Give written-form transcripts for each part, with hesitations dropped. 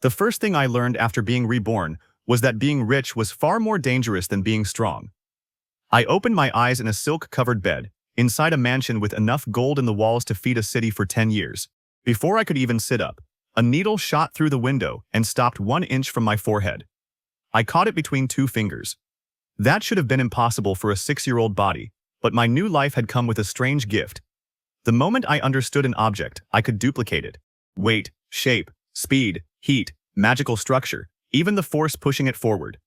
The first thing I learned after being reborn was that being rich was far more dangerous than being strong. I opened my eyes in a silk-covered bed, inside a mansion with enough gold in the walls to feed a city for 10 years. Before I could even sit up, a needle shot through the window and stopped 1 inch from my forehead. I caught it between 2 fingers. That should have been impossible for a 6-year-old body, but my new life had come with a strange gift. The moment I understood an object, I could duplicate it. Weight, shape, speed, heat, magical structure, even the force pushing it forward.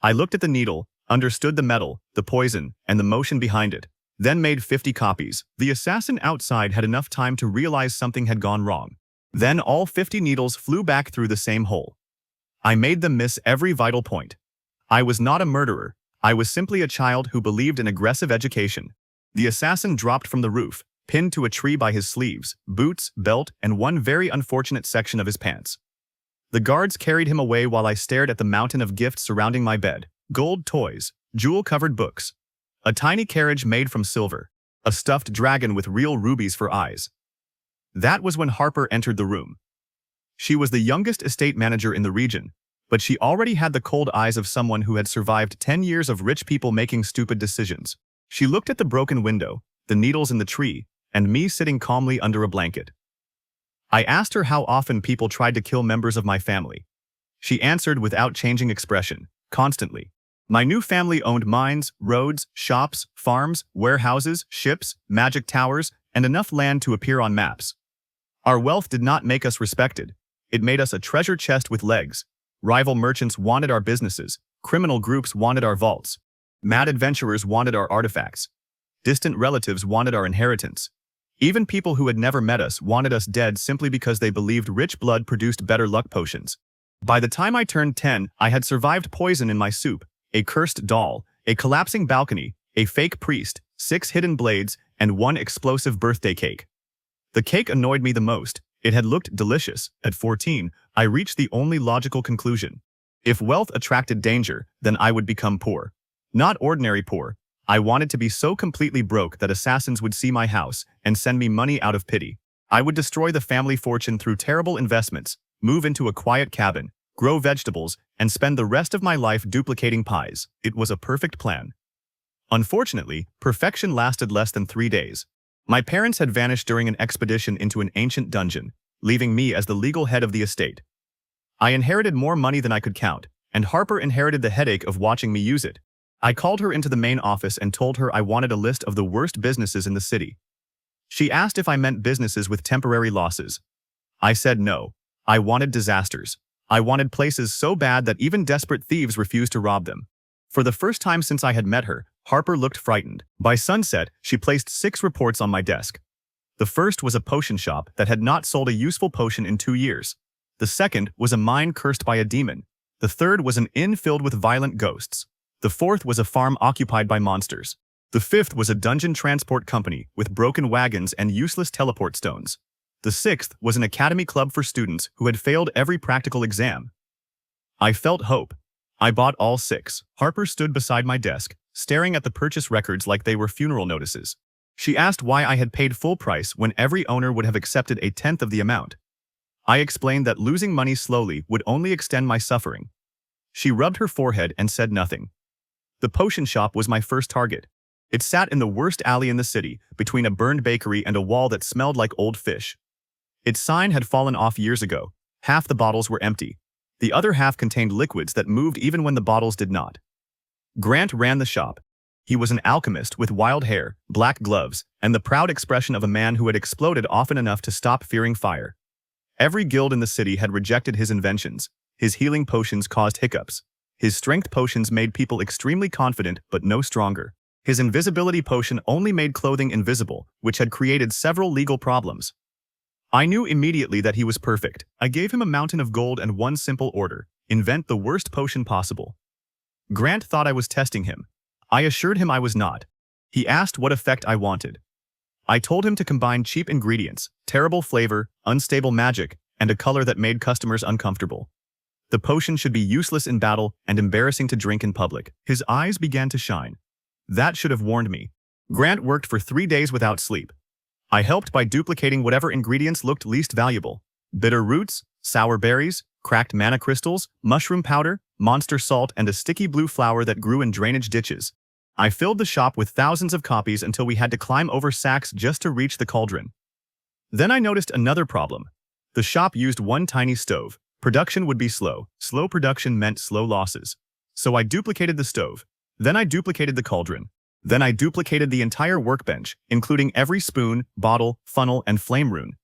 I looked at the needle, understood the metal, the poison, and the motion behind it, then made 50 copies. The assassin outside had enough time to realize something had gone wrong. Then all 50 needles flew back through the same hole. I made them miss every vital point. I was not a murderer. I was simply a child who believed in aggressive education. The assassin dropped from the roof, pinned to a tree by his sleeves, boots, belt, and one very unfortunate section of his pants. The guards carried him away while I stared at the mountain of gifts surrounding my bed. Gold toys, jewel-covered books, a tiny carriage made from silver, a stuffed dragon with real rubies for eyes. That was when Harper entered the room. She was the youngest estate manager in the region, but she already had the cold eyes of someone who had survived 10 years of rich people making stupid decisions. She looked at the broken window, the needles in the tree, and me sitting calmly under a blanket. I asked her how often people tried to kill members of my family. She answered without changing expression, constantly. My new family owned mines, roads, shops, farms, warehouses, ships, magic towers, and enough land to appear on maps. Our wealth did not make us respected. It made us a treasure chest with legs. Rival merchants wanted our businesses. Criminal groups wanted our vaults. Mad adventurers wanted our artifacts. Distant relatives wanted our inheritance. Even people who had never met us wanted us dead simply because they believed rich blood produced better luck potions. By the time I turned 10, I had survived poison in my soup, a cursed doll, a collapsing balcony, a fake priest, 6 hidden blades, and 1 explosive birthday cake. The cake annoyed me the most. It had looked delicious. At 14, I reached the only logical conclusion. If wealth attracted danger, then I would become poor. Not ordinary poor. I wanted to be so completely broke that assassins would see my house and send me money out of pity. I would destroy the family fortune through terrible investments, move into a quiet cabin, grow vegetables, and spend the rest of my life duplicating pies. It was a perfect plan. Unfortunately, perfection lasted less than 3 days. My parents had vanished during an expedition into an ancient dungeon, leaving me as the legal head of the estate. I inherited more money than I could count, and Harper inherited the headache of watching me use it. I called her into the main office and told her I wanted a list of the worst businesses in the city. She asked if I meant businesses with temporary losses. I said no. I wanted disasters. I wanted places so bad that even desperate thieves refused to rob them. For the first time since I had met her, Harper looked frightened. By sunset, she placed 6 reports on my desk. The first was a potion shop that had not sold a useful potion in 2 years. The second was a mine cursed by a demon. The third was an inn filled with violent ghosts. The fourth was a farm occupied by monsters. The fifth was a dungeon transport company with broken wagons and useless teleport stones. The sixth was an academy club for students who had failed every practical exam. I felt hope. I bought all 6. Harper stood beside my desk, staring at the purchase records like they were funeral notices. She asked why I had paid full price when every owner would have accepted a tenth of the amount. I explained that losing money slowly would only extend my suffering. She rubbed her forehead and said nothing. The potion shop was my first target. It sat in the worst alley in the city, between a burned bakery and a wall that smelled like old fish. Its sign had fallen off years ago. Half the bottles were empty. The other half contained liquids that moved even when the bottles did not. Grant ran the shop. He was an alchemist with wild hair, black gloves, and the proud expression of a man who had exploded often enough to stop fearing fire. Every guild in the city had rejected his inventions. His healing potions caused hiccups. His strength potions made people extremely confident but no stronger. His invisibility potion only made clothing invisible, which had created several legal problems. I knew immediately that he was perfect. I gave him a mountain of gold and one simple order: invent the worst potion possible. Grant thought I was testing him. I assured him I was not. He asked what effect I wanted. I told him to combine cheap ingredients, terrible flavor, unstable magic, and a color that made customers uncomfortable. The potion should be useless in battle and embarrassing to drink in public. His eyes began to shine. That should have warned me. Grant worked for 3 days without sleep. I helped by duplicating whatever ingredients looked least valuable: bitter roots, sour berries, cracked mana crystals, mushroom powder, monster salt, and a sticky blue flower that grew in drainage ditches. I filled the shop with thousands of copies until we had to climb over sacks just to reach the cauldron. Then I noticed another problem. The shop used one tiny stove. Production would be slow. Slow production meant slow losses. So I duplicated the stove. Then I duplicated the cauldron. Then I duplicated the entire workbench, including every spoon, bottle, funnel, and flame rune.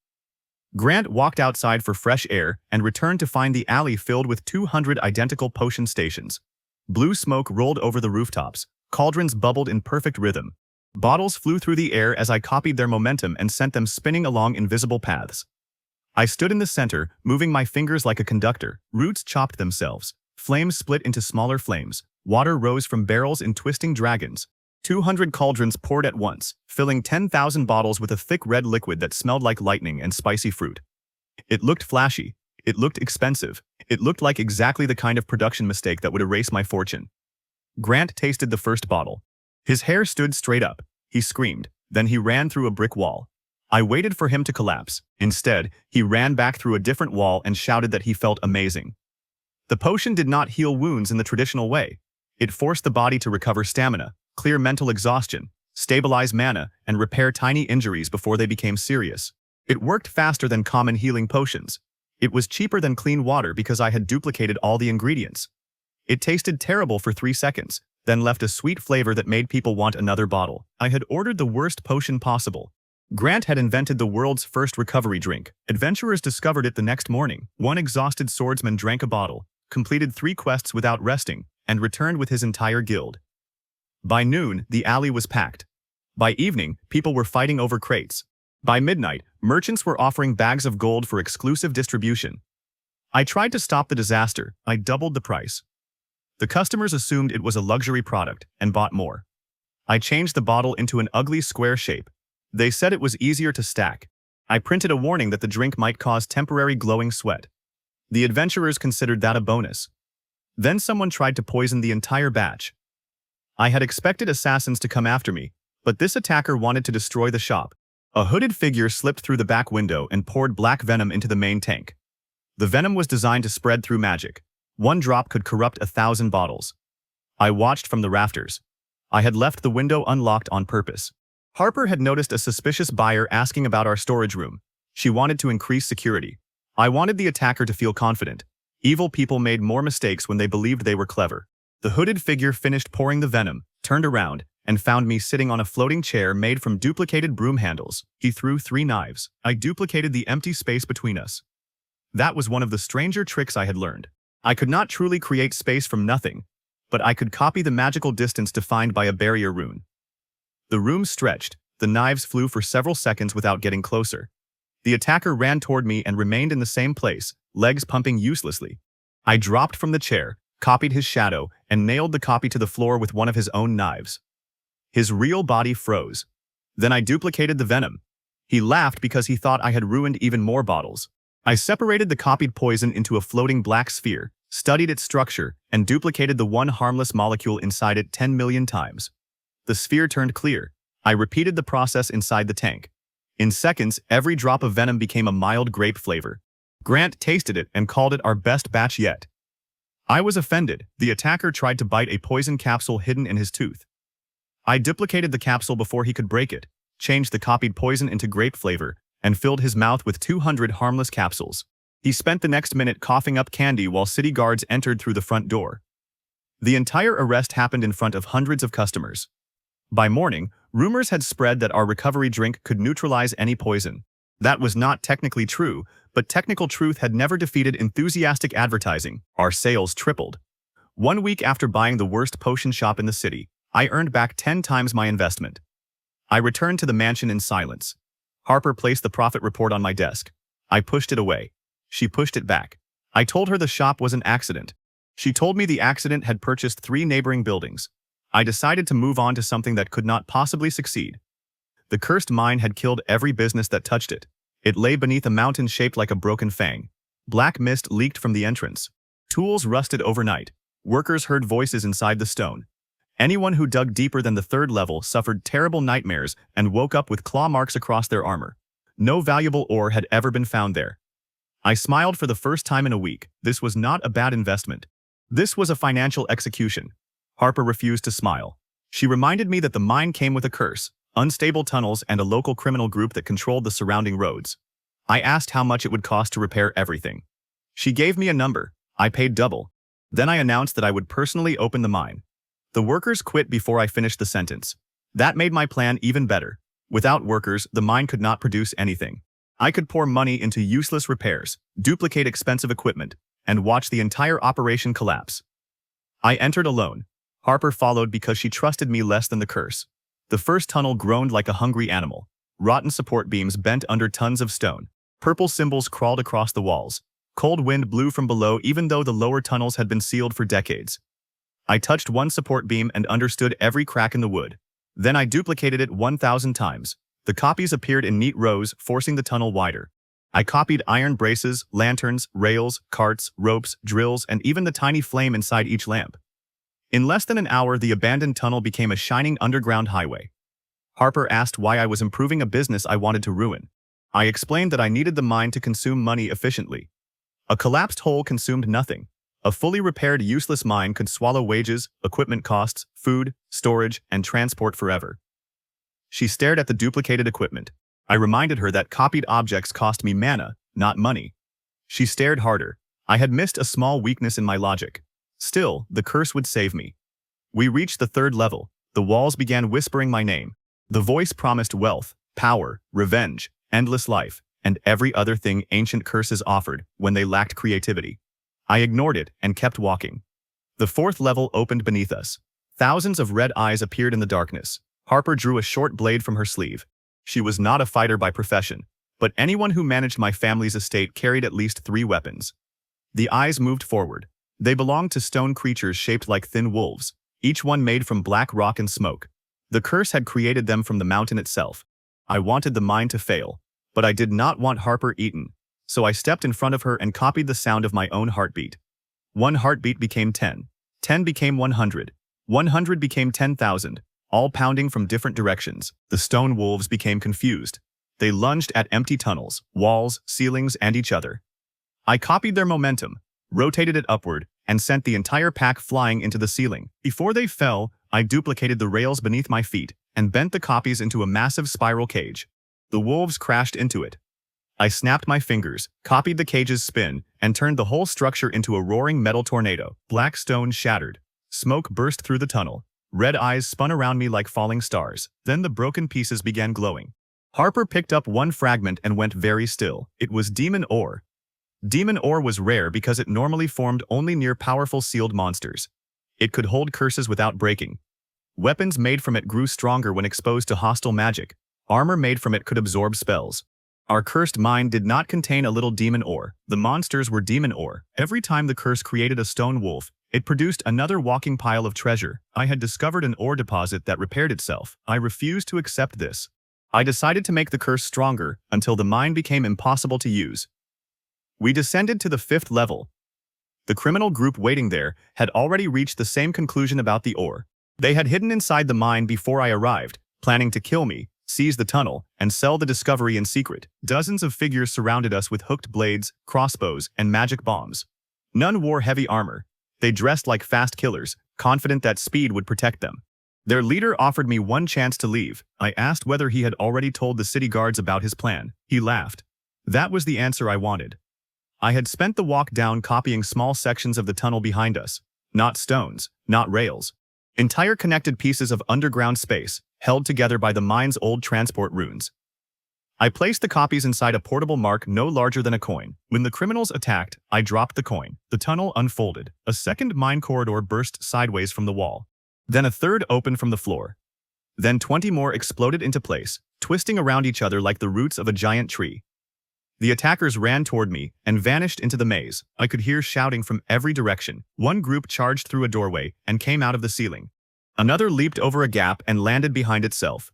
Grant walked outside for fresh air and returned to find the alley filled with 200 identical potion stations. Blue smoke rolled over the rooftops. Cauldrons bubbled in perfect rhythm. Bottles flew through the air as I copied their momentum and sent them spinning along invisible paths. I stood in the center, moving my fingers like a conductor. Roots chopped themselves. Flames split into smaller flames. Water rose from barrels in twisting dragons. 200 cauldrons poured at once, filling 10,000 bottles with a thick red liquid that smelled like lightning and spicy fruit. It looked flashy. It looked expensive. It looked like exactly the kind of production mistake that would erase my fortune. Grant tasted the first bottle. His hair stood straight up. He screamed. Then he ran through a brick wall. I waited for him to collapse. Instead, he ran back through a different wall and shouted that he felt amazing. The potion did not heal wounds in the traditional way. It forced the body to recover stamina, clear mental exhaustion, stabilize mana, and repair tiny injuries before they became serious. It worked faster than common healing potions. It was cheaper than clean water because I had duplicated all the ingredients. It tasted terrible for 3 seconds, then left a sweet flavor that made people want another bottle. I had ordered the worst potion possible. Grant had invented the world's first recovery drink. Adventurers discovered it the next morning. One exhausted swordsman drank a bottle, completed 3 quests without resting, and returned with his entire guild. By noon, the alley was packed. By evening, people were fighting over crates. By midnight, merchants were offering bags of gold for exclusive distribution. I tried to stop the disaster. I doubled the price. The customers assumed it was a luxury product and bought more. I changed the bottle into an ugly square shape. They said it was easier to stack. I printed a warning that the drink might cause temporary glowing sweat. The adventurers considered that a bonus. Then someone tried to poison the entire batch. I had expected assassins to come after me, but this attacker wanted to destroy the shop. A hooded figure slipped through the back window and poured black venom into the main tank. The venom was designed to spread through magic. 1 drop could corrupt 1,000 bottles. I watched from the rafters. I had left the window unlocked on purpose. Harper had noticed a suspicious buyer asking about our storage room. She wanted to increase security. I wanted the attacker to feel confident. Evil people made more mistakes when they believed they were clever. The hooded figure finished pouring the venom, turned around, and found me sitting on a floating chair made from duplicated broom handles. He threw 3 knives. I duplicated the empty space between us. That was one of the stranger tricks I had learned. I could not truly create space from nothing, but I could copy the magical distance defined by a barrier rune. The room stretched. The knives flew for several seconds without getting closer. The attacker ran toward me and remained in the same place, legs pumping uselessly. I dropped from the chair, copied his shadow, and nailed the copy to the floor with one of his own knives. His real body froze. Then I duplicated the venom. He laughed because he thought I had ruined even more bottles. I separated the copied poison into a floating black sphere, studied its structure, and duplicated the one harmless molecule inside it 10 million times. The sphere turned clear. I repeated the process inside the tank. In seconds, every drop of venom became a mild grape flavor. Grant tasted it and called it our best batch yet. I was offended. The attacker tried to bite a poison capsule hidden in his tooth. I duplicated the capsule before he could break it, changed the copied poison into grape flavor, and filled his mouth with 200 harmless capsules. He spent the next minute coughing up candy while city guards entered through the front door. The entire arrest happened in front of hundreds of customers. By morning, rumors had spread that our recovery drink could neutralize any poison. That was not technically true, but technical truth had never defeated enthusiastic advertising. Our sales tripled. 1 week after buying the worst potion shop in the city, I earned back 10 times my investment. I returned to the mansion in silence. Harper placed the profit report on my desk. I pushed it away. She pushed it back. I told her the shop was an accident. She told me the accident had purchased 3 neighboring buildings. I decided to move on to something that could not possibly succeed. The cursed mine had killed every business that touched it. It lay beneath a mountain shaped like a broken fang. Black mist leaked from the entrance. Tools rusted overnight. Workers heard voices inside the stone. Anyone who dug deeper than the 3rd level suffered terrible nightmares and woke up with claw marks across their armor. No valuable ore had ever been found there. I smiled for the first time in a week. This was not a bad investment. This was a financial execution. Harper refused to smile. She reminded me that the mine came with a curse, unstable tunnels, and a local criminal group that controlled the surrounding roads. I asked how much it would cost to repair everything. She gave me a number. I paid double. Then I announced that I would personally open the mine. The workers quit before I finished the sentence. That made my plan even better. Without workers, the mine could not produce anything. I could pour money into useless repairs, duplicate expensive equipment, and watch the entire operation collapse. I entered alone. Harper followed because she trusted me less than the curse. The first tunnel groaned like a hungry animal. Rotten support beams bent under tons of stone. Purple symbols crawled across the walls. Cold wind blew from below even though the lower tunnels had been sealed for decades. I touched one support beam and understood every crack in the wood. Then I duplicated it 1,000 times. The copies appeared in neat rows, forcing the tunnel wider. I copied iron braces, lanterns, rails, carts, ropes, drills, and even the tiny flame inside each lamp. In less than an hour, the abandoned tunnel became a shining underground highway. Harper asked why I was improving a business I wanted to ruin. I explained that I needed the mine to consume money efficiently. A collapsed hole consumed nothing. A fully repaired useless mine could swallow wages, equipment costs, food, storage, and transport forever. She stared at the duplicated equipment. I reminded her that copied objects cost me mana, not money. She stared harder. I had missed a small weakness in my logic. Still, the curse would save me. We reached the third level. The walls began whispering my name. The voice promised wealth, power, revenge, endless life, and every other thing ancient curses offered when they lacked creativity. I ignored it and kept walking. The fourth level opened beneath us. Thousands of red eyes appeared in the darkness. Harper drew a short blade from her sleeve. She was not a fighter by profession, but anyone who managed my family's estate carried at least 3 weapons. The eyes moved forward. They belonged to stone creatures shaped like thin wolves, each one made from black rock and smoke. The curse had created them from the mountain itself. I wanted the mine to fail, but I did not want Harper eaten, so I stepped in front of her and copied the sound of my own heartbeat. 1 heartbeat became 10. 10 became 100. 100 became 10,000, all pounding from different directions. The stone wolves became confused. They lunged at empty tunnels, walls, ceilings, and each other. I copied their momentum, rotated it upward, and sent the entire pack flying into the ceiling. Before they fell, I duplicated the rails beneath my feet and bent the copies into a massive spiral cage. The wolves crashed into it. I snapped my fingers, copied the cage's spin, and turned the whole structure into a roaring metal tornado. Black stone shattered. Smoke burst through the tunnel. Red eyes spun around me like falling stars. Then the broken pieces began glowing. Harper picked up one fragment and went very still. It was demon ore. Demon ore was rare because it normally formed only near powerful sealed monsters. It could hold curses without breaking. Weapons made from it grew stronger when exposed to hostile magic. Armor made from it could absorb spells. Our cursed mine did not contain a little demon ore. The monsters were demon ore. Every time the curse created a stone wolf, it produced another walking pile of treasure. I had discovered an ore deposit that repaired itself. I refused to accept this. I decided to make the curse stronger until the mine became impossible to use. We descended to the 5th level. The criminal group waiting there had already reached the same conclusion about the ore. They had hidden inside the mine before I arrived, planning to kill me, seize the tunnel, and sell the discovery in secret. Dozens of figures surrounded us with hooked blades, crossbows, and magic bombs. None wore heavy armor. They dressed like fast killers, confident that speed would protect them. Their leader offered me one chance to leave. I asked whether he had already told the city guards about his plan. He laughed. That was the answer I wanted. I had spent the walk down copying small sections of the tunnel behind us. Not stones, not rails. Entire connected pieces of underground space, held together by the mine's old transport runes. I placed the copies inside a portable mark no larger than a coin. When the criminals attacked, I dropped the coin. The tunnel unfolded. A second mine corridor burst sideways from the wall. Then a third opened from the floor. Then 20 more exploded into place, twisting around each other like the roots of a giant tree. The attackers ran toward me and vanished into the maze. I could hear shouting from every direction. One group charged through a doorway and came out of the ceiling. Another leaped over a gap and landed behind itself.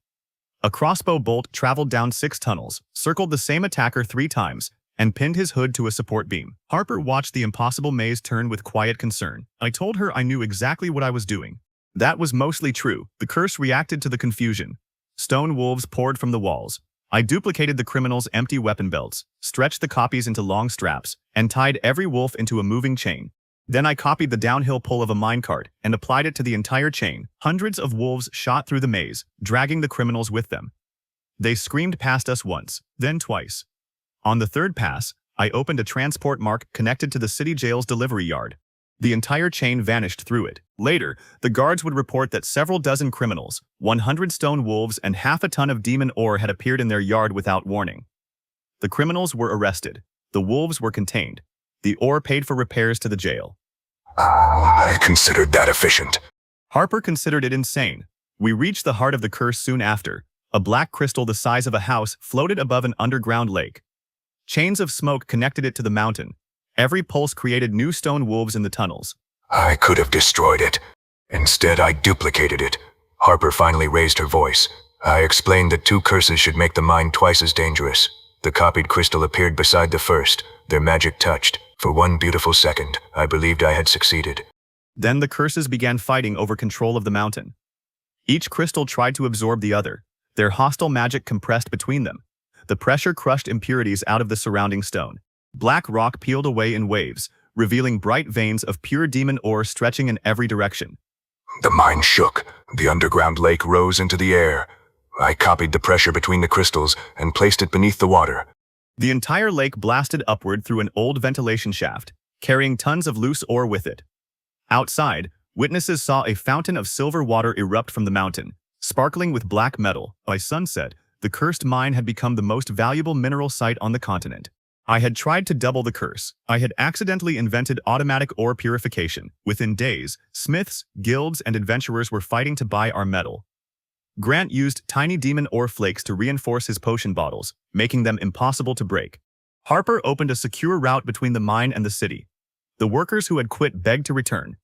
A crossbow bolt traveled down 6 tunnels, circled the same attacker 3 times, and pinned his hood to a support beam. Harper watched the impossible maze turn with quiet concern. I told her I knew exactly what I was doing. That was mostly true. The curse reacted to the confusion. Stone wolves poured from the walls. I duplicated the criminals' empty weapon belts, stretched the copies into long straps, and tied every wolf into a moving chain. Then I copied the downhill pull of a minecart and applied it to the entire chain. Hundreds of wolves shot through the maze, dragging the criminals with them. They screamed past us once, then twice. On the third pass, I opened a transport mark connected to the city jail's delivery yard. The entire chain vanished through it. Later, the guards would report that several dozen criminals, 100 stone wolves, and half a ton of demon ore had appeared in their yard without warning. The criminals were arrested. The wolves were contained. The ore paid for repairs to the jail. I considered that efficient. Harper considered it insane. We reached the heart of the curse soon after. A black crystal the size of a house floated above an underground lake. Chains of smoke connected it to the mountain. Every pulse created new stone wolves in the tunnels. I could have destroyed it. Instead, I duplicated it. Harper finally raised her voice. I explained that 2 curses should make the mine twice as dangerous. The copied crystal appeared beside the first. Their magic touched. For one beautiful second, I believed I had succeeded. Then the curses began fighting over control of the mountain. Each crystal tried to absorb the other. Their hostile magic compressed between them. The pressure crushed impurities out of the surrounding stone. Black rock peeled away in waves, revealing bright veins of pure demon ore stretching in every direction. The mine shook. The underground lake rose into the air. I copied the pressure between the crystals and placed it beneath the water. The entire lake blasted upward through an old ventilation shaft, carrying tons of loose ore with it. Outside, witnesses saw a fountain of silver water erupt from the mountain, sparkling with black metal. By sunset, the cursed mine had become the most valuable mineral site on the continent. I had tried to double the curse. I had accidentally invented automatic ore purification. Within days, smiths, guilds, and adventurers were fighting to buy our metal. Grant used tiny demon ore flakes to reinforce his potion bottles, making them impossible to break. Harper opened a secure route between the mine and the city. The workers who had quit begged to return.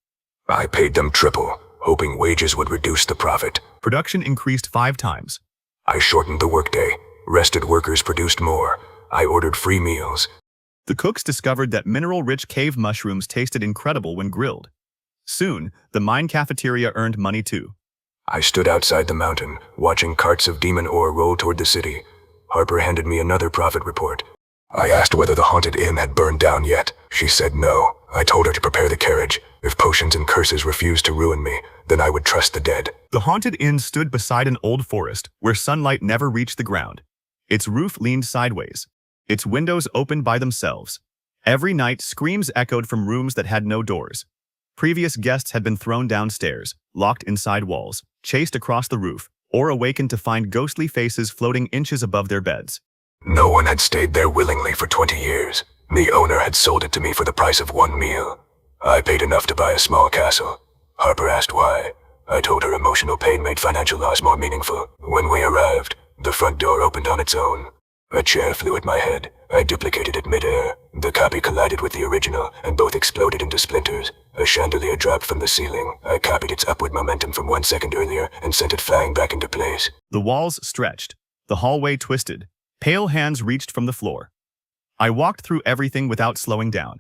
I paid them triple, hoping wages would reduce the profit. Production increased 5 times. I shortened the workday. Rested workers produced more. I ordered free meals. The cooks discovered that mineral-rich cave mushrooms tasted incredible when grilled. Soon, the mine cafeteria earned money too. I stood outside the mountain, watching carts of demon ore roll toward the city. Harper handed me another profit report. I asked whether the haunted inn had burned down yet. She said no. I told her to prepare the carriage. If potions and curses refused to ruin me, then I would trust the dead. The haunted inn stood beside an old forest, where sunlight never reached the ground. Its roof leaned sideways. Its windows opened by themselves. Every night, screams echoed from rooms that had no doors. Previous guests had been thrown downstairs, locked inside walls, chased across the roof, or awakened to find ghostly faces floating inches above their beds. No one had stayed there willingly for 20 years. The owner had sold it to me for the price of 1 meal. I paid enough to buy a small castle. Harper asked why. I told her emotional pain made financial loss more meaningful. When we arrived, the front door opened on its own. A chair flew at my head. I duplicated it midair. The copy collided with the original, and both exploded into splinters. A chandelier dropped from the ceiling. I copied its upward momentum from 1 second earlier and sent it flying back into place. The walls stretched. The hallway twisted. Pale hands reached from the floor. I walked through everything without slowing down.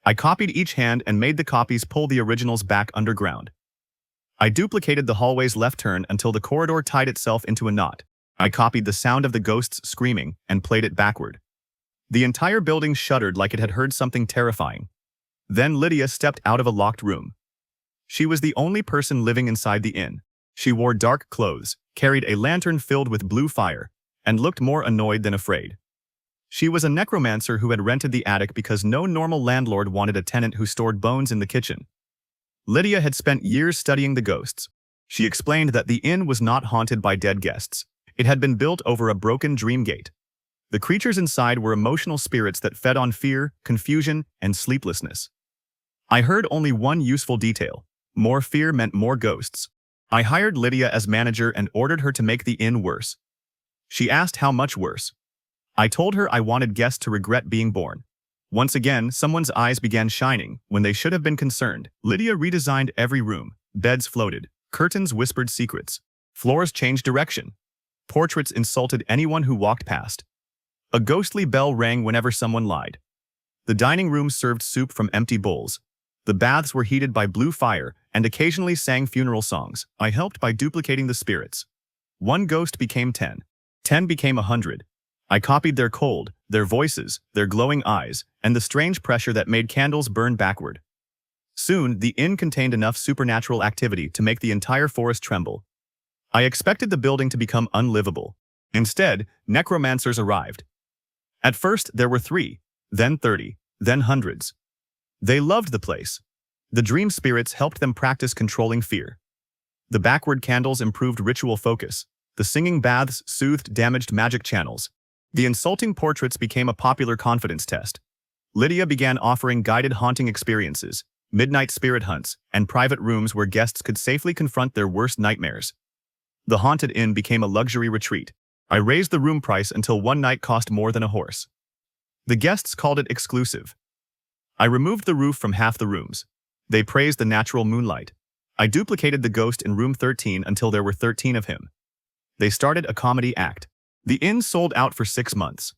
I copied each hand and made the copies pull the originals back underground. I duplicated the hallway's left turn until the corridor tied itself into a knot. I copied the sound of the ghosts screaming and played it backward. The entire building shuddered like it had heard something terrifying. Then Lydia stepped out of a locked room. She was the only person living inside the inn. She wore dark clothes, carried a lantern filled with blue fire, and looked more annoyed than afraid. She was a necromancer who had rented the attic because no normal landlord wanted a tenant who stored bones in the kitchen. Lydia had spent years studying the ghosts. She explained that the inn was not haunted by dead guests. It had been built over a broken dream gate. The creatures inside were emotional spirits that fed on fear, confusion, and sleeplessness. I heard only one useful detail. More fear meant more ghosts. I hired Lydia as manager and ordered her to make the inn worse. She asked how much worse. I told her I wanted guests to regret being born. Once again, someone's eyes began shining when they should have been concerned. Lydia redesigned every room. Beds floated. Curtains whispered secrets. Floors changed direction. Portraits insulted anyone who walked past. A ghostly bell rang whenever someone lied. The dining room served soup from empty bowls. The baths were heated by blue fire and occasionally sang funeral songs. I helped by duplicating the spirits. 1 ghost became 10. 10 became 100. I copied their cold, their voices, their glowing eyes, and the strange pressure that made candles burn backward. Soon, the inn contained enough supernatural activity to make the entire forest tremble. I expected the building to become unlivable. Instead, necromancers arrived. At first, there were 3, then 30, then hundreds. They loved the place. The dream spirits helped them practice controlling fear. The backward candles improved ritual focus. The singing baths soothed damaged magic channels. The insulting portraits became a popular confidence test. Lydia began offering guided haunting experiences, midnight spirit hunts, and private rooms where guests could safely confront their worst nightmares. The haunted inn became a luxury retreat. I raised the room price until one night cost more than a horse. The guests called it exclusive. I removed the roof from half the rooms. They praised the natural moonlight. I duplicated the ghost in room 13 until there were 13 of him. They started a comedy act. The inn sold out for 6 months.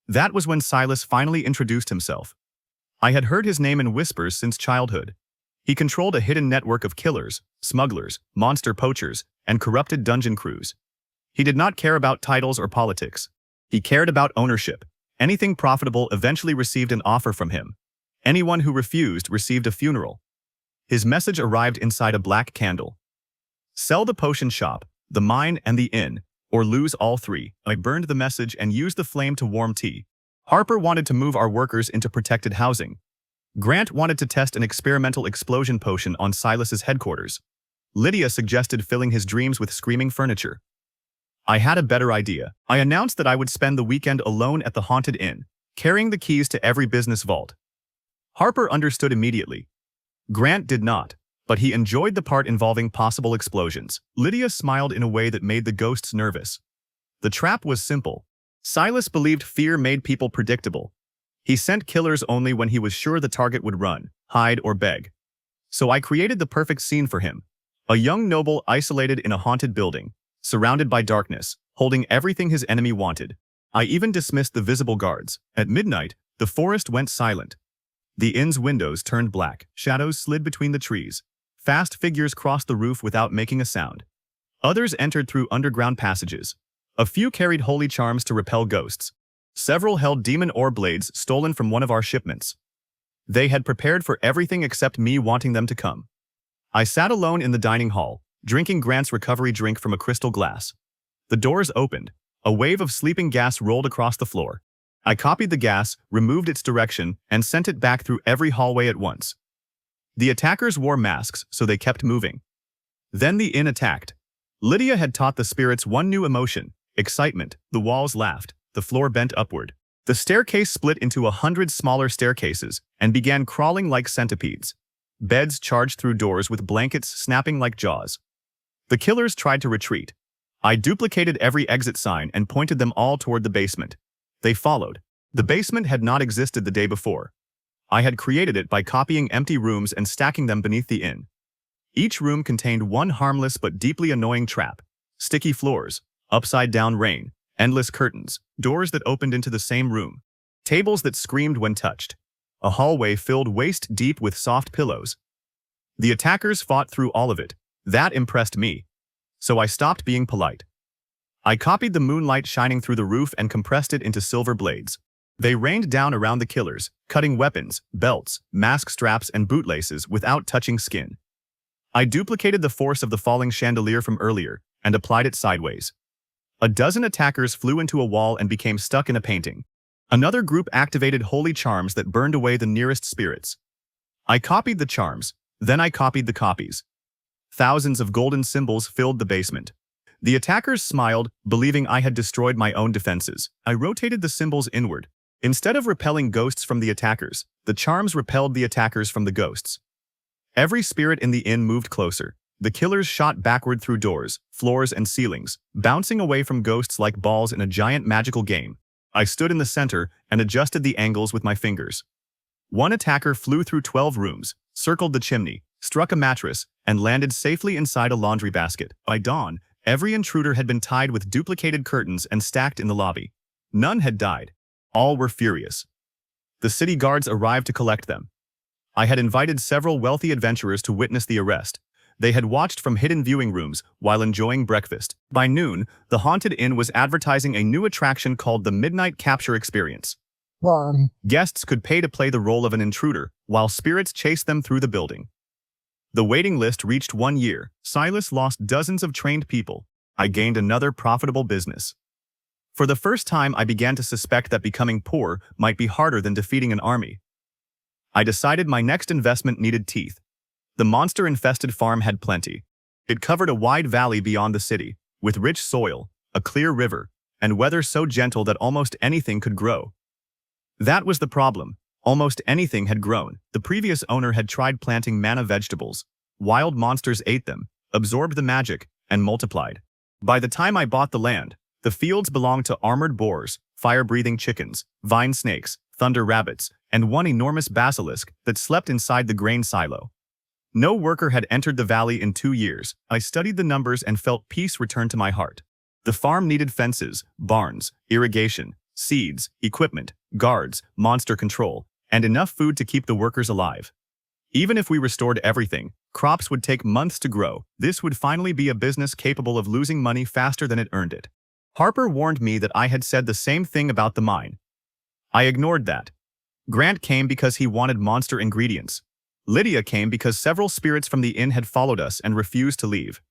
That was when Silas finally introduced himself. I had heard his name in whispers since childhood. He controlled a hidden network of killers, smugglers, monster poachers, and corrupted dungeon crews. He did not care about titles or politics. He cared about ownership. Anything profitable eventually received an offer from him. Anyone who refused received a funeral. His message arrived inside a black candle. Sell the potion shop, the mine, and the inn, or lose all 3. I burned the message and used the flame to warm tea. Harper wanted to move our workers into protected housing. Grant wanted to test an experimental explosion potion on Silas's headquarters. Lydia suggested filling his dreams with screaming furniture. I had a better idea. I announced that I would spend the weekend alone at the haunted inn, carrying the keys to every business vault. Harper understood immediately. Grant did not, but he enjoyed the part involving possible explosions. Lydia smiled in a way that made the ghosts nervous. The trap was simple. Silas believed fear made people predictable. He sent killers only when he was sure the target would run, hide, or beg. So I created the perfect scene for him. A young noble isolated in a haunted building, surrounded by darkness, holding everything his enemy wanted. I even dismissed the visible guards. At midnight, the forest went silent. The inn's windows turned black, shadows slid between the trees. Fast figures crossed the roof without making a sound. Others entered through underground passages. A few carried holy charms to repel ghosts. Several held demon ore blades stolen from one of our shipments. They had prepared for everything except me wanting them to come. I sat alone in the dining hall, drinking Grant's recovery drink from a crystal glass. The doors opened. A wave of sleeping gas rolled across the floor. I copied the gas, removed its direction, and sent it back through every hallway at once. The attackers wore masks, so they kept moving. Then the inn attacked. Lydia had taught the spirits one new emotion: excitement. The walls laughed. The floor bent upward. The staircase split into 100 smaller staircases and began crawling like centipedes. Beds charged through doors with blankets snapping like jaws. The killers tried to retreat. I duplicated every exit sign and pointed them all toward the basement. They followed. The basement had not existed the day before. I had created it by copying empty rooms and stacking them beneath the inn. Each room contained one harmless but deeply annoying trap: sticky floors, upside-down rain, endless curtains, doors that opened into the same room, tables that screamed when touched, a hallway filled waist-deep with soft pillows. The attackers fought through all of it. That impressed me. So I stopped being polite. I copied the moonlight shining through the roof and compressed it into silver blades. They rained down around the killers, cutting weapons, belts, mask straps, and bootlaces without touching skin. I duplicated the force of the falling chandelier from earlier and applied it sideways. A dozen attackers flew into a wall and became stuck in a painting. Another group activated holy charms that burned away the nearest spirits. I copied the charms, then I copied the copies. Thousands of golden symbols filled the basement. The attackers smiled, believing I had destroyed my own defenses. I rotated the symbols inward. Instead of repelling ghosts from the attackers, the charms repelled the attackers from the ghosts. Every spirit in the inn moved closer. The killers shot backward through doors, floors, and ceilings, bouncing away from ghosts like balls in a giant magical game. I stood in the center and adjusted the angles with my fingers. One attacker flew through 12 rooms, circled the chimney, struck a mattress, and landed safely inside a laundry basket. By dawn, every intruder had been tied with duplicated curtains and stacked in the lobby. None had died. All were furious. The city guards arrived to collect them. I had invited several wealthy adventurers to witness the arrest. they had watched from hidden viewing rooms while enjoying breakfast. By noon, the Haunted Inn was advertising a new attraction called the Midnight Capture Experience. Guests could pay to play the role of an intruder, while spirits chased them through the building. The waiting list reached 1 year. Silas lost dozens of trained people. I gained another profitable business. For the first time, I began to suspect that becoming poor might be harder than defeating an army. I decided my next investment needed teeth. The monster-infested farm had plenty. It covered a wide valley beyond the city, with rich soil, a clear river, and weather so gentle that almost anything could grow. That was the problem. Almost anything had grown. The previous owner had tried planting manna vegetables. Wild monsters ate them, absorbed the magic, and multiplied. By the time I bought the land, the fields belonged to armored boars, fire-breathing chickens, vine snakes, thunder rabbits, and one enormous basilisk that slept inside the grain silo. No worker had entered the valley in 2 years. I studied the numbers and felt peace return to my heart. The farm needed fences, barns, irrigation, seeds, equipment, guards, monster control, and enough food to keep the workers alive. Even if we restored everything, crops would take months to grow. This would finally be a business capable of losing money faster than it earned it. Harper warned me that I had said the same thing about the mine. I ignored that. Grant came because he wanted monster ingredients. Lydia came because several spirits from the inn had followed us and refused to leave.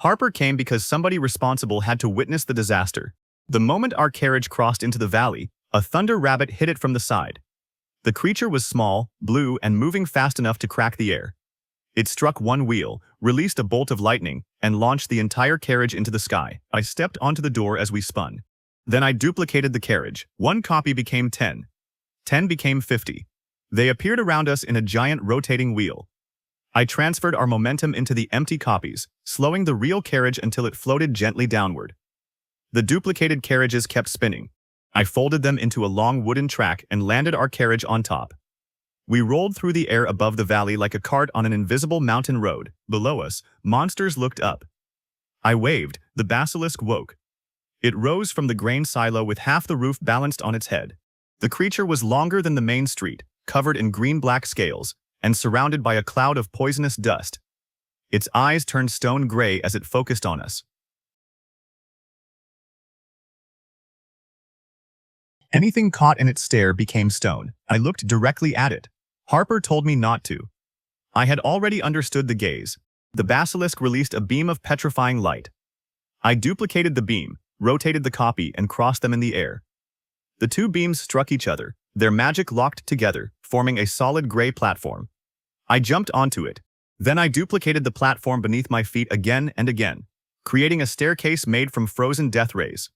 Harper came because somebody responsible had to witness the disaster. The moment our carriage crossed into the valley, a thunder rabbit hit it from the side. The creature was small, blue, and moving fast enough to crack the air. It struck one wheel, released a bolt of lightning, and launched the entire carriage into the sky. I stepped onto the door as we spun. Then I duplicated the carriage. 1 copy became 10. 10 became 50. They appeared around us in a giant rotating wheel. I transferred our momentum into the empty copies, slowing the real carriage until it floated gently downward. The duplicated carriages kept spinning. I folded them into a long wooden track and landed our carriage on top. We rolled through the air above the valley like a cart on an invisible mountain road. Below us, monsters looked up. I waved. The basilisk woke. It rose from the grain silo with half the roof balanced on its head. The creature was longer than the main street, covered in green-black scales, and surrounded by a cloud of poisonous dust. Its eyes turned stone gray as it focused on us. Anything caught in its stare became stone. I looked directly at it. Harper told me not to. I had already understood the gaze. The basilisk released a beam of petrifying light. I duplicated the beam, rotated the copy, and crossed them in the air. The 2 beams struck each other, their magic locked together, forming a solid gray platform. I jumped onto it. Then I duplicated the platform beneath my feet again and again, creating a staircase made from frozen death rays.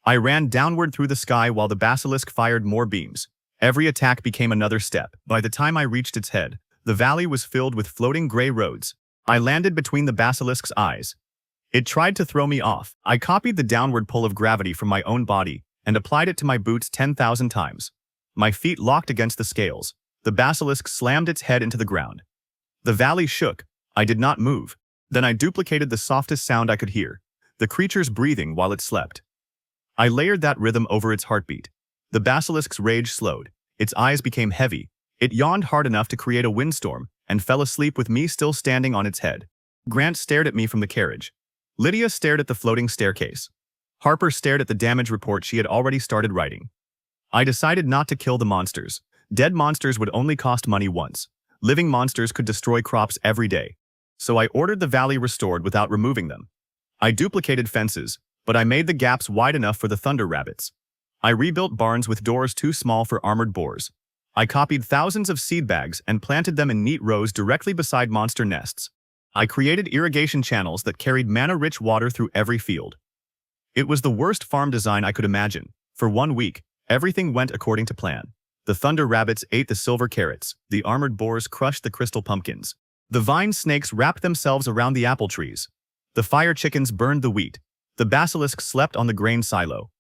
I ran downward through the sky while the basilisk fired more beams. Every attack became another step. By the time I reached its head, the valley was filled with floating gray roads. I landed between the basilisk's eyes. It tried to throw me off. I copied the downward pull of gravity from my own body and applied it to my boots 10,000 times. My feet locked against the scales. The basilisk slammed its head into the ground. The valley shook. I did not move. Then I duplicated the softest sound I could hear, the creature's breathing while it slept. I layered that rhythm over its heartbeat. The basilisk's rage slowed. Its eyes became heavy. It yawned hard enough to create a windstorm and fell asleep with me still standing on its head. Grant stared at me from the carriage. Lydia stared at the floating staircase. Harper stared at the damage report she had already started writing. I decided not to kill the monsters. Dead monsters would only cost money once. Living monsters could destroy crops every day. So I ordered the valley restored without removing them. I duplicated fences, but I made the gaps wide enough for the thunder rabbits. I rebuilt barns with doors too small for armored boars. I copied thousands of seed bags and planted them in neat rows directly beside monster nests. I created irrigation channels that carried mana-rich water through every field. It was the worst farm design I could imagine. For 1 week, everything went according to plan. The thunder rabbits ate the silver carrots. The armored boars crushed the crystal pumpkins. The vine snakes wrapped themselves around the apple trees. The fire chickens burned the wheat. The basilisk slept on the grain silo.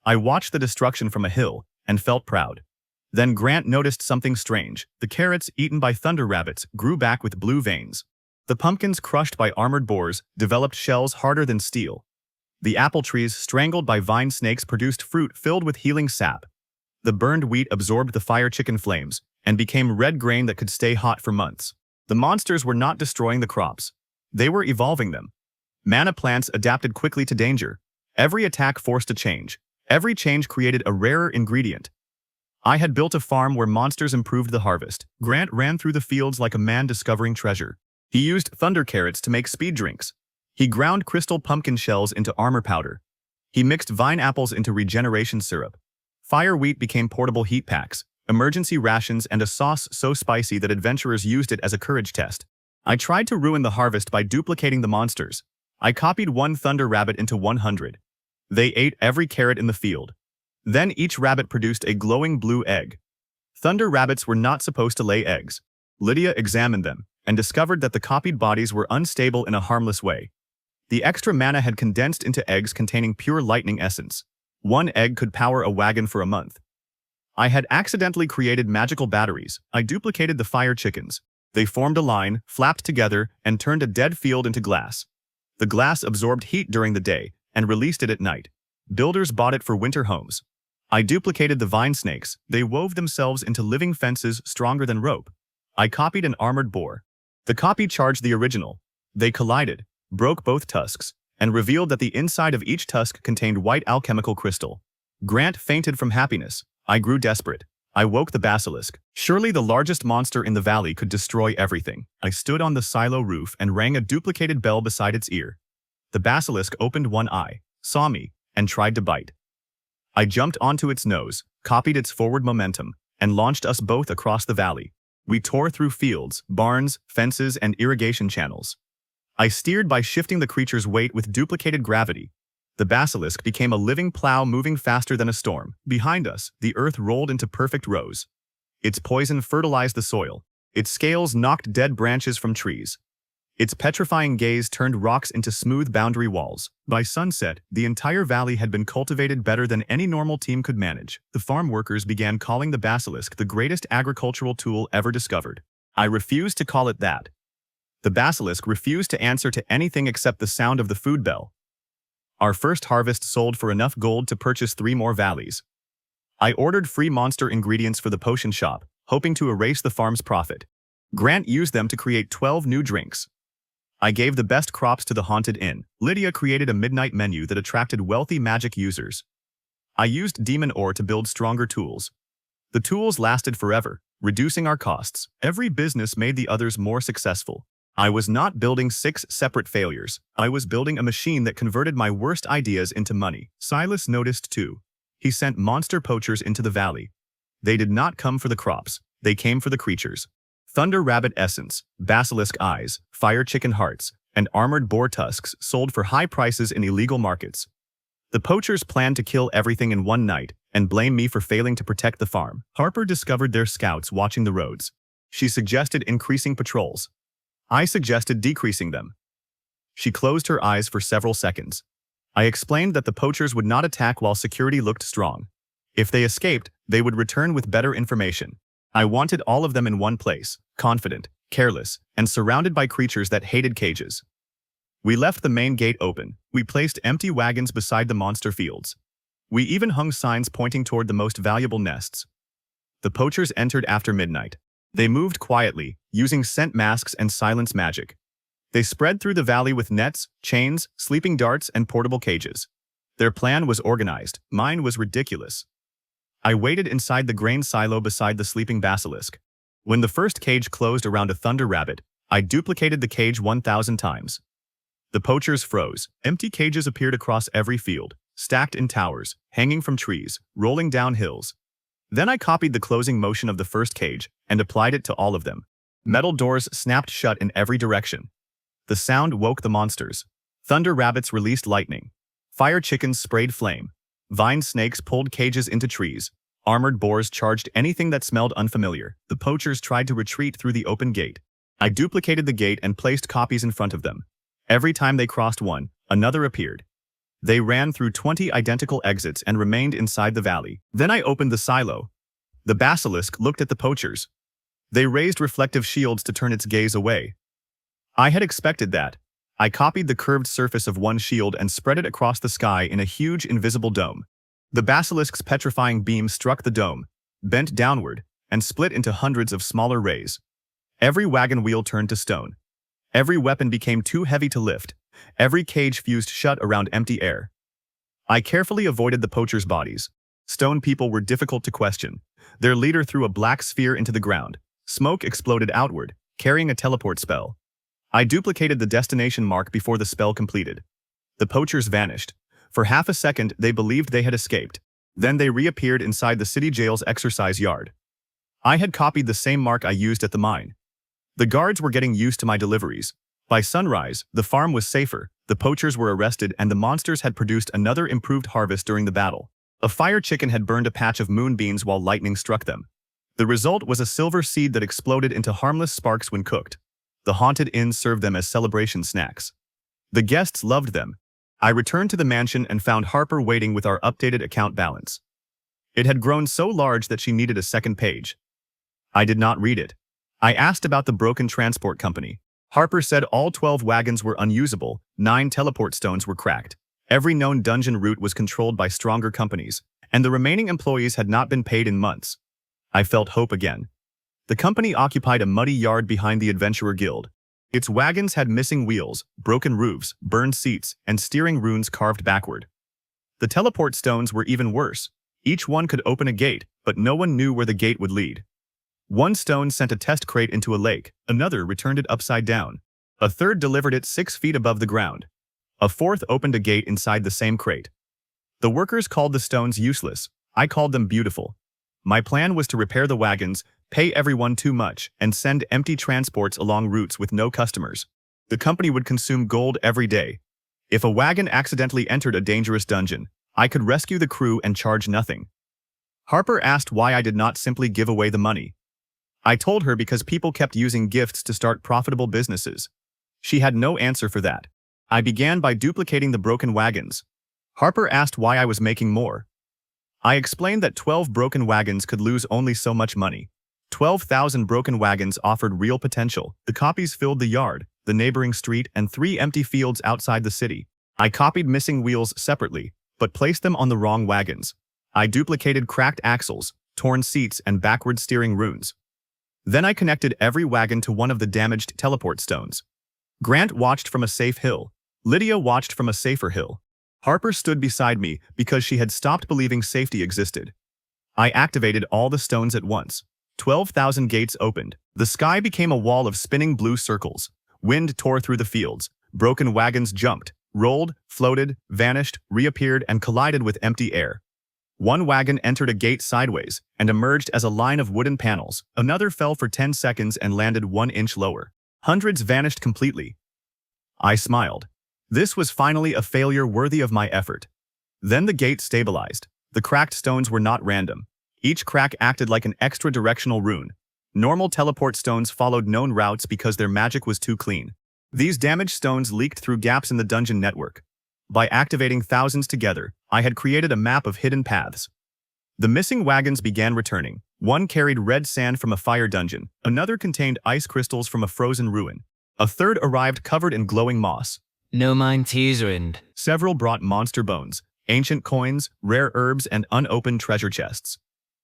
I watched the destruction from a hill and felt proud. Then Grant noticed something strange. The carrots eaten by thunder rabbits grew back with blue veins. The pumpkins crushed by armored boars developed shells harder than steel. The apple trees strangled by vine snakes produced fruit filled with healing sap. The burned wheat absorbed the fire chicken flames and became red grain that could stay hot for months. The monsters were not destroying the crops. They were evolving them. Mana plants adapted quickly to danger. Every attack forced a change. Every change created a rarer ingredient. I had built a farm where monsters improved the harvest. Grant ran through the fields like a man discovering treasure. He used thunder carrots to make speed drinks. He ground crystal pumpkin shells into armor powder. He mixed vine apples into regeneration syrup. Fire wheat became portable heat packs, emergency rations, and a sauce so spicy that adventurers used it as a courage test. I tried to ruin the harvest by duplicating the monsters. I copied one thunder rabbit into 100. They ate every carrot in the field. Then each rabbit produced a glowing blue egg. Thunder rabbits were not supposed to lay eggs. Lydia examined them and discovered that the copied bodies were unstable in a harmless way. The extra mana had condensed into eggs containing pure lightning essence. One egg could power a wagon for a month. I had accidentally created magical batteries. I duplicated the fire chickens. They formed a line, flapped together, and turned a dead field into glass. The glass absorbed heat during the day and released it at night. Builders bought it for winter homes. I duplicated the vine snakes. They wove themselves into living fences stronger than rope. I copied an armored boar. The copy charged the original. They collided, broke both tusks, and revealed that the inside of each tusk contained white alchemical crystal. Grant fainted from happiness. I grew desperate. I woke the basilisk. Surely the largest monster in the valley could destroy everything. I stood on the silo roof and rang a duplicated bell beside its ear. The basilisk opened one eye, saw me, and tried to bite. I jumped onto its nose, copied its forward momentum, and launched us both across the valley. We tore through fields, barns, fences, and irrigation channels. I steered by shifting the creature's weight with duplicated gravity. The basilisk became a living plow moving faster than a storm. Behind us, the earth rolled into perfect rows. Its poison fertilized the soil. Its scales knocked dead branches from trees. Its petrifying gaze turned rocks into smooth boundary walls. By sunset, the entire valley had been cultivated better than any normal team could manage. The farm workers began calling the basilisk the greatest agricultural tool ever discovered. I refused to call it that. The basilisk refused to answer to anything except the sound of the food bell. Our first harvest sold for enough gold to purchase 3 more valleys. I ordered free monster ingredients for the potion shop, hoping to erase the farm's profit. Grant used them to create 12 new drinks. I gave the best crops to the haunted inn. Lydia created a midnight menu that attracted wealthy magic users. I used demon ore to build stronger tools. The tools lasted forever, reducing our costs. Every business made the others more successful. I was not building 6 separate failures. I was building a machine that converted my worst ideas into money. Silas noticed too. He sent monster poachers into the valley. They did not come for the crops. They came for the creatures. Thunder rabbit essence, basilisk eyes, fire chicken hearts, and armored boar tusks sold for high prices in illegal markets. The poachers planned to kill everything in one night and blame me for failing to protect the farm. Harper discovered their scouts watching the roads. She suggested increasing patrols. I suggested decreasing them. She closed her eyes for several seconds. I explained that the poachers would not attack while security looked strong. If they escaped, they would return with better information. I wanted all of them in one place, confident, careless, and surrounded by creatures that hated cages. We left the main gate open. We placed empty wagons beside the monster fields. We even hung signs pointing toward the most valuable nests. The poachers entered after midnight. They moved quietly, using scent masks and silence magic. They spread through the valley with nets, chains, sleeping darts, and portable cages. Their plan was organized. Mine was ridiculous. I waited inside the grain silo beside the sleeping basilisk. When the first cage closed around a thunder rabbit, I duplicated the cage 1,000 times. The poachers froze. Empty cages appeared across every field, stacked in towers, hanging from trees, rolling down hills. Then I copied the closing motion of the first cage and applied it to all of them. Metal doors snapped shut in every direction. The sound woke the monsters. Thunder rabbits released lightning. Fire chickens sprayed flame. Vine snakes pulled cages into trees. Armored boars charged anything that smelled unfamiliar. The poachers tried to retreat through the open gate. I duplicated the gate and placed copies in front of them. Every time they crossed one, another appeared. They ran through 20 identical exits and remained inside the valley. Then I opened the silo. The basilisk looked at the poachers. They raised reflective shields to turn its gaze away. I had expected that. I copied the curved surface of one shield and spread it across the sky in a huge invisible dome. The basilisk's petrifying beam struck the dome, bent downward, and split into hundreds of smaller rays. Every wagon wheel turned to stone. Every weapon became too heavy to lift. Every cage fused shut around empty air. I carefully avoided the poachers' bodies. Stone people were difficult to question. Their leader threw a black sphere into the ground. Smoke exploded outward, carrying a teleport spell. I duplicated the destination mark before the spell completed. The poachers vanished. For half a second, they believed they had escaped. Then they reappeared inside the city jail's exercise yard. I had copied the same mark I used at the mine. The guards were getting used to my deliveries. By sunrise, the farm was safer, the poachers were arrested, and the monsters had produced another improved harvest during the battle. A fire chicken had burned a patch of moonbeams while lightning struck them. The result was a silver seed that exploded into harmless sparks when cooked. The haunted inn served them as celebration snacks. The guests loved them. I returned to the mansion and found Harper waiting with our updated account balance. It had grown so large that she needed a second page. I did not read it. I asked about the broken transport company. Harper said all 12 wagons were unusable, 9 teleport stones were cracked. Every known dungeon route was controlled by stronger companies, and the remaining employees had not been paid in months. I felt hope again. The company occupied a muddy yard behind the Adventurer Guild. Its wagons had missing wheels, broken roofs, burned seats, and steering runes carved backward. The teleport stones were even worse. Each one could open a gate, but no one knew where the gate would lead. One stone sent a test crate into a lake, another returned it upside down. A third delivered it 6 feet above the ground. A fourth opened a gate inside the same crate. The workers called the stones useless. I called them beautiful. My plan was to repair the wagons, pay everyone too much, and send empty transports along routes with no customers. The company would consume gold every day. If a wagon accidentally entered a dangerous dungeon, I could rescue the crew and charge nothing. Harper asked why I did not simply give away the money. I told her because people kept using gifts to start profitable businesses. She had no answer for that. I began by duplicating the broken wagons. Harper asked why I was making more. I explained that 12 broken wagons could lose only so much money. 12,000 broken wagons offered real potential. The copies filled the yard, the neighboring street, and 3 empty fields outside the city. I copied missing wheels separately, but placed them on the wrong wagons. I duplicated cracked axles, torn seats, and backward steering runes. Then I connected every wagon to one of the damaged teleport stones. Grant watched from a safe hill. Lydia watched from a safer hill. Harper stood beside me because she had stopped believing safety existed. I activated all the stones at once. 12,000 gates opened. The sky became a wall of spinning blue circles. Wind tore through the fields. Broken wagons jumped, rolled, floated, vanished, reappeared, and collided with empty air. One wagon entered a gate sideways and emerged as a line of wooden panels. Another fell for 10 seconds and landed 1 inch lower. Hundreds vanished completely. I smiled. This was finally a failure worthy of my effort. Then the gate stabilized. The cracked stones were not random. Each crack acted like an extra directional rune. Normal teleport stones followed known routes because their magic was too clean. These damaged stones leaked through gaps in the dungeon network. By activating thousands together, I had created a map of hidden paths. The missing wagons began returning. One carried red sand from a fire dungeon, another contained ice crystals from a frozen ruin. A third arrived covered in glowing moss. No mind teaserind. Several brought monster bones, ancient coins, rare herbs, and unopened treasure chests.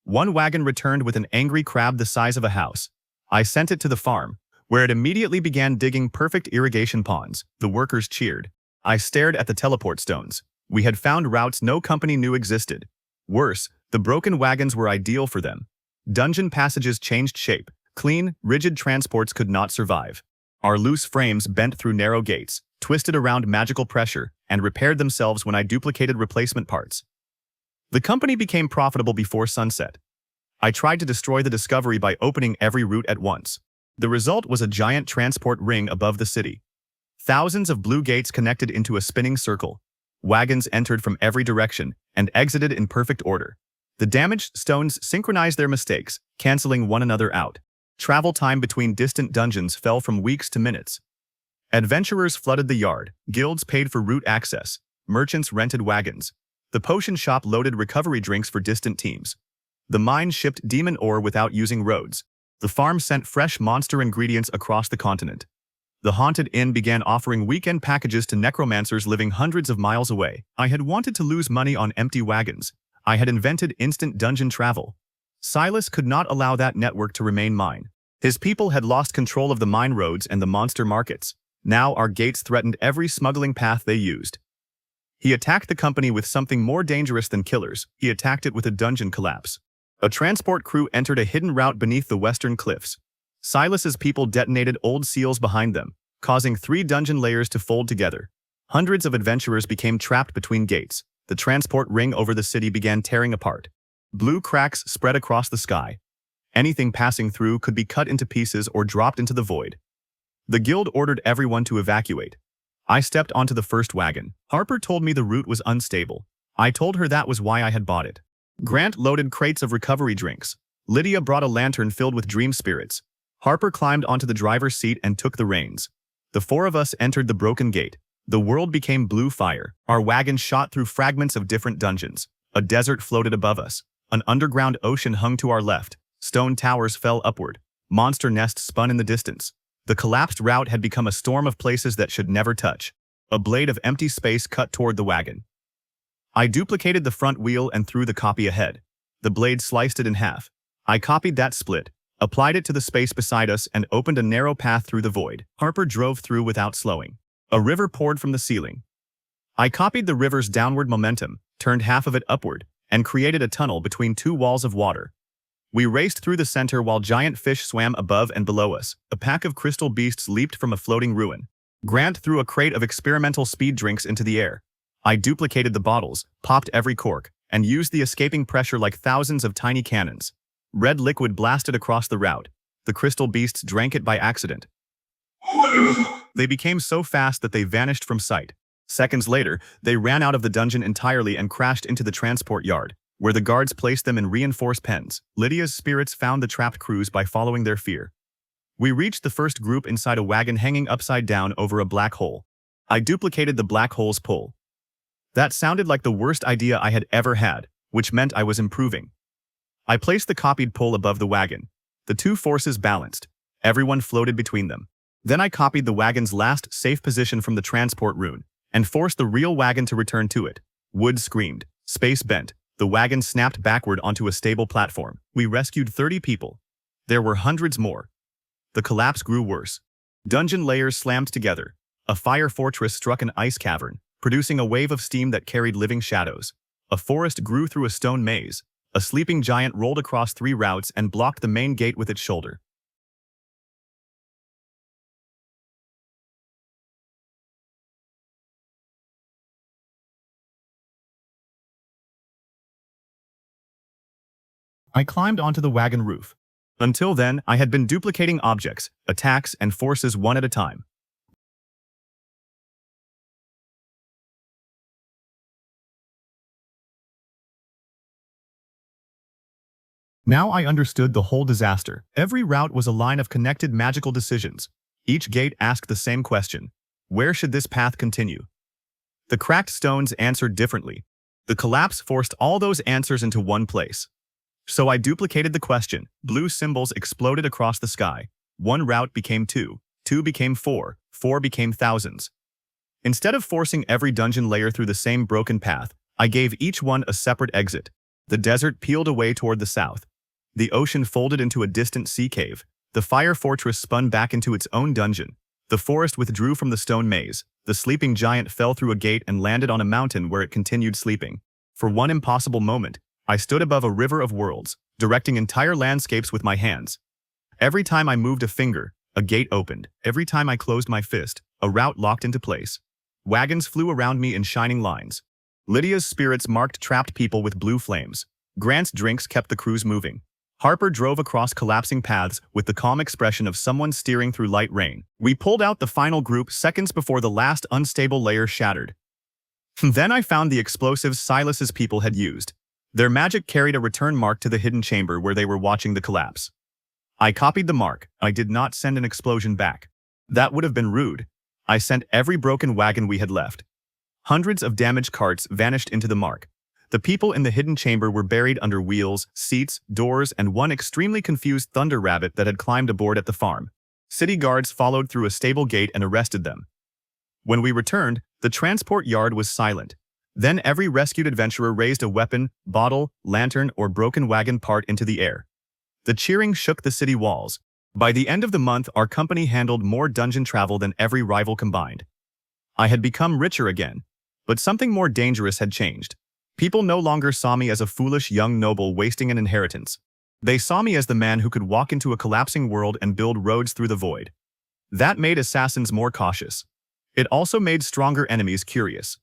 One wagon returned with an angry crab the size of a house. I sent it to the farm, where it immediately began digging perfect irrigation ponds. The workers cheered. I stared at the teleport stones. We had found routes no company knew existed. Worse, the broken wagons were ideal for them. Dungeon passages changed shape. Clean, rigid transports could not survive. Our loose frames bent through narrow gates, twisted around magical pressure, and repaired themselves when I duplicated replacement parts. The company became profitable before sunset. I tried to destroy the discovery by opening every route at once. The result was a giant transport ring above the city. Thousands of blue gates connected into a spinning circle. Wagons entered from every direction and exited in perfect order. The damaged stones synchronized their mistakes, canceling one another out. Travel time between distant dungeons fell from weeks to minutes. Adventurers flooded the yard, guilds paid for route access, merchants rented wagons. The potion shop loaded recovery drinks for distant teams. The mine shipped demon ore without using roads. The farm sent fresh monster ingredients across the continent. The haunted inn began offering weekend packages to necromancers living hundreds of miles away. I had wanted to lose money on empty wagons. I had invented instant dungeon travel. Silas could not allow that network to remain mine. His people had lost control of the mine roads and the monster markets. Now our gates threatened every smuggling path they used. He attacked the company with something more dangerous than killers. He attacked it with a dungeon collapse. A transport crew entered a hidden route beneath the western cliffs. Silas's people detonated old seals behind them, causing 3 dungeon layers to fold together. Hundreds of adventurers became trapped between gates. The transport ring over the city began tearing apart. Blue cracks spread across the sky. Anything passing through could be cut into pieces or dropped into the void. The guild ordered everyone to evacuate. I stepped onto the first wagon. Harper told me the route was unstable. I told her that was why I had bought it. Grant loaded crates of recovery drinks. Lydia brought a lantern filled with dream spirits. Harper climbed onto the driver's seat and took the reins. The 4 of us entered the broken gate. The world became blue fire. Our wagon shot through fragments of different dungeons. A desert floated above us. An underground ocean hung to our left. Stone towers fell upward. Monster nests spun in the distance. The collapsed route had become a storm of places that should never touch. A blade of empty space cut toward the wagon. I duplicated the front wheel and threw the copy ahead. The blade sliced it in half. I copied that split, applied it to the space beside us, and opened a narrow path through the void. Harper drove through without slowing. A river poured from the ceiling. I copied the river's downward momentum, turned half of it upward, and created a tunnel between 2 walls of water. We raced through the center while giant fish swam above and below us. A pack of crystal beasts leaped from a floating ruin. Grant threw a crate of experimental speed drinks into the air. I duplicated the bottles, popped every cork, and used the escaping pressure like thousands of tiny cannons. Red liquid blasted across the route. The crystal beasts drank it by accident. They became so fast that they vanished from sight. Seconds later, they ran out of the dungeon entirely and crashed into the transport yard, where the guards placed them in reinforced pens. Lydia's spirits found the trapped crews by following their fear. We reached the first group inside a wagon hanging upside down over a black hole. I duplicated the black hole's pull. That sounded like the worst idea I had ever had, which meant I was improving. I placed the copied pull above the wagon. The 2 forces balanced. Everyone floated between them. Then I copied the wagon's last safe position from the transport rune, and forced the real wagon to return to it. Wood screamed. Space bent. The wagon snapped backward onto a stable platform. We rescued 30 people. There were hundreds more. The collapse grew worse. Dungeon layers slammed together. A fire fortress struck an ice cavern, producing a wave of steam that carried living shadows. A forest grew through a stone maze. A sleeping giant rolled across 3 routes and blocked the main gate with its shoulder. I climbed onto the wagon roof. Until then, I had been duplicating objects, attacks, and forces one at a time. Now I understood the whole disaster. Every route was a line of connected magical decisions. Each gate asked the same question: where should this path continue? The cracked stones answered differently. The collapse forced all those answers into one place. So I duplicated the question. Blue symbols exploded across the sky. 1 route became 2, 2 became 4, 4 became thousands. Instead of forcing every dungeon layer through the same broken path, I gave each one a separate exit. The desert peeled away toward the south. The ocean folded into a distant sea cave. The fire fortress spun back into its own dungeon. The forest withdrew from the stone maze. The sleeping giant fell through a gate and landed on a mountain where it continued sleeping. For one impossible moment, I stood above a river of worlds, directing entire landscapes with my hands. Every time I moved a finger, a gate opened. Every time I closed my fist, a route locked into place. Wagons flew around me in shining lines. Lydia's spirits marked trapped people with blue flames. Grant's drinks kept the crews moving. Harper drove across collapsing paths with the calm expression of someone steering through light rain. We pulled out the final group seconds before the last unstable layer shattered. Then I found the explosives Silas's people had used. Their magic carried a return mark to the hidden chamber where they were watching the collapse. I copied the mark. I did not send an explosion back. That would have been rude. I sent every broken wagon we had left. Hundreds of damaged carts vanished into the mark. The people in the hidden chamber were buried under wheels, seats, doors, and one extremely confused thunder rabbit that had climbed aboard at the farm. City guards followed through a stable gate and arrested them. When we returned, the transport yard was silent. Then every rescued adventurer raised a weapon, bottle, lantern, or broken wagon part into the air. The cheering shook the city walls. By the end of the month, our company handled more dungeon travel than every rival combined. I had become richer again, but something more dangerous had changed. People no longer saw me as a foolish young noble wasting an inheritance. They saw me as the man who could walk into a collapsing world and build roads through the void. That made assassins more cautious. It also made stronger enemies curious.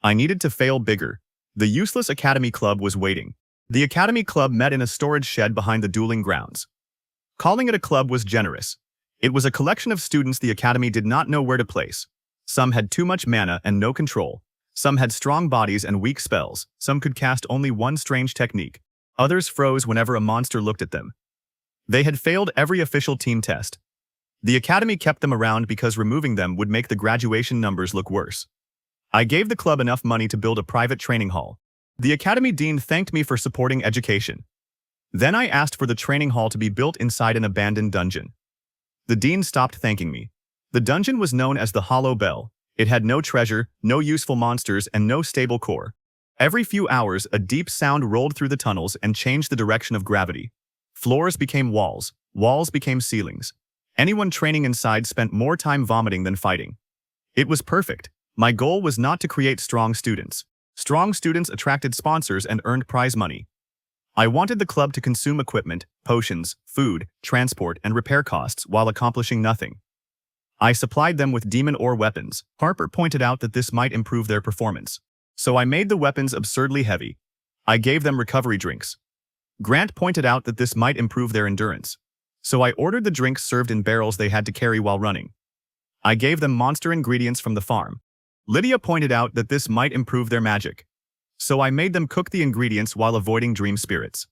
I needed to fail bigger. The useless Academy Club was waiting. The Academy Club met in a storage shed behind the dueling grounds. Calling it a club was generous. It was a collection of students the Academy did not know where to place. Some had too much mana and no control. Some had strong bodies and weak spells. Some could cast only one strange technique. Others froze whenever a monster looked at them. They had failed every official team test. The Academy kept them around because removing them would make the graduation numbers look worse. I gave the club enough money to build a private training hall. The Academy Dean thanked me for supporting education. Then I asked for the training hall to be built inside an abandoned dungeon. The Dean stopped thanking me. The dungeon was known as the Hollow Bell. It had no treasure, no useful monsters, and no stable core. Every few hours, a deep sound rolled through the tunnels and changed the direction of gravity. Floors became walls. Walls became ceilings. Anyone training inside spent more time vomiting than fighting. It was perfect. My goal was not to create strong students. Strong students attracted sponsors and earned prize money. I wanted the club to consume equipment, potions, food, transport, and repair costs while accomplishing nothing. I supplied them with demon ore weapons. Harper pointed out that this might improve their performance. So I made the weapons absurdly heavy. I gave them recovery drinks. Grant pointed out that this might improve their endurance. So I ordered the drinks served in barrels they had to carry while running. I gave them monster ingredients from the farm. Lydia pointed out that this might improve their magic. So I made them cook the ingredients while avoiding dream spirits.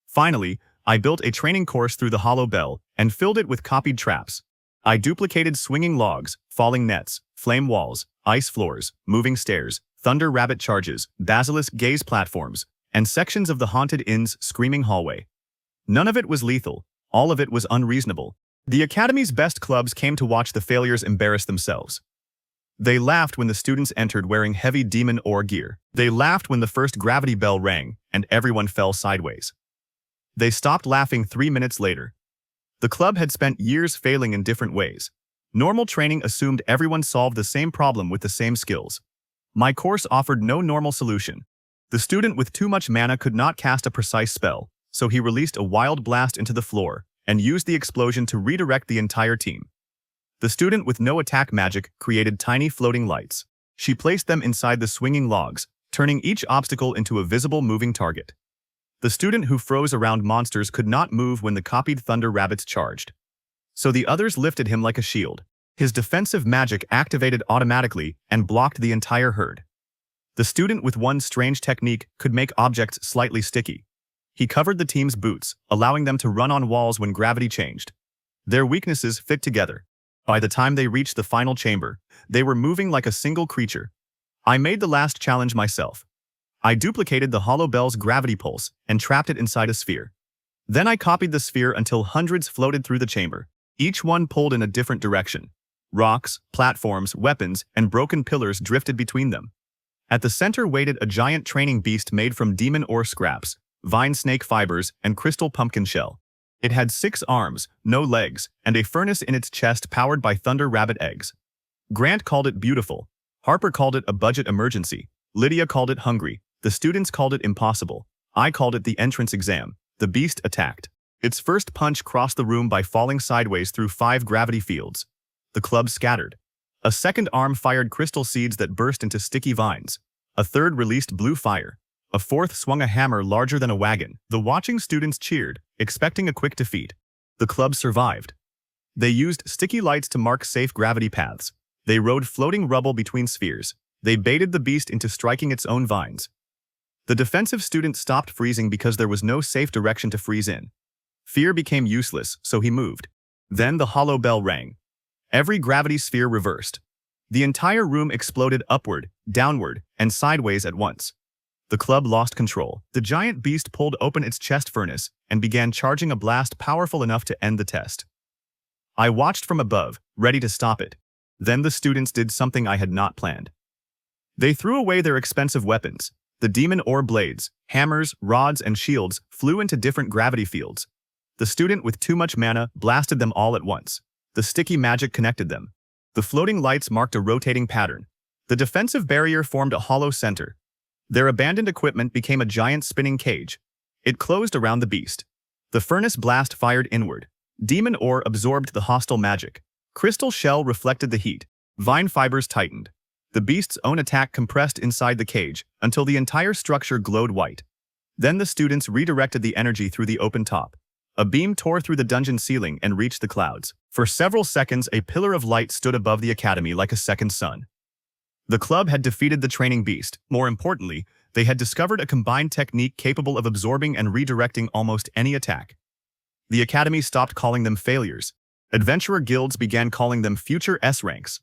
Finally, I built a training course through the Hollow Bell and filled it with copied traps. I duplicated swinging logs, falling nets, flame walls, ice floors, moving stairs, thunder rabbit charges, basilisk gaze platforms, and sections of the haunted inn's screaming hallway. None of it was lethal. All of it was unreasonable. The Academy's best clubs came to watch the failures embarrass themselves. They laughed when the students entered wearing heavy demon ore gear. They laughed when the first gravity bell rang and everyone fell sideways. They stopped laughing 3 minutes later. The club had spent years failing in different ways. Normal training assumed everyone solved the same problem with the same skills. My course offered no normal solution. The student with too much mana could not cast a precise spell, so he released a wild blast into the floor and used the explosion to redirect the entire team. The student with no attack magic created tiny floating lights. She placed them inside the swinging logs, turning each obstacle into a visible moving target. The student who froze around monsters could not move when the copied thunder rabbits charged. So the others lifted him like a shield. His defensive magic activated automatically and blocked the entire herd. The student with one strange technique could make objects slightly sticky. He covered the team's boots, allowing them to run on walls when gravity changed. Their weaknesses fit together. By the time they reached the final chamber, they were moving like a single creature. I made the last challenge myself. I duplicated the Hollow Bell's gravity pulse and trapped it inside a sphere. Then I copied the sphere until hundreds floated through the chamber. Each one pulled in a different direction. Rocks, platforms, weapons, and broken pillars drifted between them. At the center waited a giant training beast made from demon ore scraps, vine snake fibers, and crystal pumpkin shell. It had 6 arms, no legs, and a furnace in its chest powered by thunder rabbit eggs. Grant called it beautiful. Harper called it a budget emergency. Lydia called it hungry. The students called it impossible. I called it the entrance exam. The beast attacked. Its first punch crossed the room by falling sideways through 5 gravity fields. The club scattered. A second arm fired crystal seeds that burst into sticky vines. A third released blue fire. A fourth swung a hammer larger than a wagon. The watching students cheered, expecting a quick defeat. The club survived. They used sticky lights to mark safe gravity paths. They rode floating rubble between spheres. They baited the beast into striking its own vines. The defensive student stopped freezing because there was no safe direction to freeze in. Fear became useless, so he moved. Then the hollow bell rang. Every gravity sphere reversed. The entire room exploded upward, downward, and sideways at once. The club lost control. The giant beast pulled open its chest furnace and began charging a blast powerful enough to end the test. I watched from above, ready to stop it. Then the students did something I had not planned. They threw away their expensive weapons. The demon ore blades, hammers, rods, and shields flew into different gravity fields. The student with too much mana blasted them all at once. The sticky magic connected them. The floating lights marked a rotating pattern. The defensive barrier formed a hollow center. Their abandoned equipment became a giant spinning cage. It closed around the beast. The furnace blast fired inward. Demon ore absorbed the hostile magic. Crystal shell reflected the heat. Vine fibers tightened. The beast's own attack compressed inside the cage until the entire structure glowed white. Then the students redirected the energy through the open top. A beam tore through the dungeon ceiling and reached the clouds. For several seconds, a pillar of light stood above the academy like a second sun. The club had defeated the training beast. More importantly, they had discovered a combined technique capable of absorbing and redirecting almost any attack. The academy stopped calling them failures. Adventurer guilds began calling them future S ranks.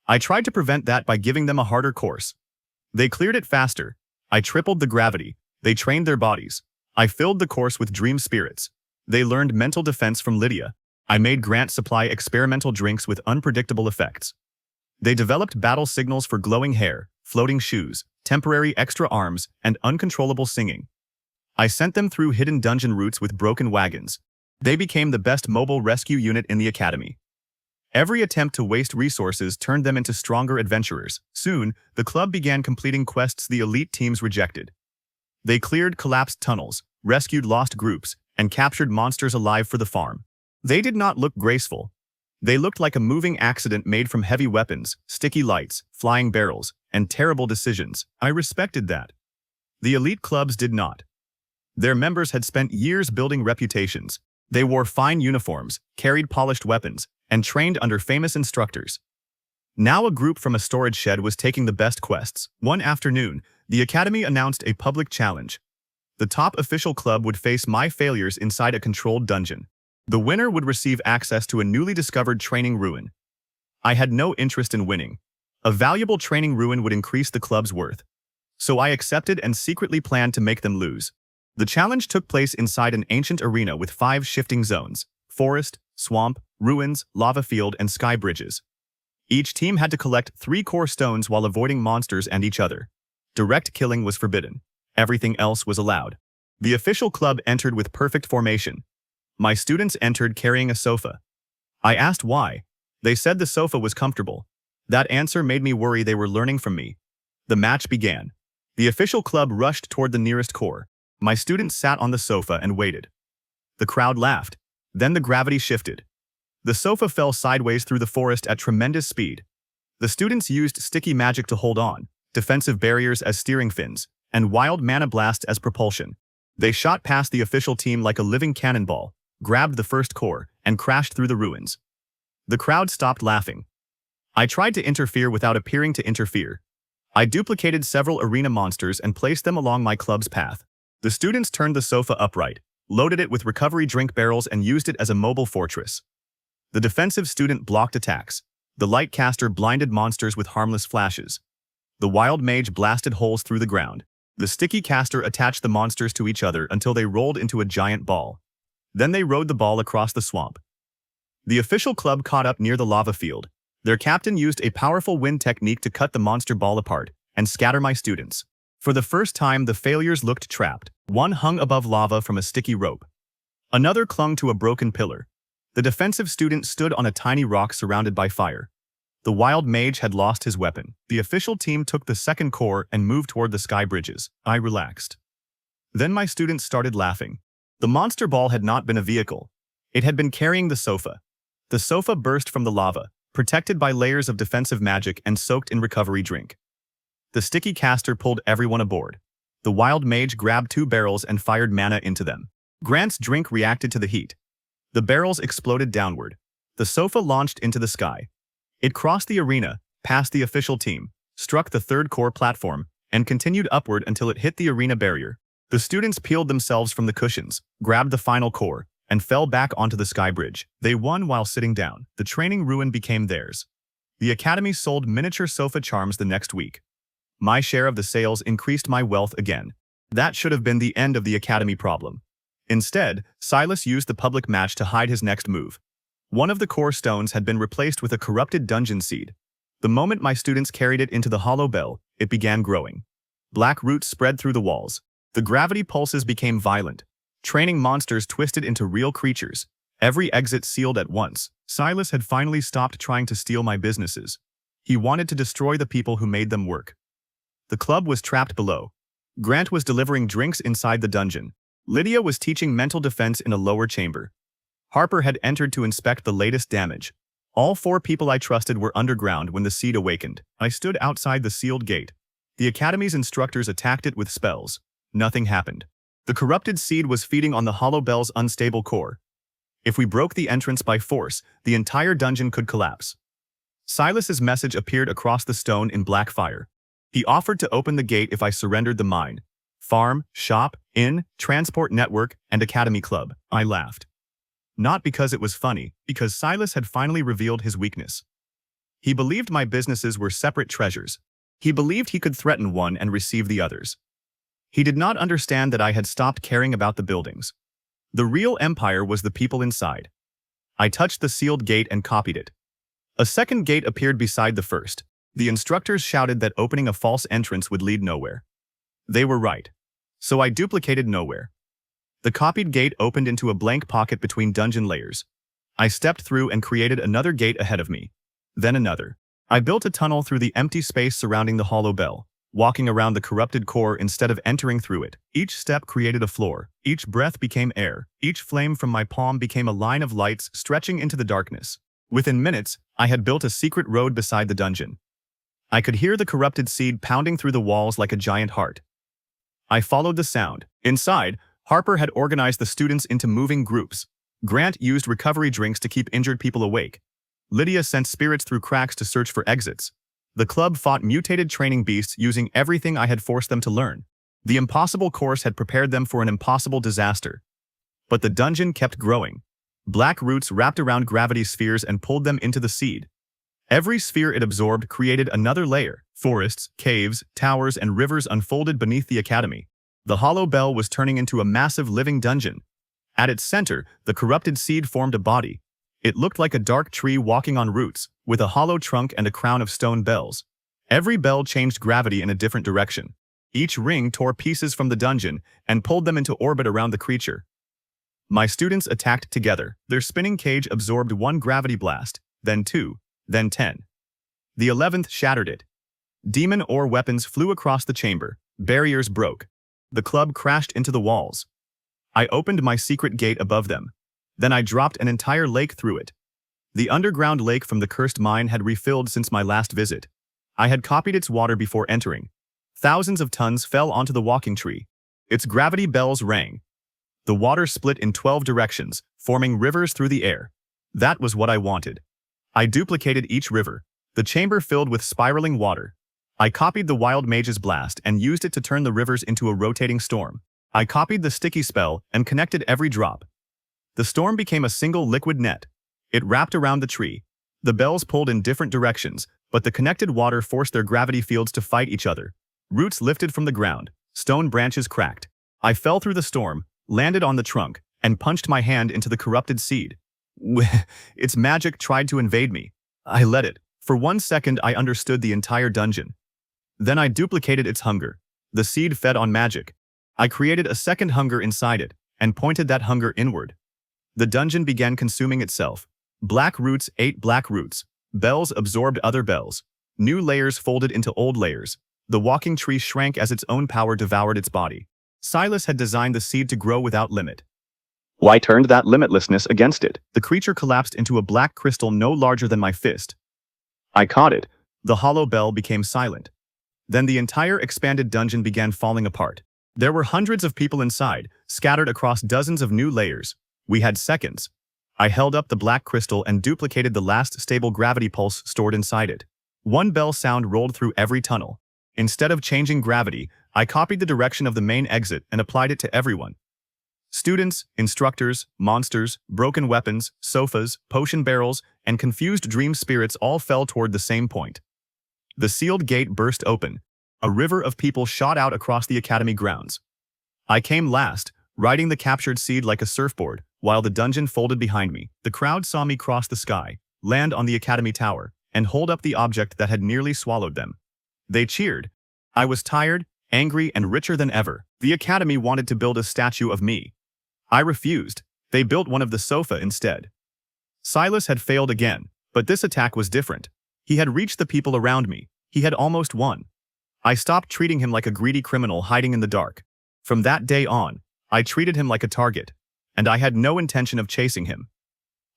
I tried to prevent that by giving them a harder course. They cleared it faster. I tripled the gravity. They trained their bodies. I filled the course with dream spirits. They learned mental defense from Lydia. I made Grant supply experimental drinks with unpredictable effects. They developed battle signals for glowing hair, floating shoes, temporary extra arms, and uncontrollable singing. I sent them through hidden dungeon routes with broken wagons. They became the best mobile rescue unit in the academy. Every attempt to waste resources turned them into stronger adventurers. Soon, the club began completing quests the elite teams rejected. They cleared collapsed tunnels, rescued lost groups, and captured monsters alive for the farm. They did not look graceful. They looked like a moving accident made from heavy weapons, sticky lights, flying barrels, and terrible decisions. I respected that. The elite clubs did not. Their members had spent years building reputations. They wore fine uniforms, carried polished weapons, and trained under famous instructors. Now a group from a storage shed was taking the best quests. One afternoon, the academy announced a public challenge. The top official club would face my failures inside a controlled dungeon. The winner would receive access to a newly discovered training ruin. I had no interest in winning. A valuable training ruin would increase the club's worth. So I accepted and secretly planned to make them lose. The challenge took place inside an ancient arena with 5 shifting zones: forest, swamp, ruins, lava field, and sky bridges. Each team had to collect 3 core stones while avoiding monsters and each other. Direct killing was forbidden. Everything else was allowed. The official club entered with perfect formation. My students entered carrying a sofa. I asked why. They said the sofa was comfortable. That answer made me worry they were learning from me. The match began. The official club rushed toward the nearest core. My students sat on the sofa and waited. The crowd laughed. Then the gravity shifted. The sofa fell sideways through the forest at tremendous speed. The students used sticky magic to hold on, defensive barriers as steering fins, and wild mana blasts as propulsion. They shot past the official team like a living cannonball, grabbed the first core, and crashed through the ruins. The crowd stopped laughing. I tried to interfere without appearing to interfere. I duplicated several arena monsters and placed them along my club's path. The students turned the sofa upright, loaded it with recovery drink barrels, and used it as a mobile fortress. The defensive student blocked attacks. The light caster blinded monsters with harmless flashes. The wild mage blasted holes through the ground. The sticky caster attached the monsters to each other until they rolled into a giant ball. Then they rode the ball across the swamp. The official club caught up near the lava field. Their captain used a powerful wind technique to cut the monster ball apart and scatter my students. For the first time, the failures looked trapped. One hung above lava from a sticky rope. Another clung to a broken pillar. The defensive student stood on a tiny rock surrounded by fire. The wild mage had lost his weapon. The official team took the second core and moved toward the sky bridges. I relaxed. Then my students started laughing. The monster ball had not been a vehicle. It had been carrying the sofa. The sofa burst from the lava, protected by layers of defensive magic and soaked in recovery drink. The sticky caster pulled everyone aboard. The wild mage grabbed 2 barrels and fired mana into them. Grant's drink reacted to the heat. The barrels exploded downward. The sofa launched into the sky. It crossed the arena, past the official team, struck the 3rd core platform, and continued upward until it hit the arena barrier. The students peeled themselves from the cushions, grabbed the final core, and fell back onto the sky bridge. They won while sitting down. The training ruin became theirs. The academy sold miniature sofa charms the next week. My share of the sales increased my wealth again. That should have been the end of the academy problem. Instead, Silas used the public match to hide his next move. One of the core stones had been replaced with a corrupted dungeon seed. The moment my students carried it into the hollow bell, it began growing. Black roots spread through the walls. The gravity pulses became violent. Training monsters twisted into real creatures. Every exit sealed at once. Silas had finally stopped trying to steal my businesses. He wanted to destroy the people who made them work. The club was trapped below. Grant was delivering drinks inside the dungeon. Lydia was teaching mental defense in a lower chamber. Harper had entered to inspect the latest damage. All 4 people I trusted were underground when the seed awakened. I stood outside the sealed gate. The academy's instructors attacked it with spells. Nothing happened. The corrupted seed was feeding on the hollow bell's unstable core. If we broke the entrance by force, the entire dungeon could collapse. Silas's message appeared across the stone in black fire. He offered to open the gate if I surrendered the mine. Farm, shop, inn, transport network, and academy club. I laughed. Not because it was funny, because Silas had finally revealed his weakness. He believed my businesses were separate treasures. He believed he could threaten one and receive the others. He did not understand that I had stopped caring about the buildings. The real empire was the people inside. I touched the sealed gate and copied it. A second gate appeared beside the first. The instructors shouted that opening a false entrance would lead nowhere. They were right. So I duplicated nowhere. The copied gate opened into a blank pocket between dungeon layers. I stepped through and created another gate ahead of me. Then another. I built a tunnel through the empty space surrounding the hollow bell, walking around the corrupted core instead of entering through it. Each step created a floor. Each breath became air. Each flame from my palm became a line of lights stretching into the darkness. Within minutes, I had built a secret road beside the dungeon. I could hear the corrupted seed pounding through the walls like a giant heart. I followed the sound. Inside, Harper had organized the students into moving groups. Grant used recovery drinks to keep injured people awake. Lydia sent spirits through cracks to search for exits. The club fought mutated training beasts using everything I had forced them to learn. The impossible course had prepared them for an impossible disaster. But the dungeon kept growing. Black roots wrapped around gravity spheres and pulled them into the seed. Every sphere it absorbed created another layer. Forests, caves, towers, and rivers unfolded beneath the academy. The hollow bell was turning into a massive living dungeon. At its center, the corrupted seed formed a body. It looked like a dark tree walking on roots, with a hollow trunk and a crown of stone bells. Every bell changed gravity in a different direction. Each ring tore pieces from the dungeon and pulled them into orbit around the creature. My students attacked together. Their spinning cage absorbed 1 gravity blast, then 2, then 10. The 11th shattered it. Demon ore weapons flew across the chamber. Barriers broke. The club crashed into the walls. I opened my secret gate above them. Then I dropped an entire lake through it. The underground lake from the cursed mine had refilled since my last visit. I had copied its water before entering. Thousands of tons fell onto the walking tree. Its gravity bells rang. The water split in 12 directions, forming rivers through the air. That was what I wanted. I duplicated each river. The chamber filled with spiraling water. I copied the wild mage's blast and used it to turn the rivers into a rotating storm. I copied the sticky spell and connected every drop. The storm became a single liquid net. It wrapped around the tree. The bells pulled in different directions, but the connected water forced their gravity fields to fight each other. Roots lifted from the ground. Stone branches cracked. I fell through the storm, landed on the trunk, and punched my hand into the corrupted seed. Its magic tried to invade me. I let it. For 1 second, I understood the entire dungeon. Then I duplicated its hunger. The seed fed on magic. I created a second hunger inside it, and pointed that hunger inward. The dungeon began consuming itself. Black roots ate black roots. Bells absorbed other bells. New layers folded into old layers. The walking tree shrank as its own power devoured its body. Silas had designed the seed to grow without limit. I turned that limitlessness against it. The creature collapsed into a black crystal no larger than my fist. I caught it. The hollow bell became silent. Then the entire expanded dungeon began falling apart. There were hundreds of people inside, scattered across dozens of new layers. We had seconds. I held up the black crystal and duplicated the last stable gravity pulse stored inside it. 1 bell sound rolled through every tunnel. Instead of changing gravity, I copied the direction of the main exit and applied it to everyone. Students, instructors, monsters, broken weapons, sofas, potion barrels, and confused dream spirits all fell toward the same point. The sealed gate burst open. A river of people shot out across the academy grounds. I came last, riding the captured seed like a surfboard, while the dungeon folded behind me. The crowd saw me cross the sky, land on the academy tower, and hold up the object that had nearly swallowed them. They cheered. I was tired, angry, and richer than ever. The academy wanted to build a statue of me. I refused. They built one of the sofa instead. Silas had failed again, but this attack was different. He had reached the people around me. He had almost won. I stopped treating him like a greedy criminal hiding in the dark. From that day on, I treated him like a target, and I had no intention of chasing him.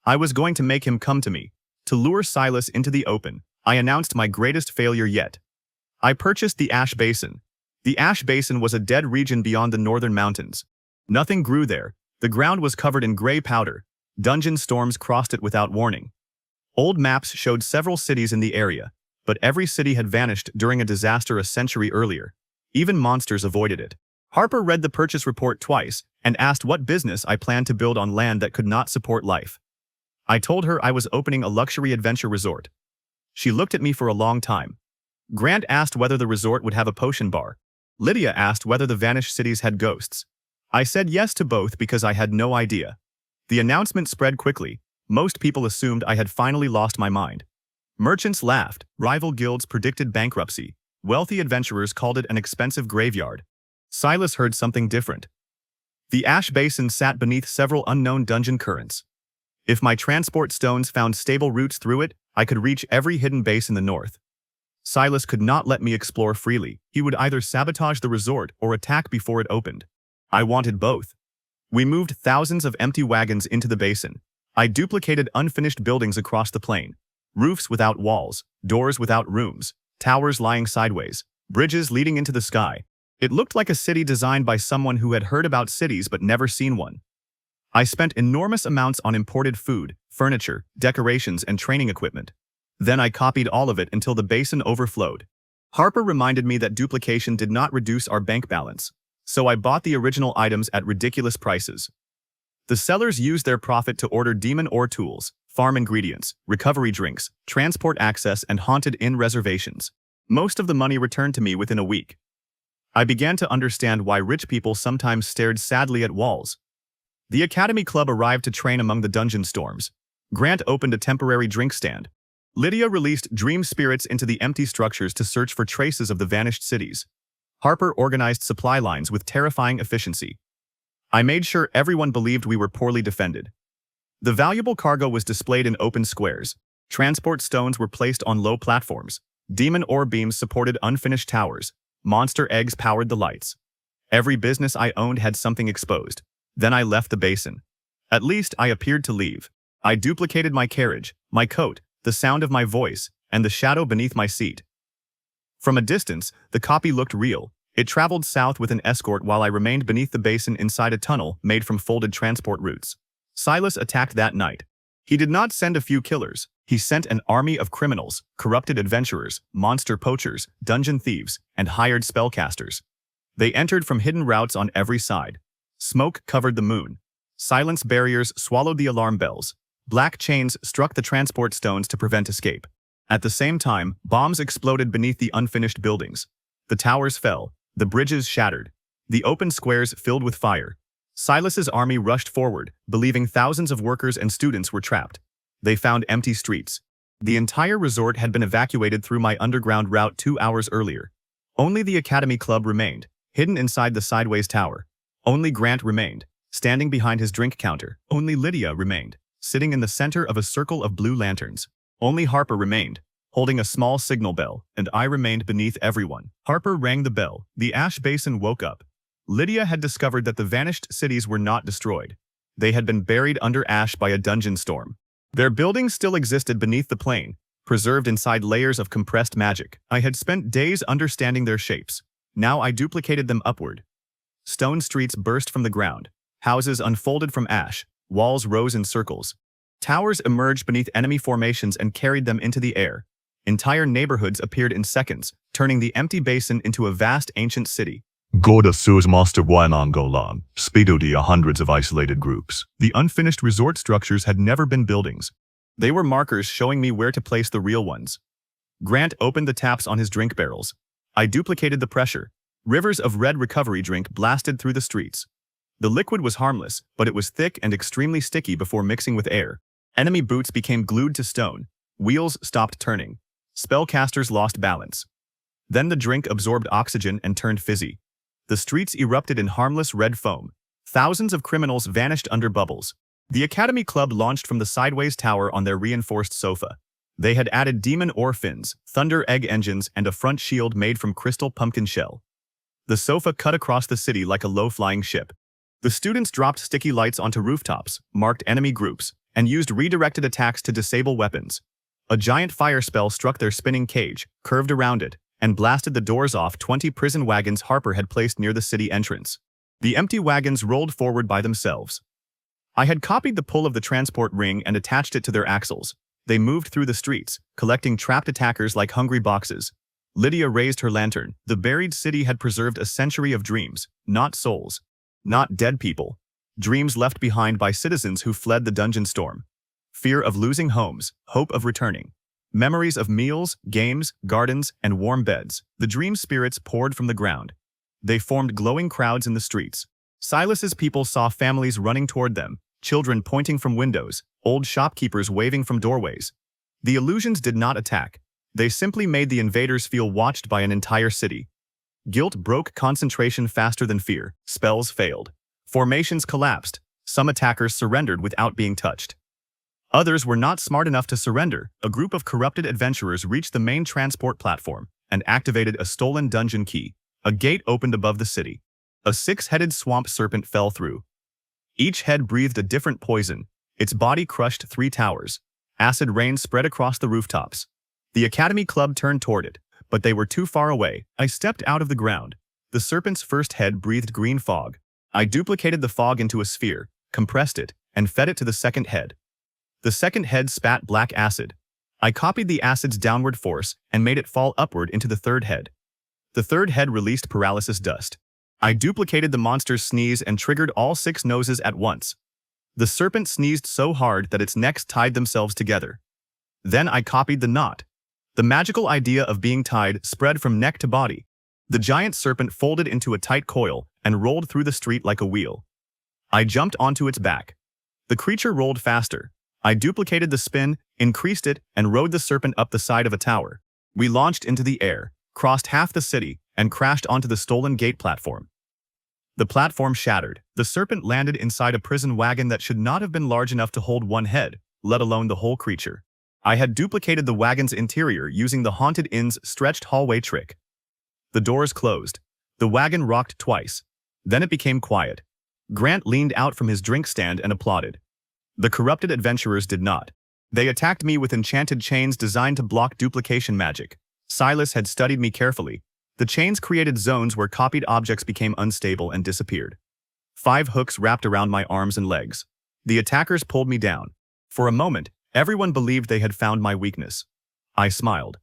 I was going to make him come to me. To lure Silas into the open, I announced my greatest failure yet. I purchased the Ash Basin. The Ash Basin was a dead region beyond the northern mountains. Nothing grew there. The ground was covered in gray powder. Dungeon storms crossed it without warning. Old maps showed several cities in the area, but every city had vanished during a disaster a century earlier. Even monsters avoided it. Harper read the purchase report twice and asked what business I planned to build on land that could not support life. I told her I was opening a luxury adventure resort. She looked at me for a long time. Grant asked whether the resort would have a potion bar. Lydia asked whether the vanished cities had ghosts. I said yes to both because I had no idea. The announcement spread quickly. Most people assumed I had finally lost my mind. Merchants laughed. Rival guilds predicted bankruptcy. Wealthy adventurers called it an expensive graveyard. Silas heard something different. The Ash Basin sat beneath several unknown dungeon currents. If my transport stones found stable routes through it, I could reach every hidden base in the north. Silas could not let me explore freely. He would either sabotage the resort or attack before it opened. I wanted both. We moved thousands of empty wagons into the basin. I duplicated unfinished buildings across the plain. Roofs without walls, doors without rooms, towers lying sideways, bridges leading into the sky. It looked like a city designed by someone who had heard about cities but never seen one. I spent enormous amounts on imported food, furniture, decorations, and training equipment. Then I copied all of it until the basin overflowed. Harper reminded me that duplication did not reduce our bank balance, so I bought the original items at ridiculous prices. The sellers used their profit to order demon ore tools, farm ingredients, recovery drinks, transport access, and haunted inn reservations. Most of the money returned to me within a week. I began to understand why rich people sometimes stared sadly at walls. The Academy Club arrived to train among the dungeon storms. Grant opened a temporary drink stand. Lydia released dream spirits into the empty structures to search for traces of the vanished cities. Harper organized supply lines with terrifying efficiency. I made sure everyone believed we were poorly defended. The valuable cargo was displayed in open squares. Transport stones were placed on low platforms. Demon ore beams supported unfinished towers. Monster eggs powered the lights. Every business I owned had something exposed. Then I left the basin. At least I appeared to leave. I duplicated my carriage, my coat, the sound of my voice, and the shadow beneath my seat. From a distance, the copy looked real. It traveled south with an escort while I remained beneath the basin inside a tunnel made from folded transport routes. Silas attacked that night. He did not send a few killers. He sent an army of criminals, corrupted adventurers, monster poachers, dungeon thieves, and hired spellcasters. They entered from hidden routes on every side. Smoke covered the moon. Silence barriers swallowed the alarm bells. Black chains struck the transport stones to prevent escape. At the same time, bombs exploded beneath the unfinished buildings. The towers fell. The bridges shattered. The open squares filled with fire. Silas's army rushed forward, believing thousands of workers and students were trapped. They found empty streets. The entire resort had been evacuated through my underground route 2 hours earlier. Only the Academy Club remained, hidden inside the sideways tower. Only Grant remained, standing behind his drink counter. Only Lydia remained, sitting in the center of a circle of blue lanterns. Only Harper remained, holding a small signal bell, and I remained beneath everyone. Harper rang the bell. The Ash Basin woke up. Lydia had discovered that the vanished cities were not destroyed. They had been buried under ash by a dungeon storm. Their buildings still existed beneath the plain, preserved inside layers of compressed magic. I had spent days understanding their shapes. Now I duplicated them upward. Stone streets burst from the ground. Houses unfolded from ash. Walls rose in circles. Towers emerged beneath enemy formations and carried them into the air. Entire neighborhoods appeared in seconds, turning the empty basin into a vast ancient city. Goda Suez Master Wanangolan, Speedodia hundreds of isolated groups. The unfinished resort structures had never been buildings. They were markers showing me where to place the real ones. Grant opened the taps on his drink barrels. I duplicated the pressure. Rivers of red recovery drink blasted through the streets. The liquid was harmless, but it was thick and extremely sticky before mixing with air. Enemy boots became glued to stone. Wheels stopped turning. Spellcasters lost balance. Then the drink absorbed oxygen and turned fizzy. The streets erupted in harmless red foam. Thousands of criminals vanished under bubbles. The Academy Club launched from the sideways tower on their reinforced sofa. They had added demon ore fins, thunder egg engines, and a front shield made from crystal pumpkin shell. The sofa cut across the city like a low-flying ship. The students dropped sticky lights onto rooftops, marked enemy groups, and used redirected attacks to disable weapons. A giant fire spell struck their spinning cage, curved around it, and blasted the doors off 20 prison wagons Harper had placed near the city entrance. The empty wagons rolled forward by themselves. I had copied the pull of the transport ring and attached it to their axles. They moved through the streets, collecting trapped attackers like hungry boxes. Lydia raised her lantern. The buried city had preserved a century of dreams, not souls. Not dead people. Dreams left behind by citizens who fled the dungeon storm. Fear of losing homes, hope of returning. Memories of meals, games, gardens, and warm beds. The dream spirits poured from the ground. They formed glowing crowds in the streets. Silas's people saw families running toward them, children pointing from windows, old shopkeepers waving from doorways. The illusions did not attack. They simply made the invaders feel watched by an entire city. Guilt broke concentration faster than fear. Spells failed. Formations collapsed. Some attackers surrendered without being touched. Others were not smart enough to surrender. A group of corrupted adventurers reached the main transport platform and activated a stolen dungeon key. A gate opened above the city. A six-headed swamp serpent fell through. Each head breathed a different poison. Its body crushed 3 towers. Acid rain spread across the rooftops. The Academy Club turned toward it, but they were too far away. I stepped out of the ground. The serpent's first head breathed green fog. I duplicated the fog into a sphere, compressed it, and fed it to the second head. The second head spat black acid. I copied the acid's downward force and made it fall upward into the third head. The third head released paralysis dust. I duplicated the monster's sneeze and triggered all 6 noses at once. The serpent sneezed so hard that its necks tied themselves together. Then I copied the knot. The magical idea of being tied spread from neck to body. The giant serpent folded into a tight coil and rolled through the street like a wheel. I jumped onto its back. The creature rolled faster. I duplicated the spin, increased it, and rode the serpent up the side of a tower. We launched into the air, crossed half the city, and crashed onto the stolen gate platform. The platform shattered. The serpent landed inside a prison wagon that should not have been large enough to hold one head, let alone the whole creature. I had duplicated the wagon's interior using the Haunted Inn's stretched hallway trick. The doors closed. The wagon rocked twice. Then it became quiet. Grant leaned out from his drink stand and applauded. The corrupted adventurers did not. They attacked me with enchanted chains designed to block duplication magic. Silas had studied me carefully. The chains created zones where copied objects became unstable and disappeared. 5 hooks wrapped around my arms and legs. The attackers pulled me down. For a moment, everyone believed they had found my weakness. I smiled.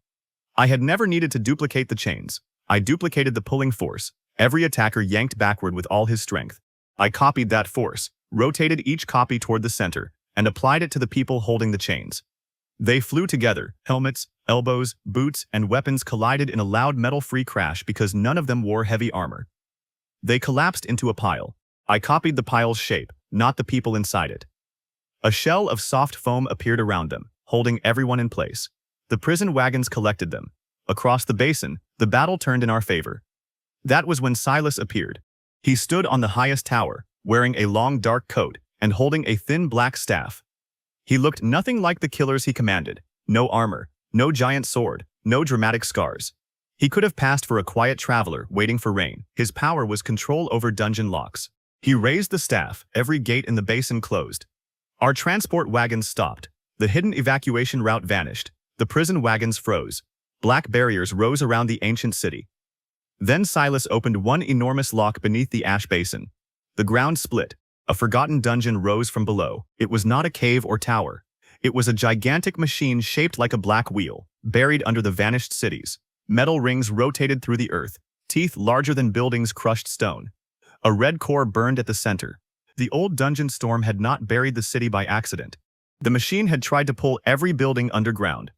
I had never needed to duplicate the chains. I duplicated the pulling force. Every attacker yanked backward with all his strength. I copied that force, rotated each copy toward the center, and applied it to the people holding the chains. They flew together. Helmets, elbows, boots, and weapons collided in a loud metal-free crash because none of them wore heavy armor. They collapsed into a pile. I copied the pile's shape, not the people inside it. A shell of soft foam appeared around them, holding everyone in place. The prison wagons collected them. Across the basin, the battle turned in our favor. That was when Silas appeared. He stood on the highest tower, wearing a long dark coat and holding a thin black staff. He looked nothing like the killers he commanded. No armor, no giant sword, no dramatic scars. He could have passed for a quiet traveler waiting for rain. His power was control over dungeon locks. He raised the staff. Every gate in the basin closed. Our transport wagons stopped. The hidden evacuation route vanished. The prison wagons froze. Black barriers rose around the ancient city. Then Silas opened one enormous lock beneath the ash basin. The ground split. A forgotten dungeon rose from below. It was not a cave or tower. It was a gigantic machine shaped like a black wheel, buried under the vanished cities. Metal rings rotated through the earth. Teeth larger than buildings crushed stone. A red core burned at the center. The old dungeon storm had not buried the city by accident. The machine had tried to pull every building underground.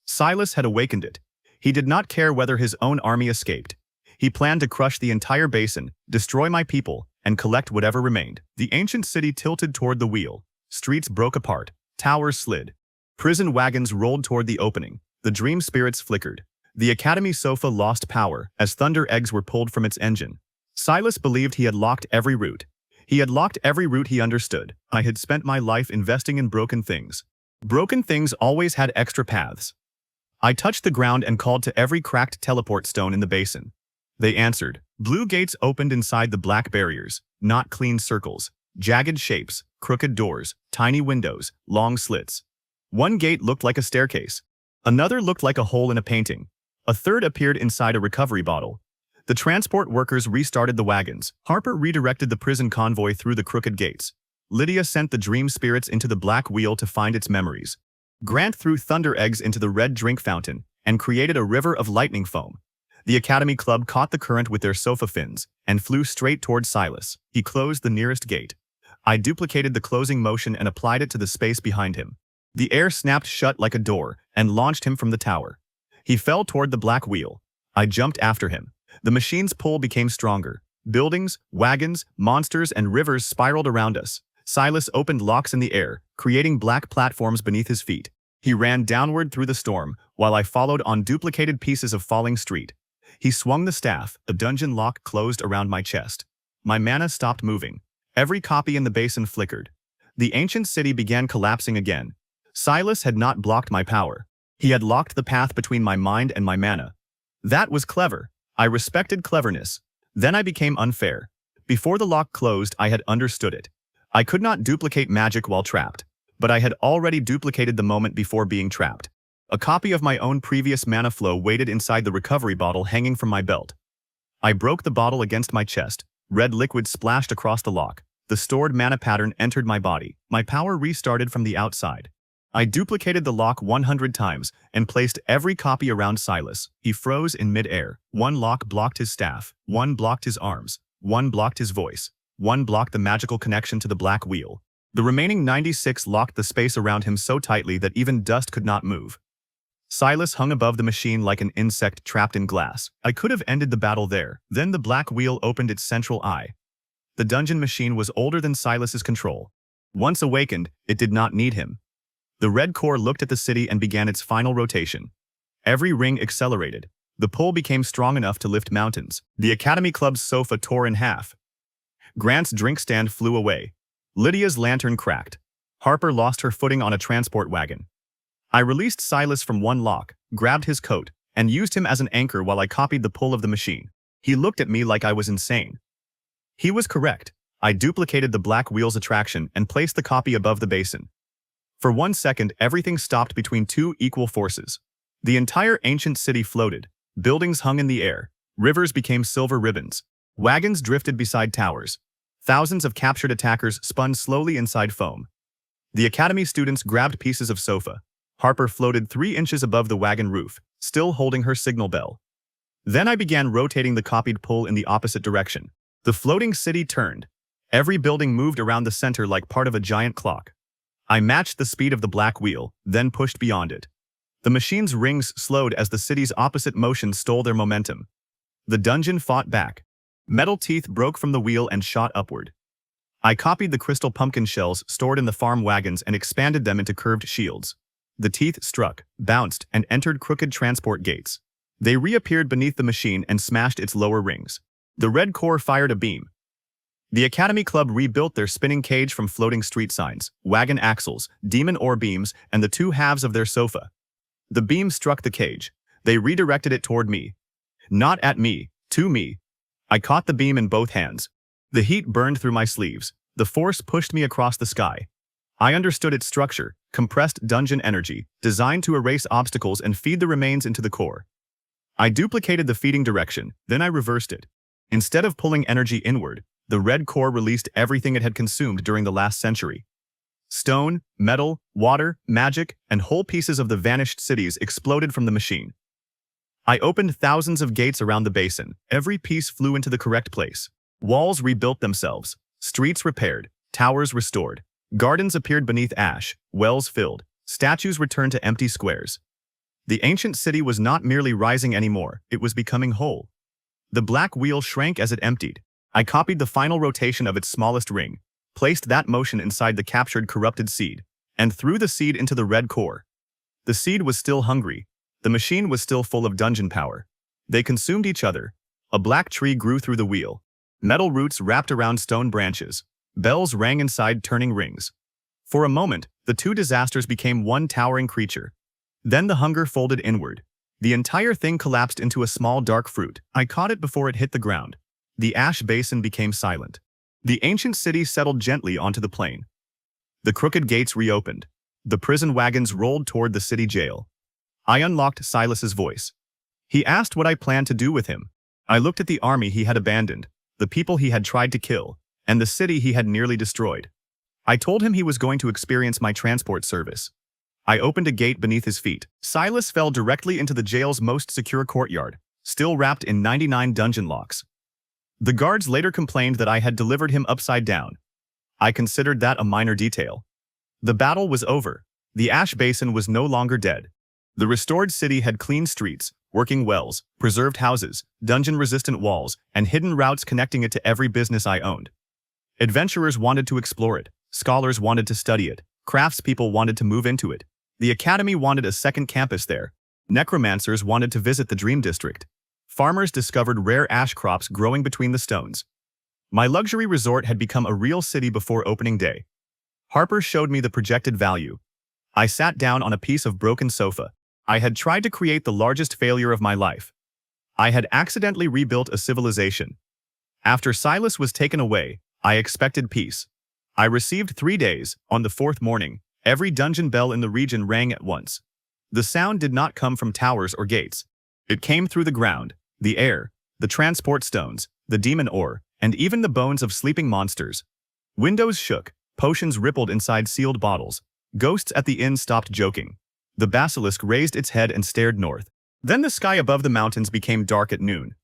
Silas had awakened it. He did not care whether his own army escaped. He planned to crush the entire basin, destroy my people, and collect whatever remained. The ancient city tilted toward the wheel. Streets broke apart. Towers slid. Prison wagons rolled toward the opening. The dream spirits flickered. The Academy sofa lost power as thunder eggs were pulled from its engine. Silas believed he had locked every route. He had locked every route he understood. I had spent my life investing in broken things. Broken things always had extra paths. I touched the ground and called to every cracked teleport stone in the basin. They answered. Blue gates opened inside the black barriers, not clean circles, jagged shapes, crooked doors, tiny windows, long slits. One gate looked like a staircase. Another looked like a hole in a painting. A third appeared inside a recovery bottle. The transport workers restarted the wagons. Harper redirected the prison convoy through the crooked gates. Lydia sent the dream spirits into the black wheel to find its memories. Grant threw thunder eggs into the red drink fountain and created a river of lightning foam. The Academy Club caught the current with their sofa fins and flew straight toward Silas. He closed the nearest gate. I duplicated the closing motion and applied it to the space behind him. The air snapped shut like a door and launched him from the tower. He fell toward the black wheel. I jumped after him. The machine's pull became stronger. Buildings, wagons, monsters, and rivers spiraled around us. Silas opened locks in the air, creating black platforms beneath his feet. He ran downward through the storm, while I followed on duplicated pieces of falling street. He swung the staff. The dungeon lock closed around my chest. My mana stopped moving. Every copy in the basin flickered. The ancient city began collapsing again. Silas had not blocked my power. He had locked the path between my mind and my mana. That was clever. I respected cleverness. Then I became unfair. Before the lock closed, I had understood it. I could not duplicate magic while trapped, but I had already duplicated the moment before being trapped. A copy of my own previous mana flow waited inside the recovery bottle hanging from my belt. I broke the bottle against my chest. Red liquid splashed across the lock. The stored mana pattern entered my body. My power restarted from the outside. I duplicated the lock 100 times and placed every copy around Silas. He froze in mid-air. One lock blocked his staff. One blocked his arms. One blocked his voice. One blocked the magical connection to the black wheel. The remaining 96 locked the space around him so tightly that even dust could not move. Silas hung above the machine like an insect trapped in glass. I could have ended the battle there. Then the black wheel opened its central eye. The dungeon machine was older than Silas's control. Once awakened, it did not need him. The red core looked at the city and began its final rotation. Every ring accelerated. The pull became strong enough to lift mountains. The Academy Club's sofa tore in half. Grant's drink stand flew away. Lydia's lantern cracked. Harper lost her footing on a transport wagon. I released Silas from one lock, grabbed his coat, and used him as an anchor while I copied the pull of the machine. He looked at me like I was insane. He was correct. I duplicated the black wheel's attraction and placed the copy above the basin. For 1 second, everything stopped between two equal forces. The entire ancient city floated. Buildings hung in the air. Rivers became silver ribbons. Wagons drifted beside towers. Thousands of captured attackers spun slowly inside foam. The academy students grabbed pieces of sofa. Harper floated 3 inches above the wagon roof, still holding her signal bell. Then I began rotating the copied pull in the opposite direction. The floating city turned. Every building moved around the center like part of a giant clock. I matched the speed of the black wheel, then pushed beyond it. The machine's rings slowed as the city's opposite motion stole their momentum. The dungeon fought back. Metal teeth broke from the wheel and shot upward. I copied the crystal pumpkin shells stored in the farm wagons and expanded them into curved shields. The teeth struck, bounced, and entered crooked transport gates. They reappeared beneath the machine and smashed its lower rings. The red core fired a beam. The Academy Club rebuilt their spinning cage from floating street signs, wagon axles, demon ore beams, and the 2 halves of their sofa. The beam struck the cage. They redirected it toward me. Not at me, to me. I caught the beam in both hands. The heat burned through my sleeves. The force pushed me across the sky. I understood its structure, compressed dungeon energy, designed to erase obstacles and feed the remains into the core. I duplicated the feeding direction, then I reversed it. Instead of pulling energy inward, the red core released everything it had consumed during the last century. Stone, metal, water, magic, and whole pieces of the vanished cities exploded from the machine. I opened thousands of gates around the basin. Every piece flew into the correct place. Walls rebuilt themselves. Streets repaired. Towers restored. Gardens appeared beneath ash. Wells filled. Statues returned to empty squares. The ancient city was not merely rising anymore. It was becoming whole. The black wheel shrank as it emptied. I copied the final rotation of its smallest ring, placed that motion inside the captured corrupted seed, and threw the seed into the red core. The seed was still hungry. The machine was still full of dungeon power. They consumed each other. A black tree grew through the wheel. Metal roots wrapped around stone branches. Bells rang inside turning rings. For a moment, the two disasters became one towering creature. Then the hunger folded inward. The entire thing collapsed into a small dark fruit. I caught it before it hit the ground. The ash basin became silent. The ancient city settled gently onto the plain. The crooked gates reopened. The prison wagons rolled toward the city jail. I unlocked Silas's voice. He asked what I planned to do with him. I looked at the army he had abandoned, the people he had tried to kill, and the city he had nearly destroyed. I told him he was going to experience my transport service. I opened a gate beneath his feet. Silas fell directly into the jail's most secure courtyard, still wrapped in 99 dungeon locks. The guards later complained that I had delivered him upside down. I considered that a minor detail. The battle was over. The ash basin was no longer dead. The restored city had clean streets, working wells, preserved houses, dungeon-resistant walls, and hidden routes connecting it to every business I owned. Adventurers wanted to explore it. Scholars wanted to study it. Craftspeople wanted to move into it. The academy wanted a second campus there. Necromancers wanted to visit the Dream District. Farmers discovered rare ash crops growing between the stones. My luxury resort had become a real city before opening day. Harper showed me the projected value. I sat down on a piece of broken sofa. I had tried to create the largest failure of my life. I had accidentally rebuilt a civilization. After Silas was taken away, I expected peace. I received 3 days. On the 4th morning, every dungeon bell in the region rang at once. The sound did not come from towers or gates. It came through the ground, the air, the transport stones, the demon ore, and even the bones of sleeping monsters. Windows shook, potions rippled inside sealed bottles. Ghosts at the inn stopped joking. The basilisk raised its head and stared north. Then the sky above the mountains became dark at noon.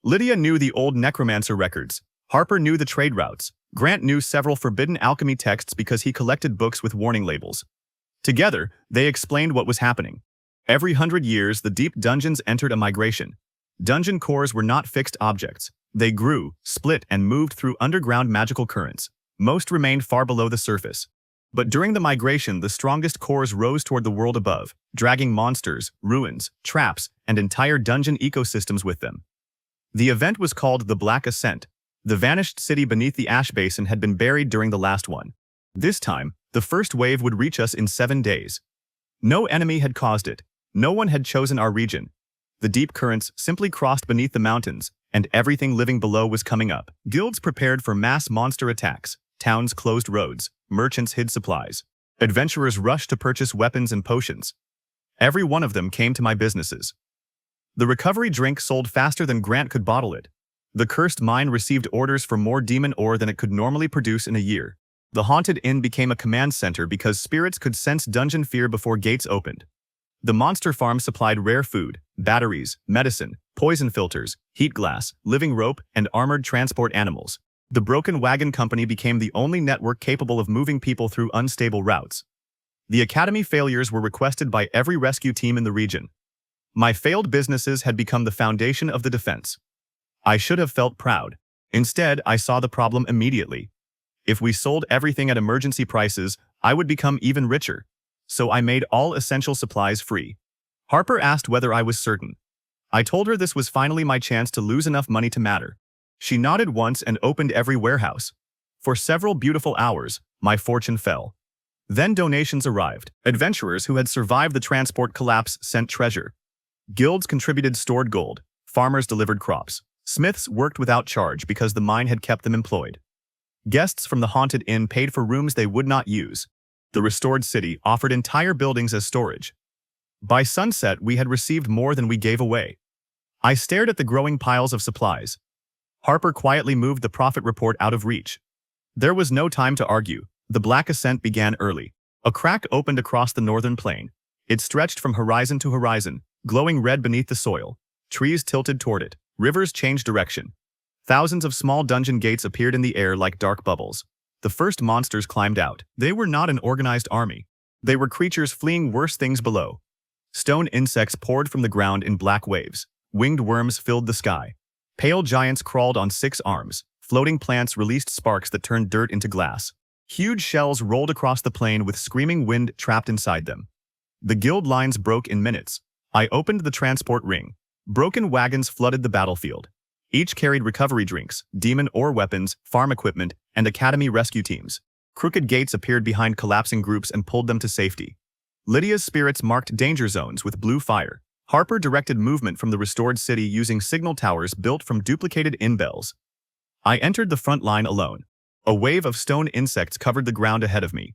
Lydia knew the old necromancer records. Harper knew the trade routes. Grant knew several forbidden alchemy texts because he collected books with warning labels. Together, they explained what was happening. Every 100 years, the deep dungeons entered a migration. Dungeon cores were not fixed objects. They grew, split, and moved through underground magical currents. Most remained far below the surface. But during the migration, the strongest cores rose toward the world above, dragging monsters, ruins, traps, and entire dungeon ecosystems with them. The event was called the Black Ascent. The vanished city beneath the ash basin had been buried during the last one. This time, the first wave would reach us in 7 days. No enemy had caused it. No one had chosen our region. The deep currents simply crossed beneath the mountains, and everything living below was coming up. Guilds prepared for mass monster attacks. Towns closed roads. Merchants hid supplies. Adventurers rushed to purchase weapons and potions. Every one of them came to my businesses. The recovery drink sold faster than Grant could bottle it. The cursed mine received orders for more demon ore than it could normally produce in a year. The haunted inn became a command center because spirits could sense dungeon fear before gates opened. The monster farm supplied rare food, batteries, medicine, poison filters, heat glass, living rope, and armored transport animals. The broken wagon company became the only network capable of moving people through unstable routes. The academy failures were requested by every rescue team in the region. My failed businesses had become the foundation of the defense. I should have felt proud. Instead, I saw the problem immediately. If we sold everything at emergency prices, I would become even richer. So I made all essential supplies free. Harper asked whether I was certain. I told her this was finally my chance to lose enough money to matter. She nodded once and opened every warehouse. For several beautiful hours, my fortune fell. Then donations arrived. Adventurers who had survived the transport collapse sent treasure. Guilds contributed stored gold. Farmers delivered crops. Smiths worked without charge because the mine had kept them employed. Guests from the haunted inn paid for rooms they would not use. The restored city offered entire buildings as storage. By sunset, we had received more than we gave away. I stared at the growing piles of supplies. Harper quietly moved the profit report out of reach. There was no time to argue. The Black Ascent began early. A crack opened across the northern plain. It stretched from horizon to horizon, glowing red beneath the soil. Trees tilted toward it. Rivers changed direction. Thousands of small dungeon gates appeared in the air like dark bubbles. The first monsters climbed out. They were not an organized army. They were creatures fleeing worse things below. Stone insects poured from the ground in black waves. Winged worms filled the sky. Pale giants crawled on 6 arms. Floating plants released sparks that turned dirt into glass. Huge shells rolled across the plain with screaming wind trapped inside them. The guild lines broke in minutes. I opened the transport ring. Broken wagons flooded the battlefield. Each carried recovery drinks, demon ore weapons, farm equipment, and academy rescue teams. Crooked gates appeared behind collapsing groups and pulled them to safety. Lydia's spirits marked danger zones with blue fire. Harper directed movement from the restored city using signal towers built from duplicated in-bells. I entered the front line alone. A wave of stone insects covered the ground ahead of me.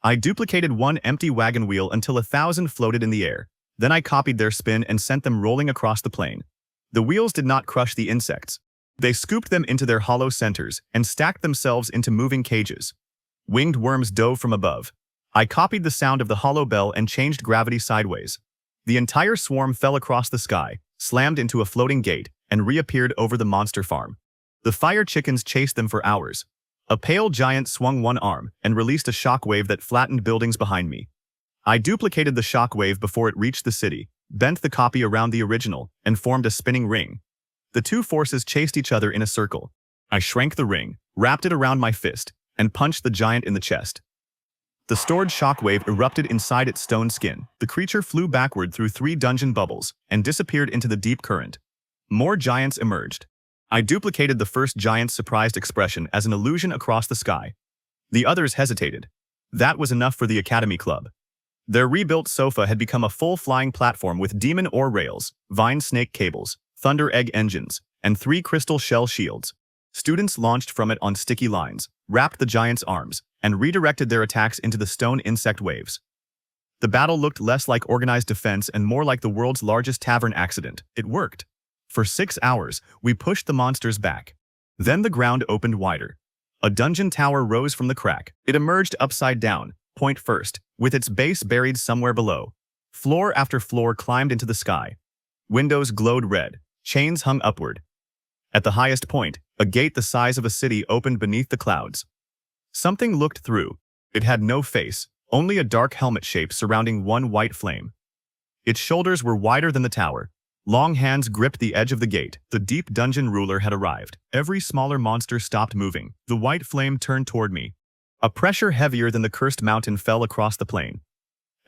I duplicated one empty wagon wheel until 1,000 floated in the air. Then I copied their spin and sent them rolling across the plain. The wheels did not crush the insects. They scooped them into their hollow centers and stacked themselves into moving cages. Winged worms dove from above. I copied the sound of the hollow bell and changed gravity sideways. The entire swarm fell across the sky, slammed into a floating gate, and reappeared over the monster farm. The fire chickens chased them for hours. A pale giant swung one arm and released a shockwave that flattened buildings behind me. I duplicated the shockwave before it reached the city, bent the copy around the original, and formed a spinning ring. The two forces chased each other in a circle. I shrank the ring, wrapped it around my fist, and punched the giant in the chest. The stored shockwave erupted inside its stone skin. The creature flew backward through 3 dungeon bubbles and disappeared into the deep current. More giants emerged. I duplicated the first giant's surprised expression as an illusion across the sky. The others hesitated. That was enough for the Academy Club. Their rebuilt sofa had become a full flying platform with demon ore rails, vine snake cables, thunder egg engines, and 3 crystal shell shields. Students launched from it on sticky lines, wrapped the giant's arms, and redirected their attacks into the stone insect waves. The battle looked less like organized defense and more like the world's largest tavern accident. It worked. For 6 hours, we pushed the monsters back. Then the ground opened wider. A dungeon tower rose from the crack. It emerged upside down, point first, with its base buried somewhere below. Floor after floor climbed into the sky. Windows glowed red. Chains hung upward. At the highest point, a gate the size of a city opened beneath the clouds. Something looked through. It had no face, only a dark helmet shape surrounding one white flame. Its shoulders were wider than the tower. Long hands gripped the edge of the gate. The deep dungeon ruler had arrived. Every smaller monster stopped moving. The white flame turned toward me. A pressure heavier than the cursed mountain fell across the plain.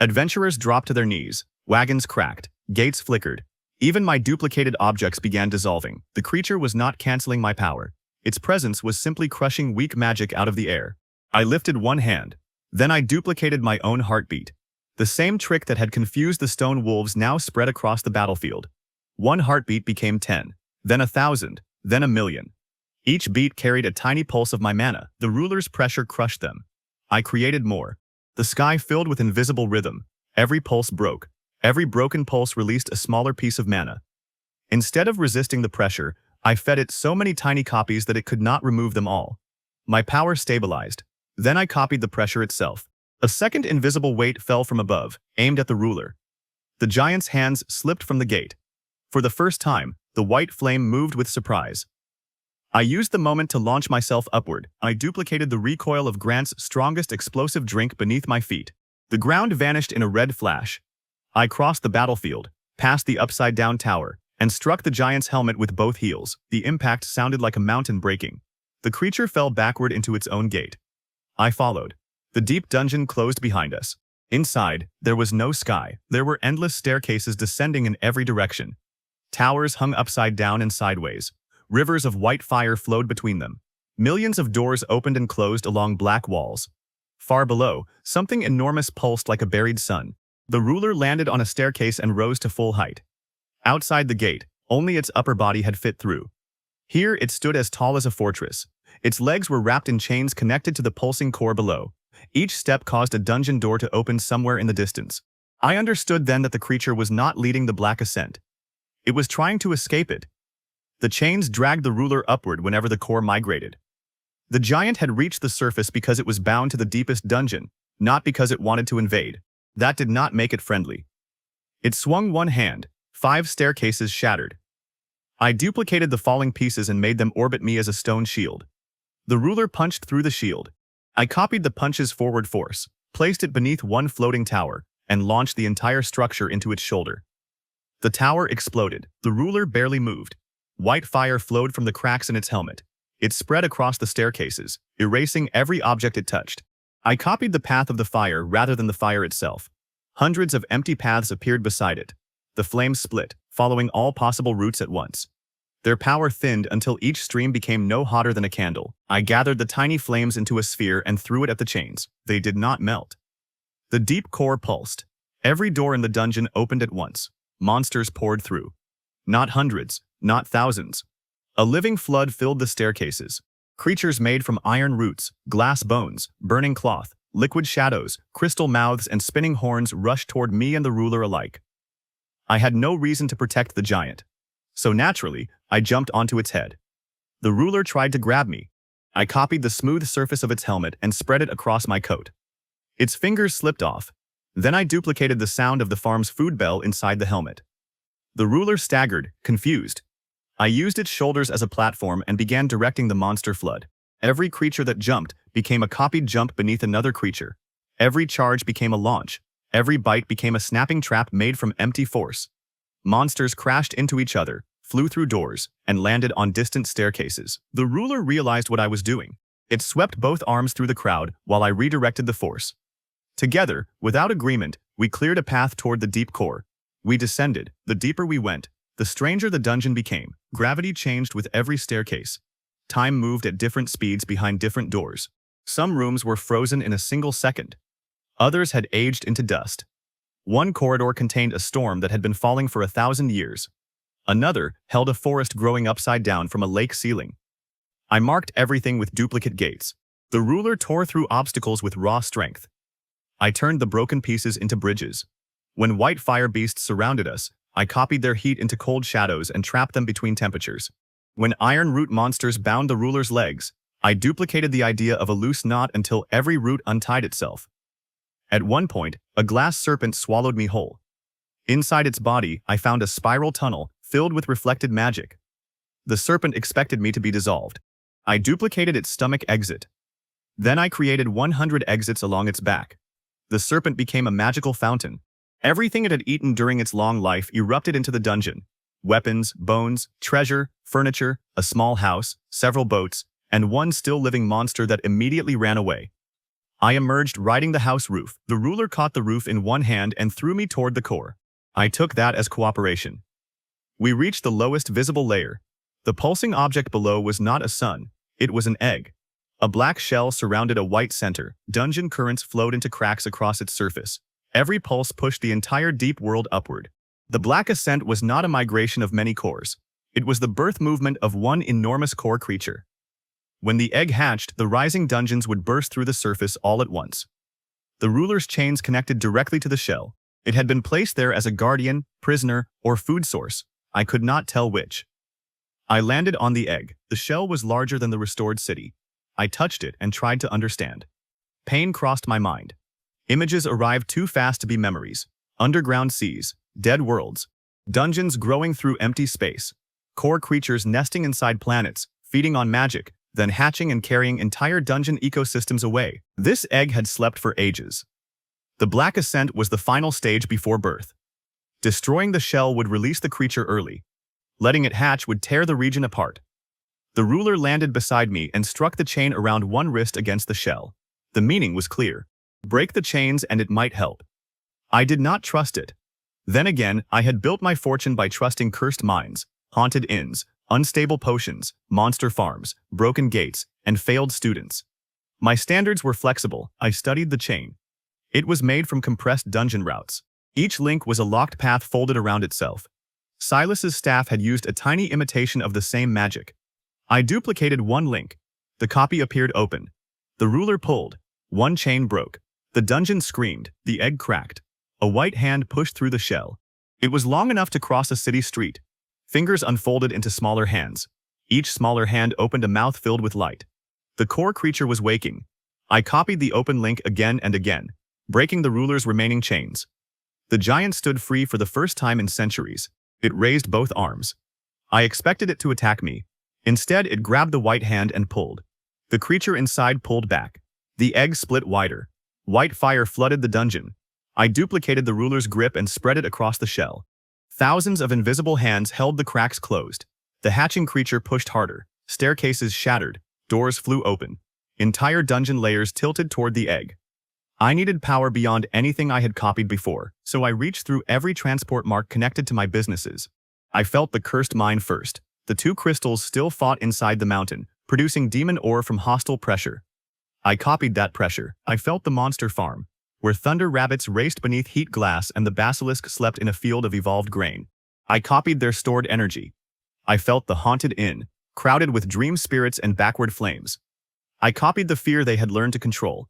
Adventurers dropped to their knees. Wagons cracked. Gates flickered. Even my duplicated objects began dissolving. The creature was not canceling my power. Its presence was simply crushing weak magic out of the air. I lifted one hand. Then I duplicated my own heartbeat. The same trick that had confused the stone wolves now spread across the battlefield. One heartbeat became 10, then 1,000, then 1,000,000. Each beat carried a tiny pulse of my mana. The ruler's pressure crushed them. I created more. The sky filled with invisible rhythm. Every pulse broke. Every broken pulse released a smaller piece of mana. Instead of resisting the pressure, I fed it so many tiny copies that it could not remove them all. My power stabilized. Then I copied the pressure itself. A second invisible weight fell from above, aimed at the ruler. The giant's hands slipped from the gate. For the first time, the white flame moved with surprise. I used the moment to launch myself upward. I duplicated the recoil of Grant's strongest explosive drink beneath my feet. The ground vanished in a red flash. I crossed the battlefield, past the upside-down tower, and struck the giant's helmet with both heels. The impact sounded like a mountain breaking. The creature fell backward into its own gate. I followed. The deep dungeon closed behind us. Inside, there was no sky. There were endless staircases descending in every direction. Towers hung upside down and sideways. Rivers of white fire flowed between them. Millions of doors opened and closed along black walls. Far below, something enormous pulsed like a buried sun. The ruler landed on a staircase and rose to full height. Outside the gate, only its upper body had fit through. Here it stood as tall as a fortress. Its legs were wrapped in chains connected to the pulsing core below. Each step caused a dungeon door to open somewhere in the distance. I understood then that the creature was not leading the black ascent. It was trying to escape it. The chains dragged the ruler upward whenever the core migrated. The giant had reached the surface because it was bound to the deepest dungeon, not because it wanted to invade. That did not make it friendly. It swung one hand. 5 staircases shattered. I duplicated the falling pieces and made them orbit me as a stone shield. The ruler punched through the shield. I copied the punch's forward force, placed it beneath one floating tower, and launched the entire structure into its shoulder. The tower exploded. The ruler barely moved. White fire flowed from the cracks in its helmet. It spread across the staircases, erasing every object it touched. I copied the path of the fire rather than the fire itself. Hundreds of empty paths appeared beside it. The flames split, following all possible routes at once. Their power thinned until each stream became no hotter than a candle. I gathered the tiny flames into a sphere and threw it at the chains. They did not melt. The deep core pulsed. Every door in the dungeon opened at once. Monsters poured through. Not hundreds, not thousands. A living flood filled the staircases. Creatures made from iron roots, glass bones, burning cloth, liquid shadows, crystal mouths, and spinning horns rushed toward me and the ruler alike. I had no reason to protect the giant. So naturally, I jumped onto its head. The ruler tried to grab me. I copied the smooth surface of its helmet and spread it across my coat. Its fingers slipped off. Then I duplicated the sound of the farm's food bell inside the helmet. The ruler staggered, confused. I used its shoulders as a platform and began directing the monster flood. Every creature that jumped became a copied jump beneath another creature. Every charge became a launch. Every bite became a snapping trap made from empty force. Monsters crashed into each other, flew through doors, and landed on distant staircases. The ruler realized what I was doing. It swept both arms through the crowd while I redirected the force. Together, without agreement, we cleared a path toward the deep core. We descended. The deeper we went, the stranger the dungeon became. Gravity changed with every staircase. Time moved at different speeds behind different doors. Some rooms were frozen in a single second. Others had aged into dust. One corridor contained a storm that had been falling for 1,000 years. Another held a forest growing upside down from a lake ceiling. I marked everything with duplicate gates. The ruler tore through obstacles with raw strength. I turned the broken pieces into bridges. When white fire beasts surrounded us, I copied their heat into cold shadows and trapped them between temperatures. When iron root monsters bound the ruler's legs, I duplicated the idea of a loose knot until every root untied itself. At one point, a glass serpent swallowed me whole. Inside its body, I found a spiral tunnel filled with reflected magic. The serpent expected me to be dissolved. I duplicated its stomach exit. Then I created 100 exits along its back. The serpent became a magical fountain. Everything it had eaten during its long life erupted into the dungeon. Weapons, bones, treasure, furniture, a small house, several boats, and one still living monster that immediately ran away. I emerged riding the house roof. The ruler caught the roof in one hand and threw me toward the core. I took that as cooperation. We reached the lowest visible layer. The pulsing object below was not a sun, it was an egg. A black shell surrounded a white center. Dungeon currents flowed into cracks across its surface. Every pulse pushed the entire deep world upward. The black ascent was not a migration of many cores. It was the birth movement of one enormous core creature. When the egg hatched, the rising dungeons would burst through the surface all at once. The ruler's chains connected directly to the shell. It had been placed there as a guardian, prisoner, or food source. I could not tell which. I landed on the egg. The shell was larger than the restored city. I touched it and tried to understand. Pain crossed my mind. Images arrived too fast to be memories. Underground seas, dead worlds, dungeons growing through empty space, core creatures nesting inside planets, feeding on magic, then hatching and carrying entire dungeon ecosystems away. This egg had slept for ages. The black ascent was the final stage before birth. Destroying the shell would release the creature early. Letting it hatch would tear the region apart. The ruler landed beside me and struck the chain around one wrist against the shell. The meaning was clear. Break the chains and it might help. I did not trust it. Then again, I had built my fortune by trusting cursed mines, haunted inns, unstable potions, monster farms, broken gates, and failed students. My standards were flexible. I studied the chain. It was made from compressed dungeon routes. Each link was a locked path folded around itself. Silas's staff had used a tiny imitation of the same magic. I duplicated one link. The copy appeared open. The ruler pulled. One chain broke. The dungeon screamed. The egg cracked. A white hand pushed through the shell. It was long enough to cross a city street. Fingers unfolded into smaller hands. Each smaller hand opened a mouth filled with light. The core creature was waking. I copied the open link again and again, breaking the ruler's remaining chains. The giant stood free for the first time in centuries. It raised both arms. I expected it to attack me. Instead, it grabbed the white hand and pulled. The creature inside pulled back. The egg split wider. White fire flooded the dungeon. I duplicated the ruler's grip and spread it across the shell. Thousands of invisible hands held the cracks closed. The hatching creature pushed harder. Staircases shattered. Doors flew open. Entire dungeon layers tilted toward the egg. I needed power beyond anything I had copied before, so I reached through every transport mark connected to my businesses. I felt the cursed mine first. The two crystals still fought inside the mountain, producing demon ore from hostile pressure. I copied that pressure. I felt the monster farm, where thunder rabbits raced beneath heat glass and the basilisk slept in a field of evolved grain. I copied their stored energy. I felt the haunted inn, crowded with dream spirits and backward flames. I copied the fear they had learned to control.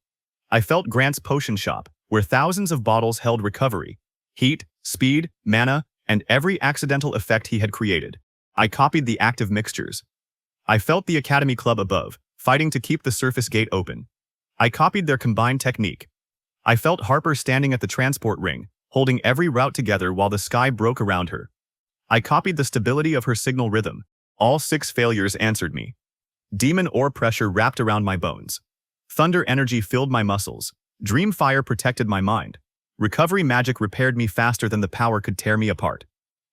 I felt Grant's potion shop, where thousands of bottles held recovery, heat, speed, mana, and every accidental effect he had created. I copied the active mixtures. I felt the Academy Club above, fighting to keep the surface gate open. I copied their combined technique. I felt Harper standing at the transport ring, holding every route together while the sky broke around her. I copied the stability of her signal rhythm. All 6 failures answered me. Demon ore pressure wrapped around my bones. Thunder energy filled my muscles. Dream fire protected my mind. Recovery magic repaired me faster than the power could tear me apart.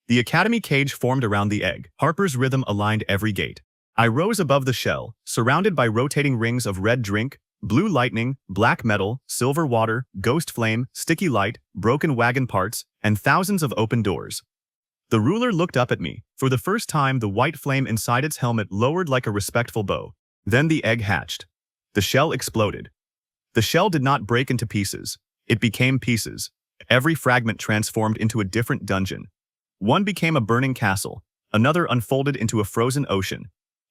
The Academy cage formed around the egg. Harper's rhythm aligned every gate. I rose above the shell, surrounded by rotating rings of red drink, blue lightning, black metal, silver water, ghost flame, sticky light, broken wagon parts, and thousands of open doors. The ruler looked up at me. For the first time, the white flame inside its helmet lowered like a respectful bow. Then the egg hatched. The shell exploded. The shell did not break into pieces. It became pieces. Every fragment transformed into a different dungeon. One became a burning castle. Another unfolded into a frozen ocean.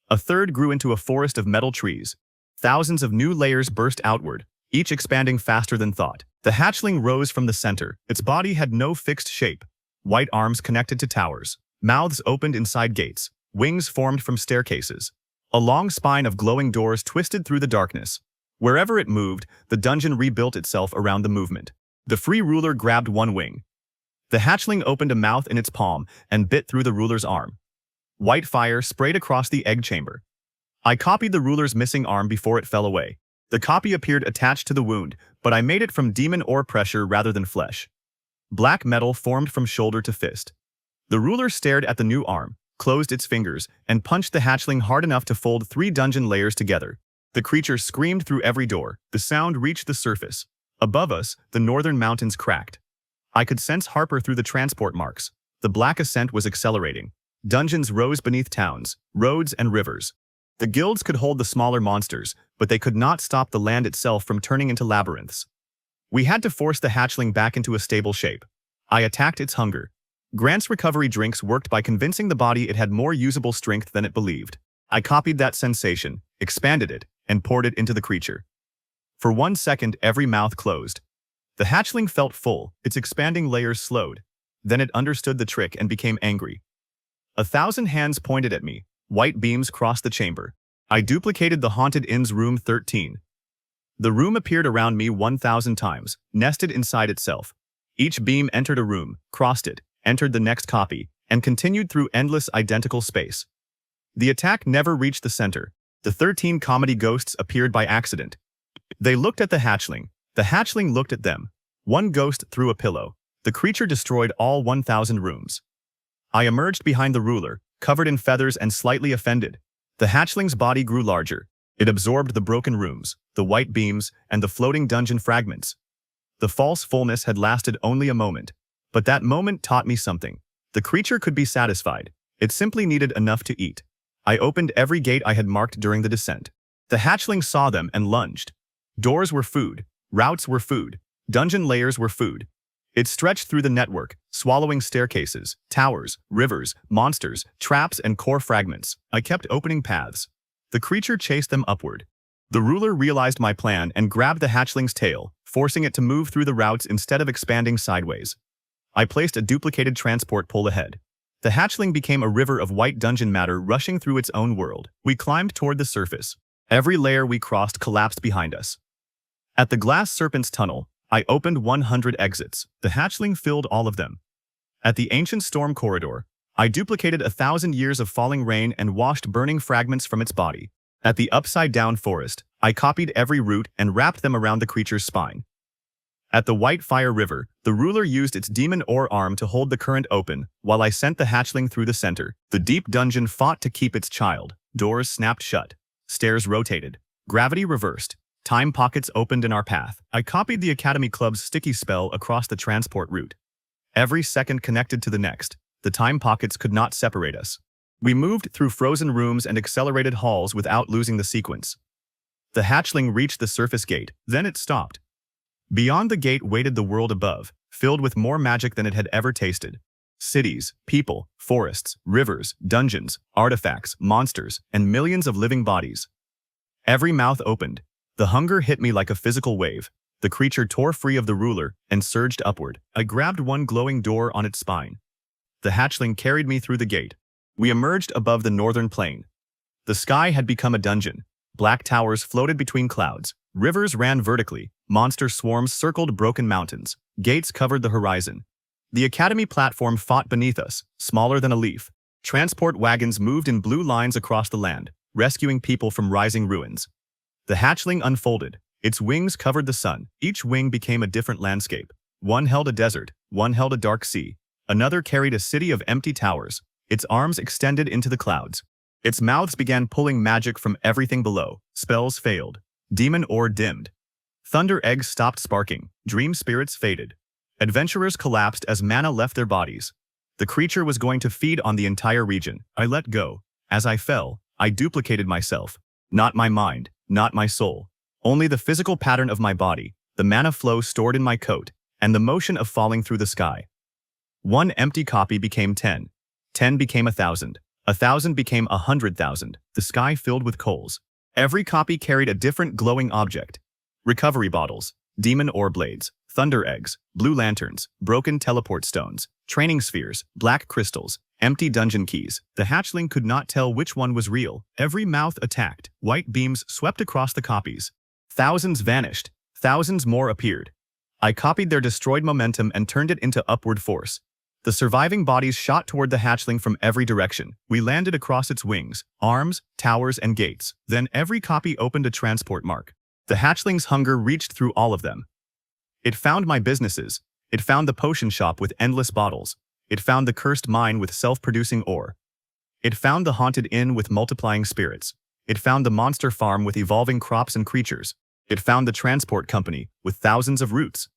A third grew into a forest of metal trees. Thousands of new layers burst outward, each expanding faster than thought. The hatchling rose from the center. Its body had no fixed shape. White arms connected to towers. Mouths opened inside gates. Wings formed from staircases. A long spine of glowing doors twisted through the darkness. Wherever it moved, the dungeon rebuilt itself around the movement. The free ruler grabbed one wing. The hatchling opened a mouth in its palm and bit through the ruler's arm. White fire sprayed across the egg chamber. I copied the ruler's missing arm before it fell away. The copy appeared attached to the wound, but I made it from demon ore pressure rather than flesh. Black metal formed from shoulder to fist. The ruler stared at the new arm, closed its fingers, and punched the hatchling hard enough to fold 3 dungeon layers together. The creature screamed through every door. The sound reached the surface. Above us, the northern mountains cracked. I could sense Harper through the transport marks. The black ascent was accelerating. Dungeons rose beneath towns, roads, and rivers. The guilds could hold the smaller monsters, but they could not stop the land itself from turning into labyrinths. We had to force the hatchling back into a stable shape. I attacked its hunger. Grant's recovery drinks worked by convincing the body it had more usable strength than it believed. I copied that sensation, expanded it, and poured it into the creature. For 1 second, every mouth closed. The hatchling felt full, its expanding layers slowed. Then it understood the trick and became angry. 1,000 hands pointed at me. White beams crossed the chamber. I duplicated the haunted inn's room 13. The room appeared around me 1,000 times, nested inside itself. Each beam entered a room, crossed it, entered the next copy, and continued through endless identical space. The attack never reached the center. The 13 comedy ghosts appeared by accident. They looked at the hatchling. The hatchling looked at them. One ghost threw a pillow. The creature destroyed all 1,000 rooms. I emerged behind the ruler, covered in feathers and slightly offended. The hatchling's body grew larger. It absorbed the broken rooms, the white beams, and the floating dungeon fragments. The false fullness had lasted only a moment. But that moment taught me something. The creature could be satisfied. It simply needed enough to eat. I opened every gate I had marked during the descent. The hatchling saw them and lunged. Doors were food. Routes were food. Dungeon layers were food. It stretched through the network, swallowing staircases, towers, rivers, monsters, traps, and core fragments. I kept opening paths. The creature chased them upward. The ruler realized my plan and grabbed the hatchling's tail, forcing it to move through the routes instead of expanding sideways. I placed a duplicated transport pole ahead. The hatchling became a river of white dungeon matter rushing through its own world. We climbed toward the surface. Every layer we crossed collapsed behind us. At the glass serpent's tunnel, I opened 100 exits. The hatchling filled all of them. At the ancient storm corridor, I duplicated 1,000 years of falling rain and washed burning fragments from its body. At the upside-down forest, I copied every route and wrapped them around the creature's spine. At the White Fire River, the ruler used its demon ore arm to hold the current open, while I sent the hatchling through the center. The deep dungeon fought to keep its child. Doors snapped shut. Stairs rotated. Gravity reversed. Time pockets opened in our path. I copied the Academy Club's sticky spell across the transport route. Every second connected to the next. The time pockets could not separate us. We moved through frozen rooms and accelerated halls without losing the sequence. The hatchling reached the surface gate, then it stopped. Beyond the gate waited the world above, filled with more magic than it had ever tasted. Cities, people, forests, rivers, dungeons, artifacts, monsters, and millions of living bodies. Every mouth opened. The hunger hit me like a physical wave. The creature tore free of the ruler and surged upward. I grabbed one glowing door on its spine. The hatchling carried me through the gate. We emerged above the northern plain. The sky had become a dungeon. Black towers floated between clouds. Rivers ran vertically. Monster swarms circled broken mountains. Gates covered the horizon. The academy platform fought beneath us, smaller than a leaf. Transport wagons moved in blue lines across the land, rescuing people from rising ruins. The hatchling unfolded. Its wings covered the sun. Each wing became a different landscape. One held a desert, one held a dark sea. Another carried a city of empty towers. Its arms extended into the clouds. Its mouths began pulling magic from everything below. Spells failed. Demon ore dimmed. Thunder eggs stopped sparking. Dream spirits faded. Adventurers collapsed as mana left their bodies. The creature was going to feed on the entire region. I let go. As I fell, I duplicated myself. Not my mind, not my soul. Only the physical pattern of my body, the mana flow stored in my coat, and the motion of falling through the sky. One empty copy became 10. 10 became 1,000. 1,000 became 100,000. The sky filled with coals. Every copy carried a different glowing object. Recovery bottles, demon ore blades, thunder eggs, blue lanterns, broken teleport stones, training spheres, black crystals, empty dungeon keys. The hatchling could not tell which one was real. Every mouth attacked. White beams swept across the copies. Thousands vanished. Thousands more appeared. I copied their destroyed momentum and turned it into upward force. The surviving bodies shot toward the hatchling from every direction. We landed across its wings, arms, towers, and gates. Then every copy opened a transport mark. The hatchling's hunger reached through all of them. It found my businesses. It found the potion shop with endless bottles. It found the cursed mine with self-producing ore. It found the haunted inn with multiplying spirits. It found the monster farm with evolving crops and creatures. It found the transport company with thousands of routes.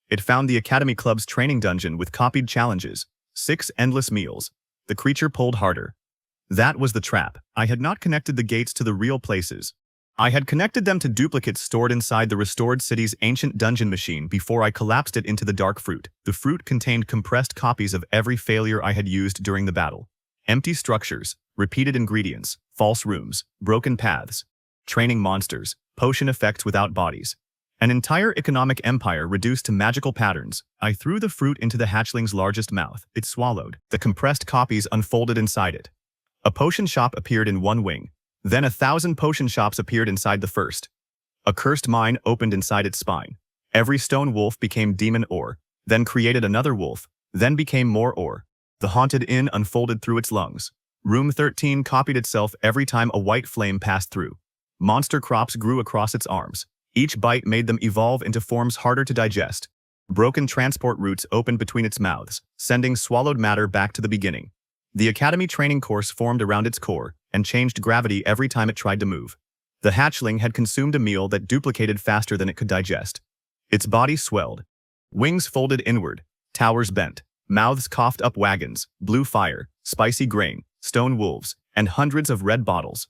It found the Academy Club's training dungeon with copied challenges, 6 endless meals. The creature pulled harder. That was the trap. I had not connected the gates to the real places. I had connected them to duplicates stored inside the restored city's ancient dungeon machine before I collapsed it into the dark fruit. The fruit contained compressed copies of every failure I had used during the battle. Empty structures, repeated ingredients, false rooms, broken paths, training monsters, potion effects without bodies. An entire economic empire reduced to magical patterns. I threw the fruit into the hatchling's largest mouth. It swallowed. The compressed copies unfolded inside it. A potion shop appeared in one wing. Then 1,000 potion shops appeared inside the first. A cursed mine opened inside its spine. Every stone wolf became demon ore, then created another wolf, then became more ore. The haunted inn unfolded through its lungs. Room 13 copied itself every time a white flame passed through. Monster crops grew across its arms. Each bite made them evolve into forms harder to digest. Broken transport routes opened between its mouths, sending swallowed matter back to the beginning. The Academy training course formed around its core and changed gravity every time it tried to move. The hatchling had consumed a meal that duplicated faster than it could digest. Its body swelled. Wings folded inward, towers bent, mouths coughed up wagons, blue fire, spicy grain, stone wolves, and hundreds of red bottles.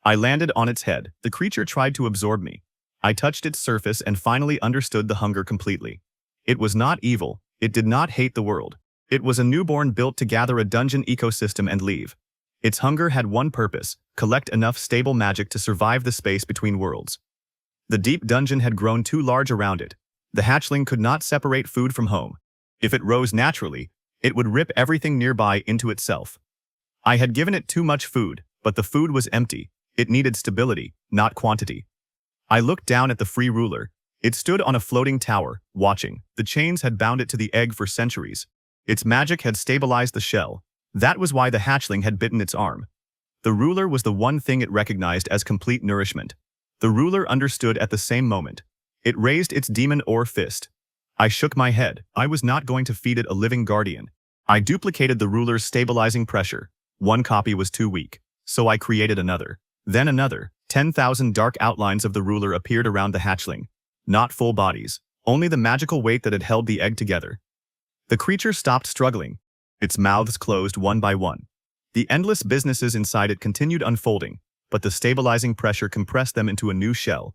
I landed on its head. The creature tried to absorb me. I touched its surface and finally understood the hunger completely. It was not evil. It did not hate the world. It was a newborn built to gather a dungeon ecosystem and leave. Its hunger had one purpose: collect enough stable magic to survive the space between worlds. The deep dungeon had grown too large around it. The hatchling could not separate food from home. If it rose naturally, it would rip everything nearby into itself. I had given it too much food, but the food was empty. It needed stability, not quantity. I looked down at the free ruler. It stood on a floating tower, watching. The chains had bound it to the egg for centuries. Its magic had stabilized the shell. That was why the hatchling had bitten its arm. The ruler was the one thing it recognized as complete nourishment. The ruler understood at the same moment. It raised its demon ore fist. I shook my head. I was not going to feed it a living guardian. I duplicated the ruler's stabilizing pressure. One copy was too weak, so I created another. Then another. 10,000 dark outlines of the ruler appeared around the hatchling. Not full bodies, only the magical weight that had held the egg together. The creature stopped struggling. Its mouths closed one by one. The endless businesses inside it continued unfolding, but the stabilizing pressure compressed them into a new shell.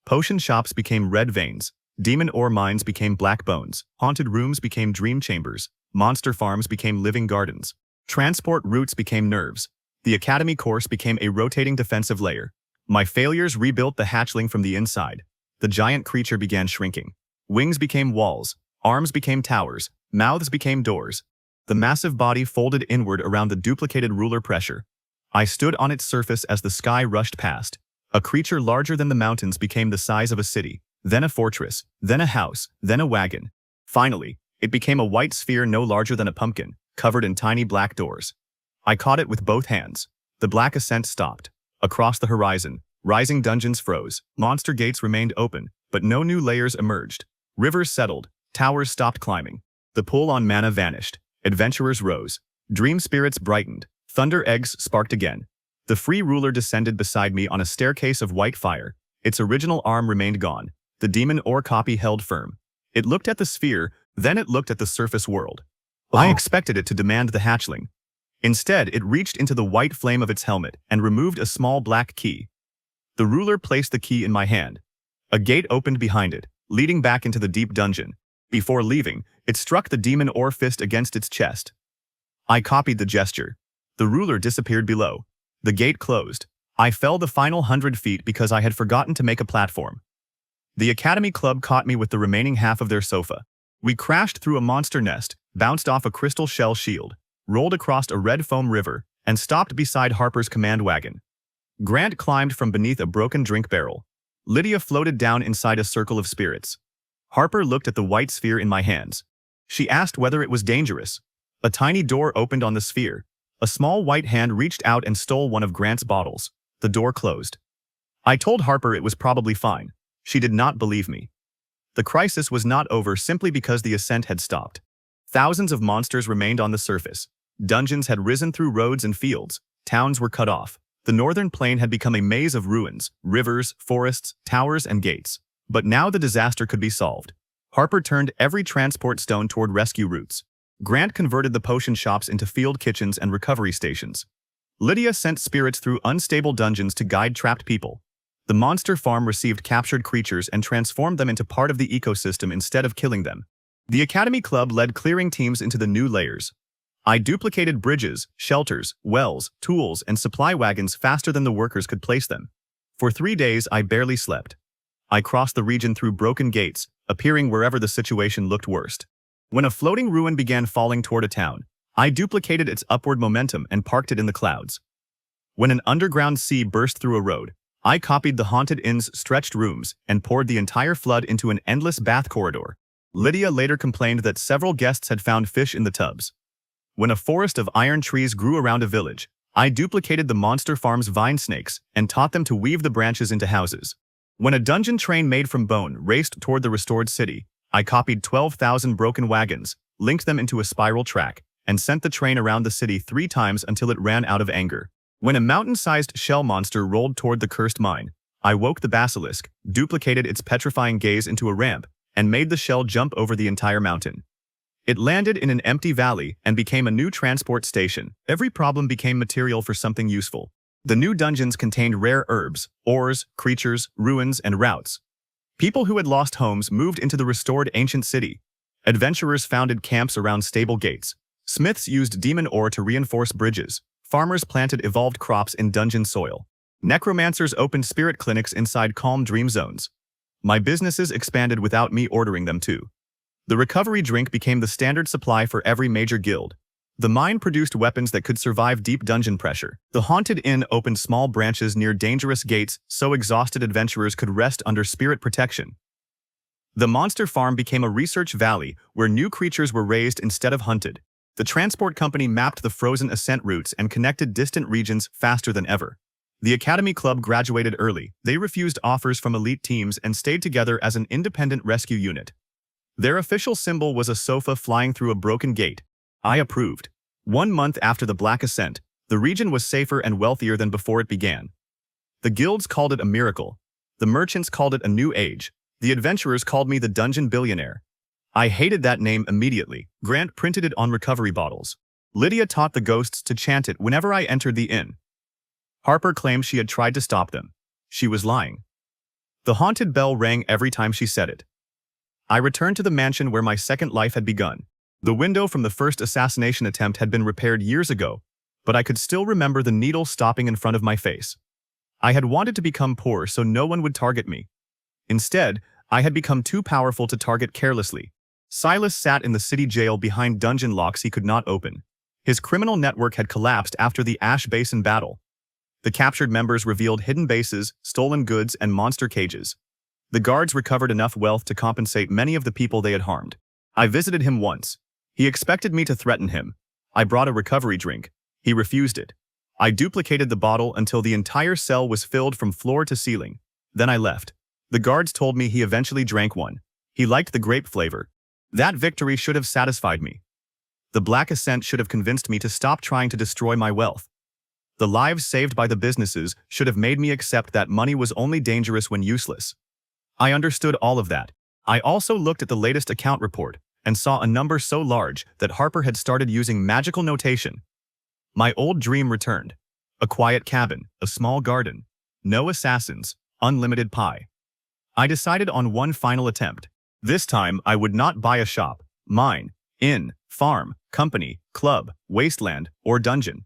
Potion shops became red veins, demon ore mines became black bones, haunted rooms became dream chambers, monster farms became living gardens, transport routes became nerves, the academy course became a rotating defensive layer. My failures rebuilt the hatchling from the inside. The giant creature began shrinking. Wings became walls, arms became towers, mouths became doors. The massive body folded inward around the duplicated ruler pressure. I stood on its surface as the sky rushed past. A creature larger than the mountains became the size of a city, then a fortress, then a house, then a wagon. Finally, it became a white sphere no larger than a pumpkin, covered in tiny black doors. I caught it with both hands. The black ascent stopped. Across the horizon, rising dungeons froze, monster gates remained open, but no new layers emerged. Rivers settled, towers stopped climbing. The pull on mana vanished. Adventurers rose. Dream spirits brightened. Thunder eggs sparked again. The free ruler descended beside me on a staircase of white fire. Its original arm remained gone. The demon ore copy held firm. It looked at the sphere, then it looked at the surface world. I expected it to demand the hatchling. Instead, it reached into the white flame of its helmet and removed a small black key. The ruler placed the key in my hand. A gate opened behind it, leading back into the deep dungeon. Before leaving, it struck the demon ore fist against its chest. I copied the gesture. The ruler disappeared below. The gate closed. I fell the final 100 feet because I had forgotten to make a platform. The Academy Club caught me with the remaining half of their sofa. We crashed through a monster nest, bounced off a crystal shell shield, rolled across a red foam river, and stopped beside Harper's command wagon. Grant climbed from beneath a broken drink barrel. Lydia floated down inside a circle of spirits. Harper looked at the white sphere in my hands. She asked whether it was dangerous. A tiny door opened on the sphere. A small white hand reached out and stole one of Grant's bottles. The door closed. I told Harper it was probably fine. She did not believe me. The crisis was not over simply because the ascent had stopped. Thousands of monsters remained on the surface. Dungeons had risen through roads and fields. Towns were cut off. The northern plain had become a maze of ruins, rivers, forests, towers, and gates. But now the disaster could be solved. Harper turned every transport stone toward rescue routes. Grant converted the potion shops into field kitchens and recovery stations. Lydia sent spirits through unstable dungeons to guide trapped people. The monster farm received captured creatures and transformed them into part of the ecosystem instead of killing them. The Academy Club led clearing teams into the new layers. I duplicated bridges, shelters, wells, tools, and supply wagons faster than the workers could place them. For 3 days, I barely slept. I crossed the region through broken gates, appearing wherever the situation looked worst. When a floating ruin began falling toward a town, I duplicated its upward momentum and parked it in the clouds. When an underground sea burst through a road, I copied the haunted inn's stretched rooms and poured the entire flood into an endless bath corridor. Lydia later complained that several guests had found fish in the tubs. When a forest of iron trees grew around a village, I duplicated the monster farm's vine snakes and taught them to weave the branches into houses. When a dungeon train made from bone raced toward the restored city, I copied 12,000 broken wagons, linked them into a spiral track, and sent the train around the city 3 times until it ran out of anger. When a mountain-sized shell monster rolled toward the cursed mine, I woke the basilisk, duplicated its petrifying gaze into a ramp, and made the shell jump over the entire mountain. It landed in an empty valley and became a new transport station. Every problem became material for something useful. The new dungeons contained rare herbs, ores, creatures, ruins, and routes. People who had lost homes moved into the restored ancient city. Adventurers founded camps around stable gates. Smiths used demon ore to reinforce bridges. Farmers planted evolved crops in dungeon soil. Necromancers opened spirit clinics inside calm dream zones. My businesses expanded without me ordering them to. The recovery drink became the standard supply for every major guild. The mine produced weapons that could survive deep dungeon pressure. The haunted inn opened small branches near dangerous gates so exhausted adventurers could rest under spirit protection. The monster farm became a research valley where new creatures were raised instead of hunted. The transport company mapped the frozen ascent routes and connected distant regions faster than ever. The Academy Club graduated early. They refused offers from elite teams and stayed together as an independent rescue unit. Their official symbol was a sofa flying through a broken gate. I approved. 1 month after the Black Ascent, the region was safer and wealthier than before it began. The guilds called it a miracle. The merchants called it a new age. The adventurers called me the Dungeon Billionaire. I hated that name immediately. Grant printed it on recovery bottles. Lydia taught the ghosts to chant it whenever I entered the inn. Harper claimed she had tried to stop them. She was lying. The haunted bell rang every time she said it. I returned to the mansion where my second life had begun. The window from the first assassination attempt had been repaired years ago, but I could still remember the needle stopping in front of my face. I had wanted to become poor so no one would target me. Instead, I had become too powerful to target carelessly. Silas sat in the city jail behind dungeon locks he could not open. His criminal network had collapsed after the Ash Basin battle. The captured members revealed hidden bases, stolen goods, and monster cages. The guards recovered enough wealth to compensate many of the people they had harmed. I visited him once. He expected me to threaten him. I brought a recovery drink. He refused it. I duplicated the bottle until the entire cell was filled from floor to ceiling. Then I left. The guards told me he eventually drank one. He liked the grape flavor. That victory should have satisfied me. The Black Ascent should have convinced me to stop trying to destroy my wealth. The lives saved by the businesses should have made me accept that money was only dangerous when useless. I understood all of that. I also looked at the latest account report and saw a number so large that Harper had started using magical notation. My old dream returned. A quiet cabin, a small garden, no assassins, unlimited pie. I decided on one final attempt. This time, I would not buy a shop, mine, inn, farm, company, club, wasteland, or dungeon.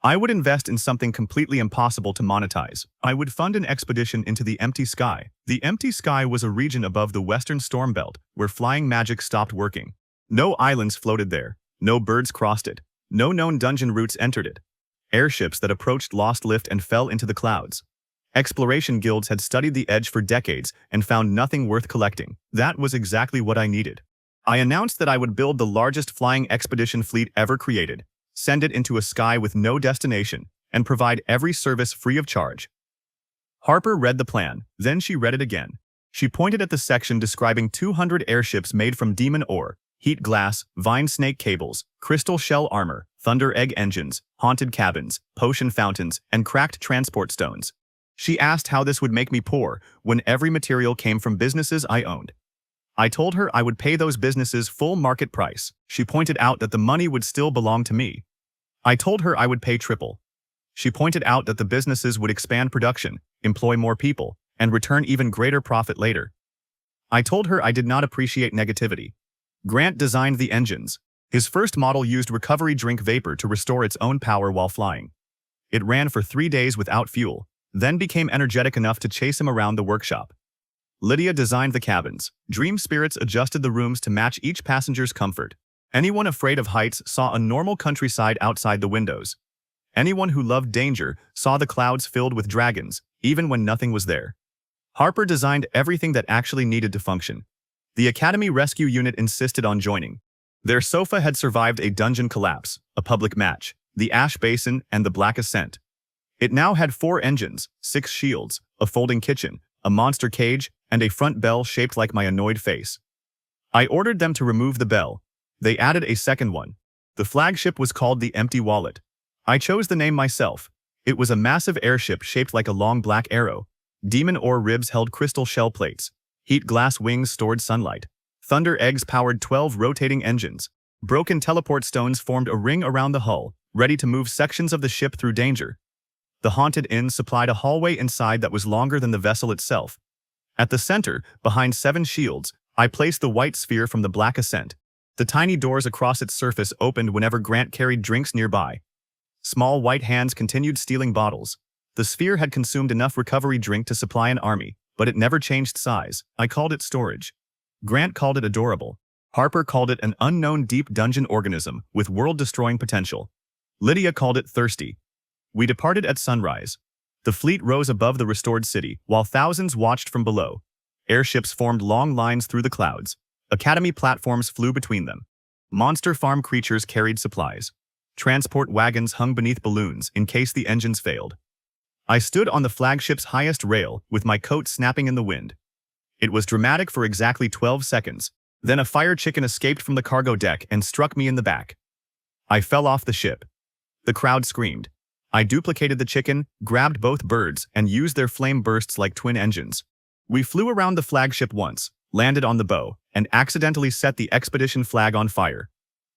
I would invest in something completely impossible to monetize. I would fund an expedition into the empty sky. The empty sky was a region above the western storm belt where flying magic stopped working. No islands floated there. No birds crossed it. No known dungeon routes entered it. Airships that approached lost lift and fell into the clouds. Exploration guilds had studied the edge for decades and found nothing worth collecting. That was exactly what I needed. I announced that I would build the largest flying expedition fleet ever created, send it into a sky with no destination, and provide every service free of charge. Harper read the plan, then she read it again. She pointed at the section describing 200 airships made from demon ore, heat glass, vine snake cables, crystal shell armor, thunder egg engines, haunted cabins, potion fountains, and cracked transport stones. She asked how this would make me poor when every material came from businesses I owned. I told her I would pay those businesses full market price. She pointed out that the money would still belong to me. I told her I would pay triple. She pointed out that the businesses would expand production, employ more people, and return even greater profit later. I told her I did not appreciate negativity. Grant designed the engines. His first model used recovery drink vapor to restore its own power while flying. It ran for 3 days without fuel, then became energetic enough to chase him around the workshop. Lydia designed the cabins. Dream spirits adjusted the rooms to match each passenger's comfort. Anyone afraid of heights saw a normal countryside outside the windows. Anyone who loved danger saw the clouds filled with dragons, even when nothing was there. Harper designed everything that actually needed to function. The Academy Rescue Unit insisted on joining. Their sofa had survived a dungeon collapse, a public match, the Ash Basin, and the Black Ascent. It now had 4 engines, 6 shields, a folding kitchen, a monster cage, and a front bell shaped like my annoyed face. I ordered them to remove the bell. They added a second one. The flagship was called the Empty Wallet. I chose the name myself. It was a massive airship shaped like a long black arrow. Demon ore ribs held crystal shell plates. Heat glass wings stored sunlight. Thunder eggs powered 12 rotating engines. Broken teleport stones formed a ring around the hull, ready to move sections of the ship through danger. The haunted inn supplied a hallway inside that was longer than the vessel itself. At the center, behind 7 shields, I placed the white sphere from the Black Ascent. The tiny doors across its surface opened whenever Grant carried drinks nearby. Small white hands continued stealing bottles. The sphere had consumed enough recovery drink to supply an army, but it never changed size. I called it storage. Grant called it adorable. Harper called it an unknown deep dungeon organism with world-destroying potential. Lydia called it thirsty. We departed at sunrise. The fleet rose above the restored city, while thousands watched from below. Airships formed long lines through the clouds. Academy platforms flew between them. Monster farm creatures carried supplies. Transport wagons hung beneath balloons in case the engines failed. I stood on the flagship's highest rail, with my coat snapping in the wind. It was dramatic for exactly 12 seconds. Then a fire chicken escaped from the cargo deck and struck me in the back. I fell off the ship. The crowd screamed. I duplicated the chicken, grabbed both birds, and used their flame bursts like twin engines. We flew around the flagship once, landed on the bow, and accidentally set the expedition flag on fire.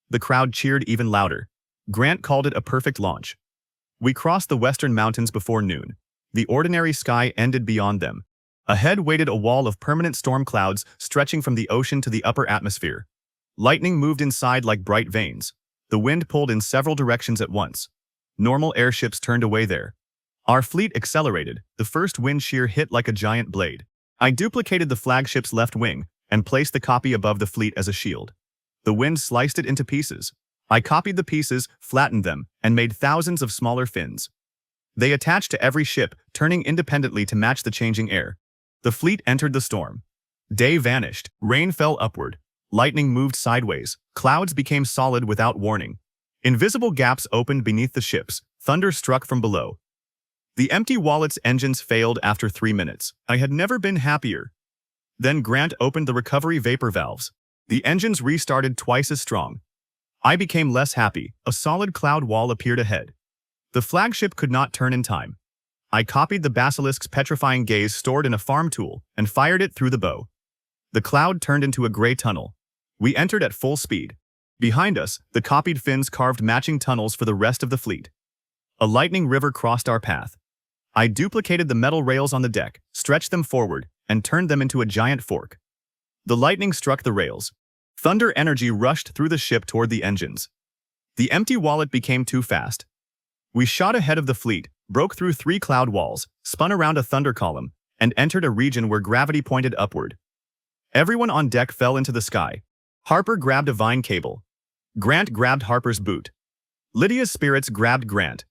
The crowd cheered even louder. Grant called it a perfect launch. We crossed the western mountains before noon. The ordinary sky ended beyond them. Ahead waited a wall of permanent storm clouds stretching from the ocean to the upper atmosphere. Lightning moved inside like bright veins. The wind pulled in several directions at once. Normal airships turned away there. Our fleet accelerated, the first wind shear hit like a giant blade. I duplicated the flagship's left wing and placed the copy above the fleet as a shield. The wind sliced it into pieces. I copied the pieces, flattened them, and made thousands of smaller fins. They attached to every ship, turning independently to match the changing air. The fleet entered the storm. Day vanished, rain fell upward, lightning moved sideways, clouds became solid without warning. Invisible gaps opened beneath the ships, thunder struck from below. The empty wallet's engines failed after 3 minutes. I had never been happier. Then Grant opened the recovery vapor valves. The engines restarted twice as strong. I became less happy. A solid cloud wall appeared ahead. The flagship could not turn in time. I copied the basilisk's petrifying gaze stored in a farm tool and fired it through the bow. The cloud turned into a gray tunnel. We entered at full speed. Behind us, the copied fins carved matching tunnels for the rest of the fleet. A lightning river crossed our path. I duplicated the metal rails on the deck, stretched them forward, and turned them into a giant fork. The lightning struck the rails. Thunder energy rushed through the ship toward the engines. The empty wallet became too fast. We shot ahead of the fleet, broke through 3 cloud walls, spun around a thunder column, and entered a region where gravity pointed upward. Everyone on deck fell into the sky. Harper grabbed a vine cable. Grant grabbed Harper's boot. Lydia's spirits grabbed Grant.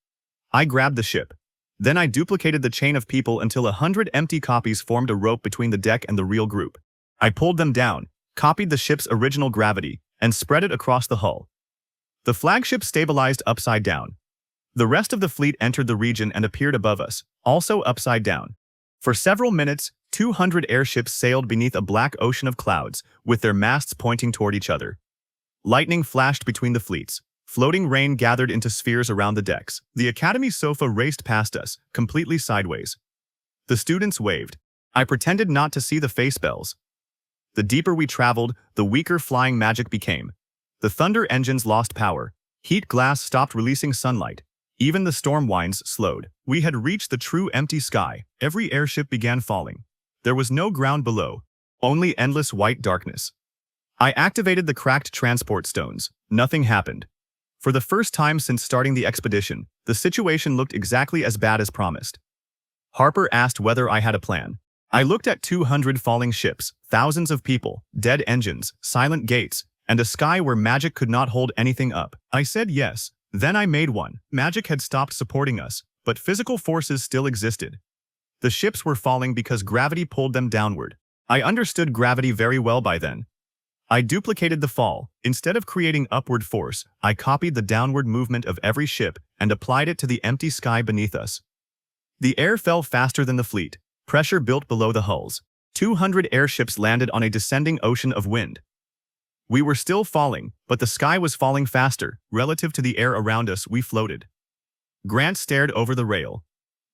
I grabbed the ship. Then I duplicated the chain of people until 100 empty copies formed a rope between the deck and the real group. I pulled them down, copied the ship's original gravity, and spread it across the hull. The flagship stabilized upside down. The rest of the fleet entered the region and appeared above us, also upside down. For several minutes, 200 airships sailed beneath a black ocean of clouds, with their masts pointing toward each other. Lightning flashed between the fleets. Floating rain gathered into spheres around the decks. The Academy sofa raced past us, completely sideways. The students waved. I pretended not to see the face bells. The deeper we traveled, the weaker flying magic became. The thunder engines lost power. Heat glass stopped releasing sunlight. Even the storm winds slowed. We had reached the true empty sky. Every airship began falling. There was no ground below, only endless white darkness. I activated the cracked transport stones. Nothing happened. For the first time since starting the expedition, the situation looked exactly as bad as promised. Harper asked whether I had a plan. I looked at 200 falling ships, thousands of people, dead engines, silent gates, and a sky where magic could not hold anything up. I said yes. Then I made one. Magic had stopped supporting us, but physical forces still existed. The ships were falling because gravity pulled them downward. I understood gravity very well by then. I duplicated the fall. Instead of creating upward force, I copied the downward movement of every ship and applied it to the empty sky beneath us. The air fell faster than the fleet. Pressure built below the hulls. 200 airships landed on a descending ocean of wind. We were still falling, but the sky was falling faster. Relative to the air around us, we floated. Grant stared over the rail.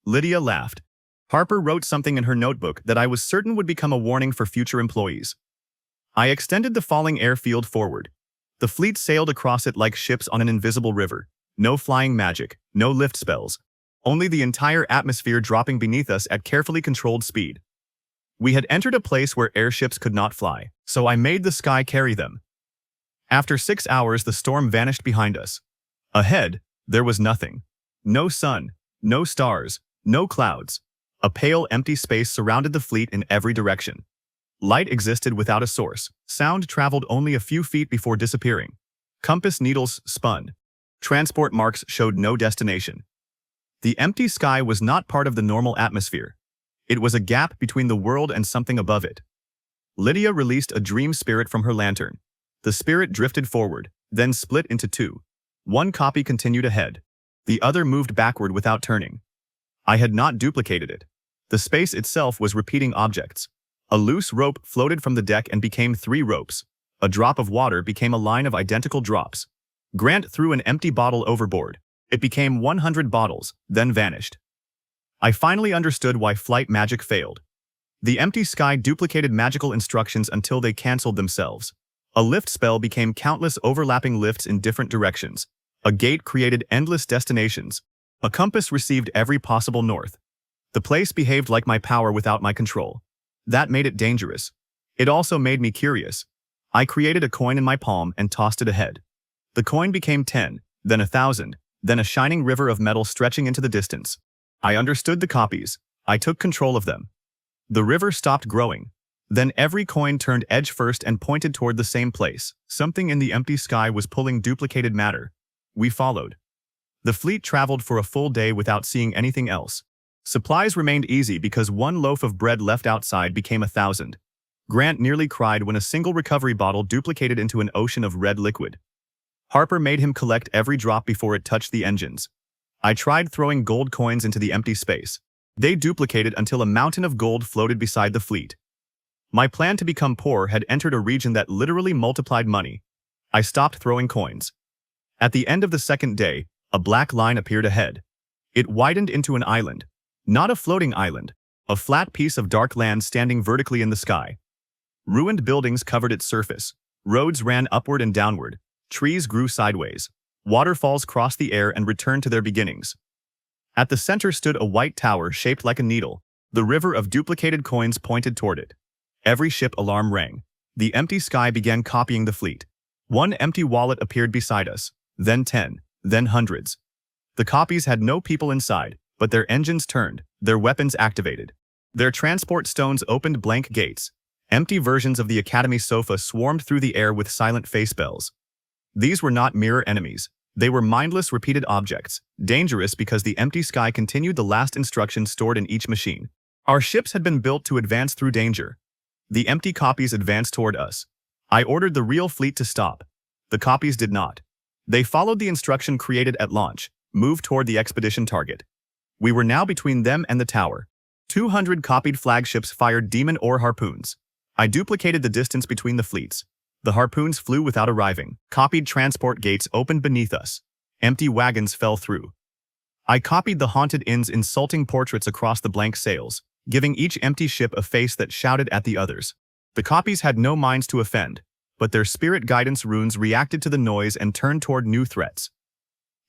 Lydia laughed. Harper wrote something in her notebook that I was certain would become a warning for future employees. I extended the falling airfield forward. The fleet sailed across it like ships on an invisible river. No flying magic, no lift spells. Only the entire atmosphere dropping beneath us at carefully controlled speed. We had entered a place where airships could not fly, so I made the sky carry them. After 6 hours, the storm vanished behind us. Ahead, there was nothing. No sun, no stars, no clouds. A pale, empty space surrounded the fleet in every direction. Light existed without a source. Sound traveled only a few feet before disappearing. Compass needles spun. Transport marks showed no destination. The empty sky was not part of the normal atmosphere. It was a gap between the world and something above it. Lydia released a dream spirit from her lantern. The spirit drifted forward, then split into 2. One copy continued ahead. The other moved backward without turning. I had not duplicated it. The space itself was repeating objects. A loose rope floated from the deck and became 3 ropes. A drop of water became a line of identical drops. Grant threw an empty bottle overboard. It became 100 bottles, then vanished. I finally understood why flight magic failed. The empty sky duplicated magical instructions until they canceled themselves. A lift spell became countless overlapping lifts in different directions. A gate created endless destinations. A compass received every possible north. The place behaved like my power without my control. That made it dangerous. It also made me curious. I created a coin in my palm and tossed it ahead. The coin became 10, then 1,000, then a shining river of metal stretching into the distance. I understood the copies. I took control of them. The river stopped growing. Then every coin turned edge first and pointed toward the same place. Something in the empty sky was pulling duplicated matter. We followed. The fleet traveled for a full day without seeing anything else. Supplies remained easy because one loaf of bread left outside became 1,000. Grant nearly cried when a single recovery bottle duplicated into an ocean of red liquid. Harper made him collect every drop before it touched the engines. I tried throwing gold coins into the empty space. They duplicated until a mountain of gold floated beside the fleet. My plan to become poor had entered a region that literally multiplied money. I stopped throwing coins. At the end of the second day, a black line appeared ahead. It widened into an island. Not a floating island, a flat piece of dark land standing vertically in the sky. Ruined buildings covered its surface. Roads ran upward and downward. Trees grew sideways. Waterfalls crossed the air and returned to their beginnings. At the center stood a white tower shaped like a needle. The river of duplicated coins pointed toward it. Every ship alarm rang. The empty sky began copying the fleet. One empty wallet appeared beside us, then 10, then hundreds. The copies had no people inside, but their engines turned, their weapons activated. Their transport stones opened blank gates. Empty versions of the Academy sofa swarmed through the air with silent face bells. These were not mirror enemies. They were mindless repeated objects, dangerous because the empty sky continued the last instructions stored in each machine. Our ships had been built to advance through danger. The empty copies advanced toward us. I ordered the real fleet to stop. The copies did not. They followed the instruction created at launch, moved toward the expedition target. We were now between them and the tower. 200 copied flagships fired demon ore harpoons. I duplicated the distance between the fleets. The harpoons flew without arriving. Copied transport gates opened beneath us. Empty wagons fell through. I copied the haunted inn's insulting portraits across the blank sails, giving each empty ship a face that shouted at the others. The copies had no minds to offend, but their spirit guidance runes reacted to the noise and turned toward new threats.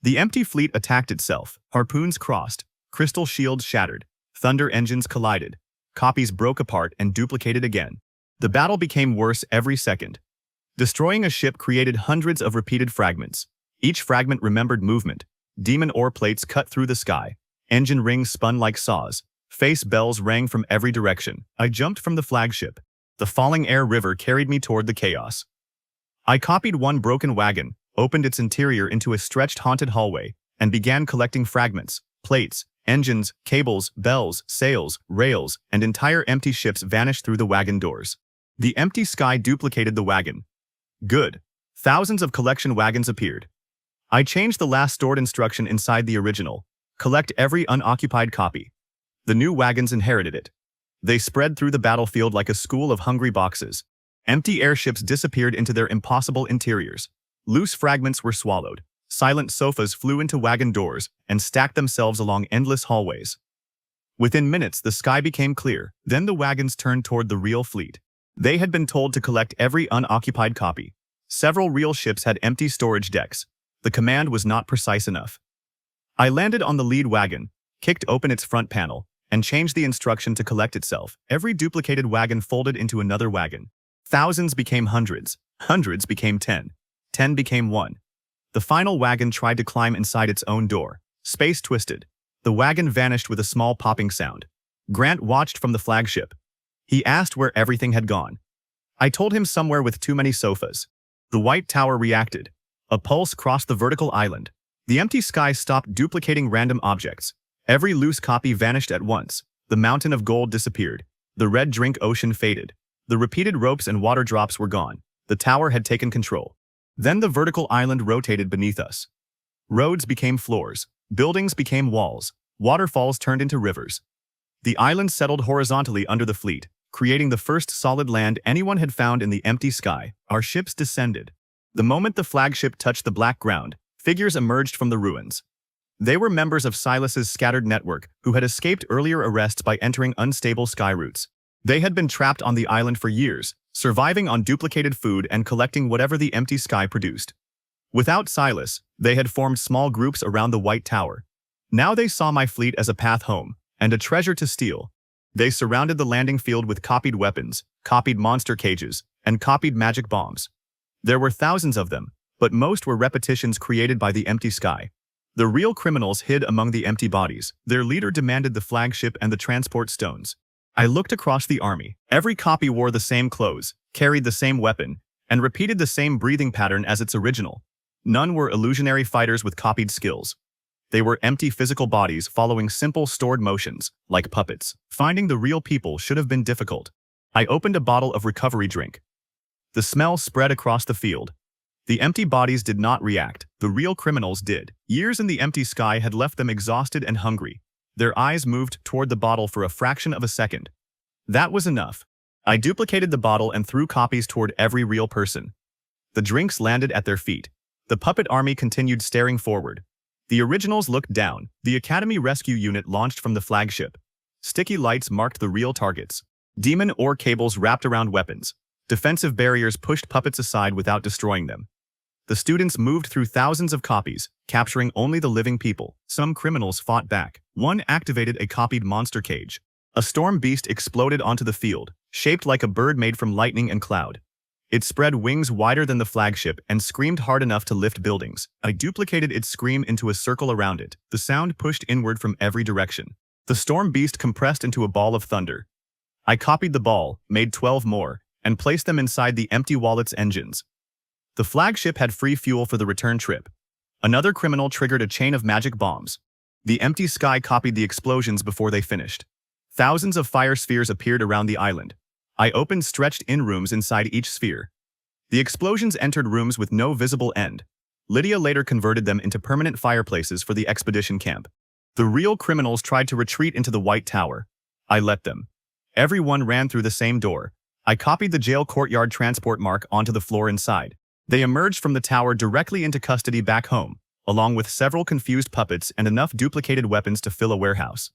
The empty fleet attacked itself. Harpoons crossed. Crystal shields shattered. Thunder engines collided. Copies broke apart and duplicated again. The battle became worse every second. Destroying a ship created hundreds of repeated fragments. Each fragment remembered movement. Demon ore plates cut through the sky. Engine rings spun like saws. Face bells rang from every direction. I jumped from the flagship. The falling air river carried me toward the chaos. I copied one broken wagon, opened its interior into a stretched haunted hallway, and began collecting fragments, plates, engines, cables, bells, sails, rails, and entire empty ships vanished through the wagon doors. The empty sky duplicated the wagon. Good. Thousands of collection wagons appeared. I changed the last stored instruction inside the original. Collect every unoccupied copy. The new wagons inherited it. They spread through the battlefield like a school of hungry boxes. Empty airships disappeared into their impossible interiors. Loose fragments were swallowed. Silent sofas flew into wagon doors and stacked themselves along endless hallways. Within minutes, the sky became clear. Then the wagons turned toward the real fleet. They had been told to collect every unoccupied copy. Several real ships had empty storage decks. The command was not precise enough. I landed on the lead wagon, kicked open its front panel, and changed the instruction to collect itself. Every duplicated wagon folded into another wagon. Thousands became hundreds. Hundreds became 10. 10 became 1. The final wagon tried to climb inside its own door. Space twisted. The wagon vanished with a small popping sound. Grant watched from the flagship. He asked where everything had gone. I told him somewhere with too many sofas. The white tower reacted. A pulse crossed the vertical island. The empty sky stopped duplicating random objects. Every loose copy vanished at once. The mountain of gold disappeared. The red drink ocean faded. The repeated ropes and water drops were gone. The tower had taken control. Then the vertical island rotated beneath us. Roads became floors. Buildings became walls. Waterfalls turned into rivers. The island settled horizontally under the fleet, creating the first solid land anyone had found in the empty sky. Our ships descended. The moment the flagship touched the black ground, figures emerged from the ruins. They were members of Silas's scattered network who had escaped earlier arrests by entering unstable sky routes. They had been trapped on the island for years, surviving on duplicated food and collecting whatever the empty sky produced. Without Silas, they had formed small groups around the White Tower. Now they saw my fleet as a path home, and a treasure to steal. They surrounded the landing field with copied weapons, copied monster cages, and copied magic bombs. There were thousands of them, but most were repetitions created by the empty sky. The real criminals hid among the empty bodies. Their leader demanded the flagship and the transport stones. I looked across the army. Every copy wore the same clothes, carried the same weapon, and repeated the same breathing pattern as its original. None were illusionary fighters with copied skills. They were empty physical bodies following simple stored motions, like puppets. Finding the real people should have been difficult. I opened a bottle of recovery drink. The smell spread across the field. The empty bodies did not react. The real criminals did. Years in the empty sky had left them exhausted and hungry. Their eyes moved toward the bottle for a fraction of a second. That was enough. I duplicated the bottle and threw copies toward every real person. The drinks landed at their feet. The puppet army continued staring forward. The originals looked down. The Academy Rescue Unit launched from the flagship. Sticky lights marked the real targets. Demon ore cables wrapped around weapons. Defensive barriers pushed puppets aside without destroying them. The students moved through thousands of copies, capturing only the living people. Some criminals fought back. One activated a copied monster cage. A storm beast exploded onto the field, shaped like a bird made from lightning and cloud. It spread wings wider than the flagship and screamed hard enough to lift buildings. I duplicated its scream into a circle around it. The sound pushed inward from every direction. The storm beast compressed into a ball of thunder. I copied the ball, made 12 more, and placed them inside the empty wallet's engines. The flagship had free fuel for the return trip. Another criminal triggered a chain of magic bombs. The empty sky copied the explosions before they finished. Thousands of fire spheres appeared around the island. I opened stretched-in rooms inside each sphere. The explosions entered rooms with no visible end. Lydia later converted them into permanent fireplaces for the expedition camp. The real criminals tried to retreat into the White Tower. I let them. Everyone ran through the same door. I copied the jail courtyard transport mark onto the floor inside. They emerged from the tower directly into custody back home, along with several confused puppets and enough duplicated weapons to fill a warehouse.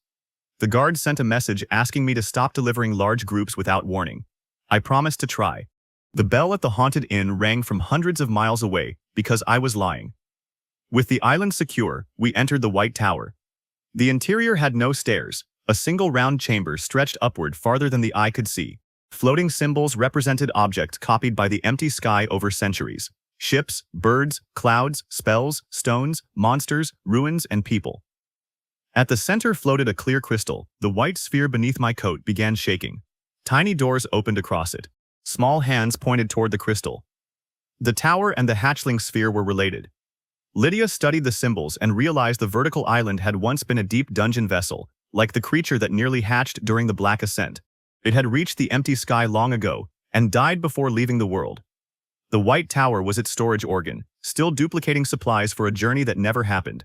The guard sent a message asking me to stop delivering large groups without warning. I promised to try. The bell at the haunted inn rang from hundreds of miles away because I was lying. With the island secure, we entered the White Tower. The interior had no stairs. A single round chamber stretched upward farther than the eye could see. Floating symbols represented objects copied by the empty sky over centuries. Ships, birds, clouds, spells, stones, monsters, ruins, and people. At the center floated a clear crystal. The white sphere beneath my coat began shaking. Tiny doors opened across it. Small hands pointed toward the crystal. The tower and the hatchling sphere were related. Lydia studied the symbols and realized the vertical island had once been a deep dungeon vessel, like the creature that nearly hatched during the Black Ascent. It had reached the empty sky long ago and died before leaving the world. The White Tower was its storage organ, still duplicating supplies for a journey that never happened.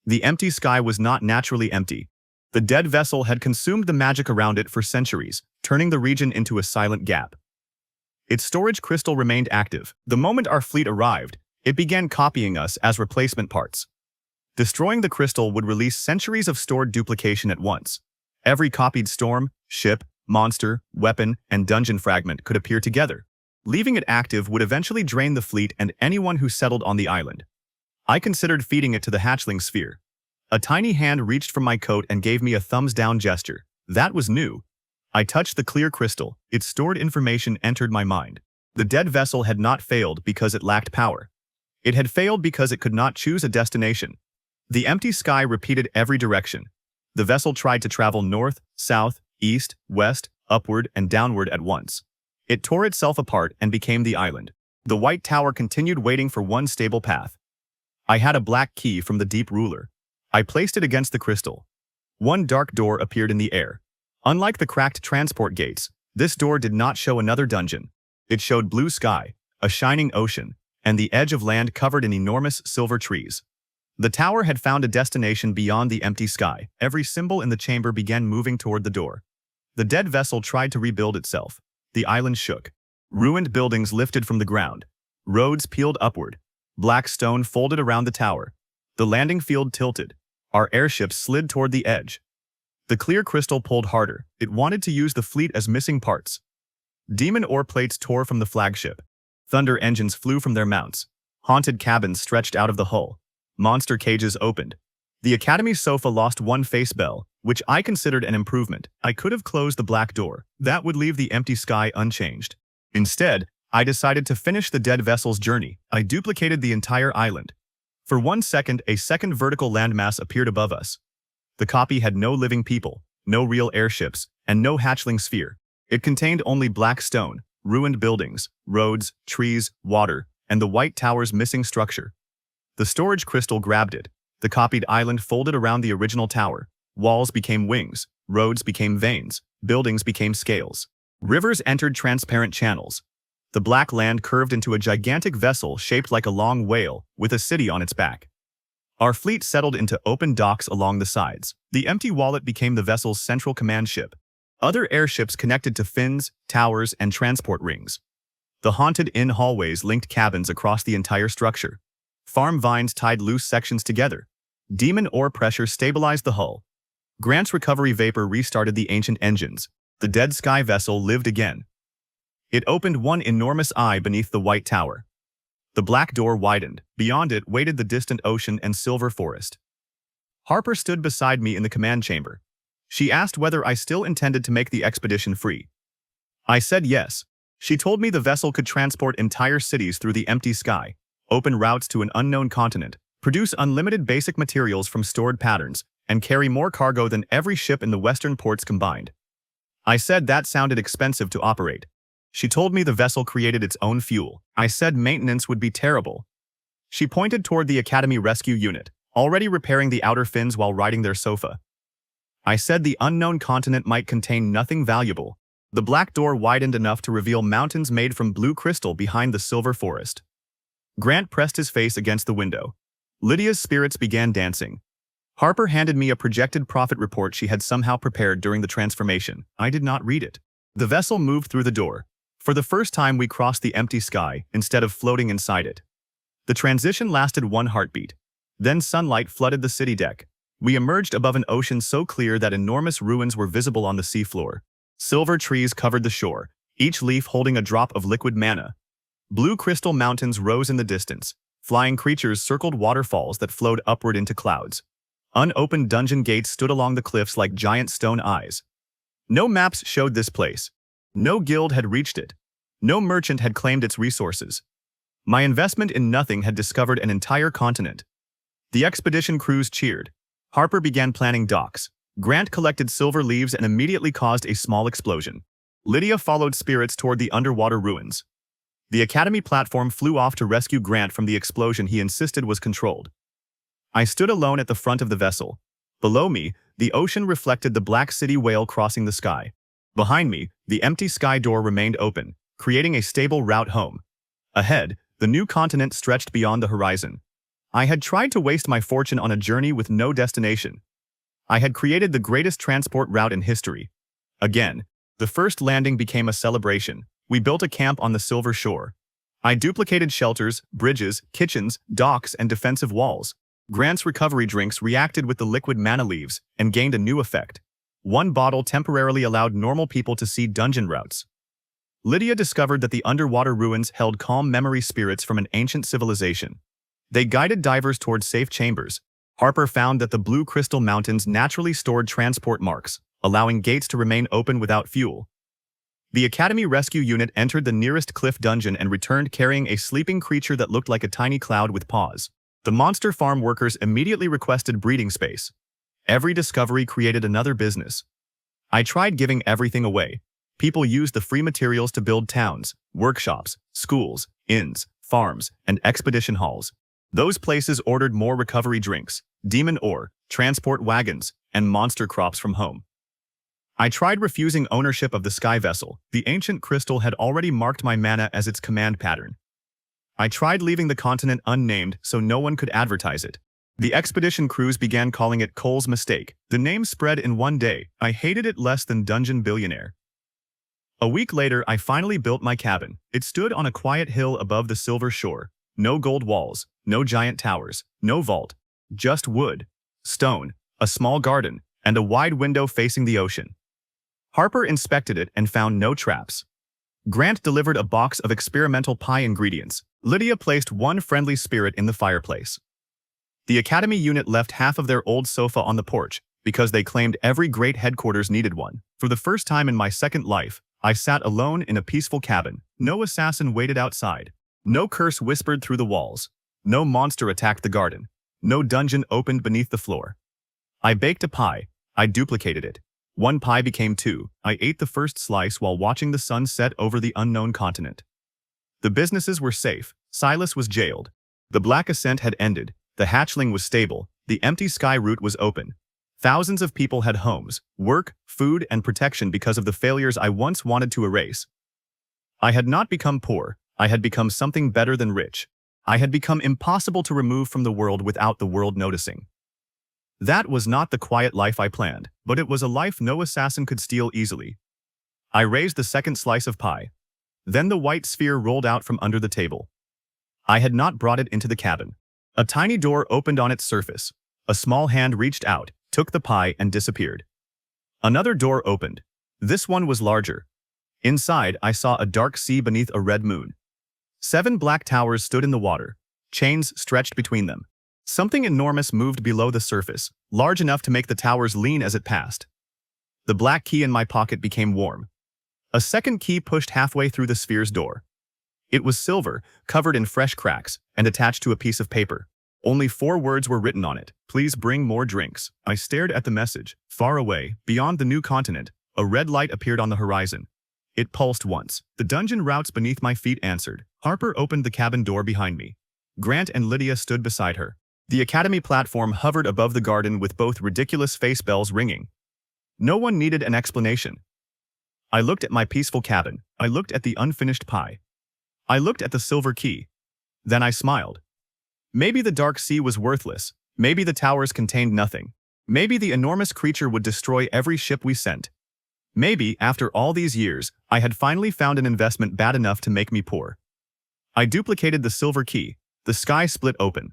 The empty sky was not naturally empty. The dead vessel had consumed the magic around it for centuries, turning the region into a silent gap. Its storage crystal remained active. The moment our fleet arrived, it began copying us as replacement parts. Destroying the crystal would release centuries of stored duplication at once. Every copied storm, ship, monster, weapon, and dungeon fragment could appear together. Leaving it active would eventually drain the fleet and anyone who settled on the island. I considered feeding it to the hatchling sphere. A tiny hand reached from my coat and gave me a thumbs-down gesture. That was new. I touched the clear crystal. Its stored information entered my mind. The dead vessel had not failed because it lacked power. It had failed because it could not choose a destination. The empty sky repeated every direction. The vessel tried to travel north, south, east, west, upward, and downward at once. It tore itself apart and became the island. The White Tower continued waiting for one stable path. I had a black key from the deep ruler. I placed it against the crystal. One dark door appeared in the air. Unlike the cracked transport gates, this door did not show another dungeon. It showed blue sky, a shining ocean, and the edge of land covered in enormous silver trees. The tower had found a destination beyond the empty sky. Every symbol in the chamber began moving toward the door. The dead vessel tried to rebuild itself. The island shook. Ruined buildings lifted from the ground. Roads peeled upward. Black stone folded around the tower. The landing field tilted. Our airships slid toward the edge. The clear crystal pulled harder. It wanted to use the fleet as missing parts. Demon ore plates tore from the flagship. Thunder engines flew from their mounts. Haunted cabins stretched out of the hull. Monster cages opened. The Academy's sofa lost one face bell, which I considered an improvement. I could have closed the black door. That would leave the empty sky unchanged. Instead, I decided to finish the dead vessel's journey. I duplicated the entire island. For 1 second, a second vertical landmass appeared above us. The copy had no living people, no real airships, and no hatchling sphere. It contained only black stone, ruined buildings, roads, trees, water, and the white tower's missing structure. The storage crystal grabbed it. The copied island folded around the original tower. Walls became wings, roads became veins, buildings became scales. Rivers entered transparent channels. The black land curved into a gigantic vessel shaped like a long whale, with a city on its back. Our fleet settled into open docks along the sides. The empty wallet became the vessel's central command ship. Other airships connected to fins, towers, and transport rings. The haunted inn hallways linked cabins across the entire structure. Farm vines tied loose sections together. Demon ore pressure stabilized the hull. Grant's recovery vapor restarted the ancient engines. The dead sky vessel lived again. It opened one enormous eye beneath the white tower. The black door widened. Beyond it waited the distant ocean and silver forest. Harper stood beside me in the command chamber. She asked whether I still intended to make the expedition free. I said yes. She told me the vessel could transport entire cities through the empty sky, open routes to an unknown continent, produce unlimited basic materials from stored patterns, and carry more cargo than every ship in the western ports combined. I said that sounded expensive to operate. She told me the vessel created its own fuel. I said maintenance would be terrible. She pointed toward the Academy Rescue Unit, already repairing the outer fins while riding their sofa. I said the unknown continent might contain nothing valuable. The black door widened enough to reveal mountains made from blue crystal behind the silver forest. Grant pressed his face against the window. Lydia's spirits began dancing. Harper handed me a projected profit report she had somehow prepared during the transformation. I did not read it. The vessel moved through the door. For the first time, we crossed the empty sky instead of floating inside it. The transition lasted 1 heartbeat. Then sunlight flooded the city deck. We emerged above an ocean so clear that enormous ruins were visible on the seafloor. Silver trees covered the shore, each leaf holding a drop of liquid mana. Blue crystal mountains rose in the distance. Flying creatures circled waterfalls that flowed upward into clouds. Unopened dungeon gates stood along the cliffs like giant stone eyes. No maps showed this place. No guild had reached it. No merchant had claimed its resources. My investment in nothing had discovered an entire continent. The expedition crews cheered. Harper began planning docks. Grant collected silver leaves and immediately caused a small explosion. Lydia followed spirits toward the underwater ruins. The Academy platform flew off to rescue Grant from the explosion he insisted was controlled. I stood alone at the front of the vessel. Below me, the ocean reflected the black city whale crossing the sky. Behind me, the empty sky door remained open, creating a stable route home. Ahead, the new continent stretched beyond the horizon. I had tried to waste my fortune on a journey with no destination. I had created the greatest transport route in history. Again, the first landing became a celebration. We built a camp on the silver shore. I duplicated shelters, bridges, kitchens, docks, and defensive walls. Grant's recovery drinks reacted with the liquid mana leaves and gained a new effect. 1 bottle temporarily allowed normal people to see dungeon routes. Lydia discovered that the underwater ruins held calm memory spirits from an ancient civilization. They guided divers toward safe chambers. Harper found that the blue crystal mountains naturally stored transport marks, allowing gates to remain open without fuel. The Academy Rescue Unit entered the nearest cliff dungeon and returned carrying a sleeping creature that looked like a tiny cloud with paws. The monster farm workers immediately requested breeding space. Every discovery created another business. I tried giving everything away. People used the free materials to build towns, workshops, schools, inns, farms, and expedition halls. Those places ordered more recovery drinks, demon ore, transport wagons, and monster crops from home. I tried refusing ownership of the sky vessel. The ancient crystal had already marked my mana as its command pattern. I tried leaving the continent unnamed so no one could advertise it. The expedition crews began calling it Cole's Mistake. The name spread in 1 day. I hated it less than Dungeon Billionaire. A week later, I finally built my cabin. It stood on a quiet hill above the silver shore. No gold walls, no giant towers, no vault. Just wood, stone, a small garden, and a wide window facing the ocean. Harper inspected it and found no traps. Grant delivered a box of experimental pie ingredients, Lydia placed one friendly spirit in the fireplace. The Academy unit left half of their old sofa on the porch because they claimed every great headquarters needed one. For the first time in my second life, I sat alone in a peaceful cabin. No assassin waited outside. No curse whispered through the walls. No monster attacked the garden. No dungeon opened beneath the floor. I baked a pie. I duplicated it. One pie became two. I ate the first slice while watching the sun set over the unknown continent. The businesses were safe. Silas was jailed. The Black Ascent had ended. The hatchling was stable. The empty sky route was open. Thousands of people had homes, work, food, and protection because of the failures I once wanted to erase. I had not become poor. I had become something better than rich. I had become impossible to remove from the world without the world noticing. That was not the quiet life I planned, but it was a life no assassin could steal easily. I raised the second slice of pie. Then the white sphere rolled out from under the table. I had not brought it into the cabin. A tiny door opened on its surface. A small hand reached out, took the pie, and disappeared. Another door opened. This one was larger. Inside, I saw a dark sea beneath a red moon. 7 black towers stood in the water. Chains stretched between them. Something enormous moved below the surface, large enough to make the towers lean as it passed. The black key in my pocket became warm. A second key pushed halfway through the sphere's door. It was silver, covered in fresh cracks, and attached to a piece of paper. Only 4 words were written on it. Please bring more drinks. I stared at the message. Far away, beyond the new continent, a red light appeared on the horizon. It pulsed once. The dungeon routes beneath my feet answered. Harper opened the cabin door behind me. Grant and Lydia stood beside her. The Academy platform hovered above the garden with both ridiculous face bells ringing. No one needed an explanation. I looked at my peaceful cabin. I looked at the unfinished pie. I looked at the silver key. Then I smiled. Maybe the dark sea was worthless. Maybe the towers contained nothing. Maybe the enormous creature would destroy every ship we sent. Maybe, after all these years, I had finally found an investment bad enough to make me poor. I duplicated the silver key. The sky split open.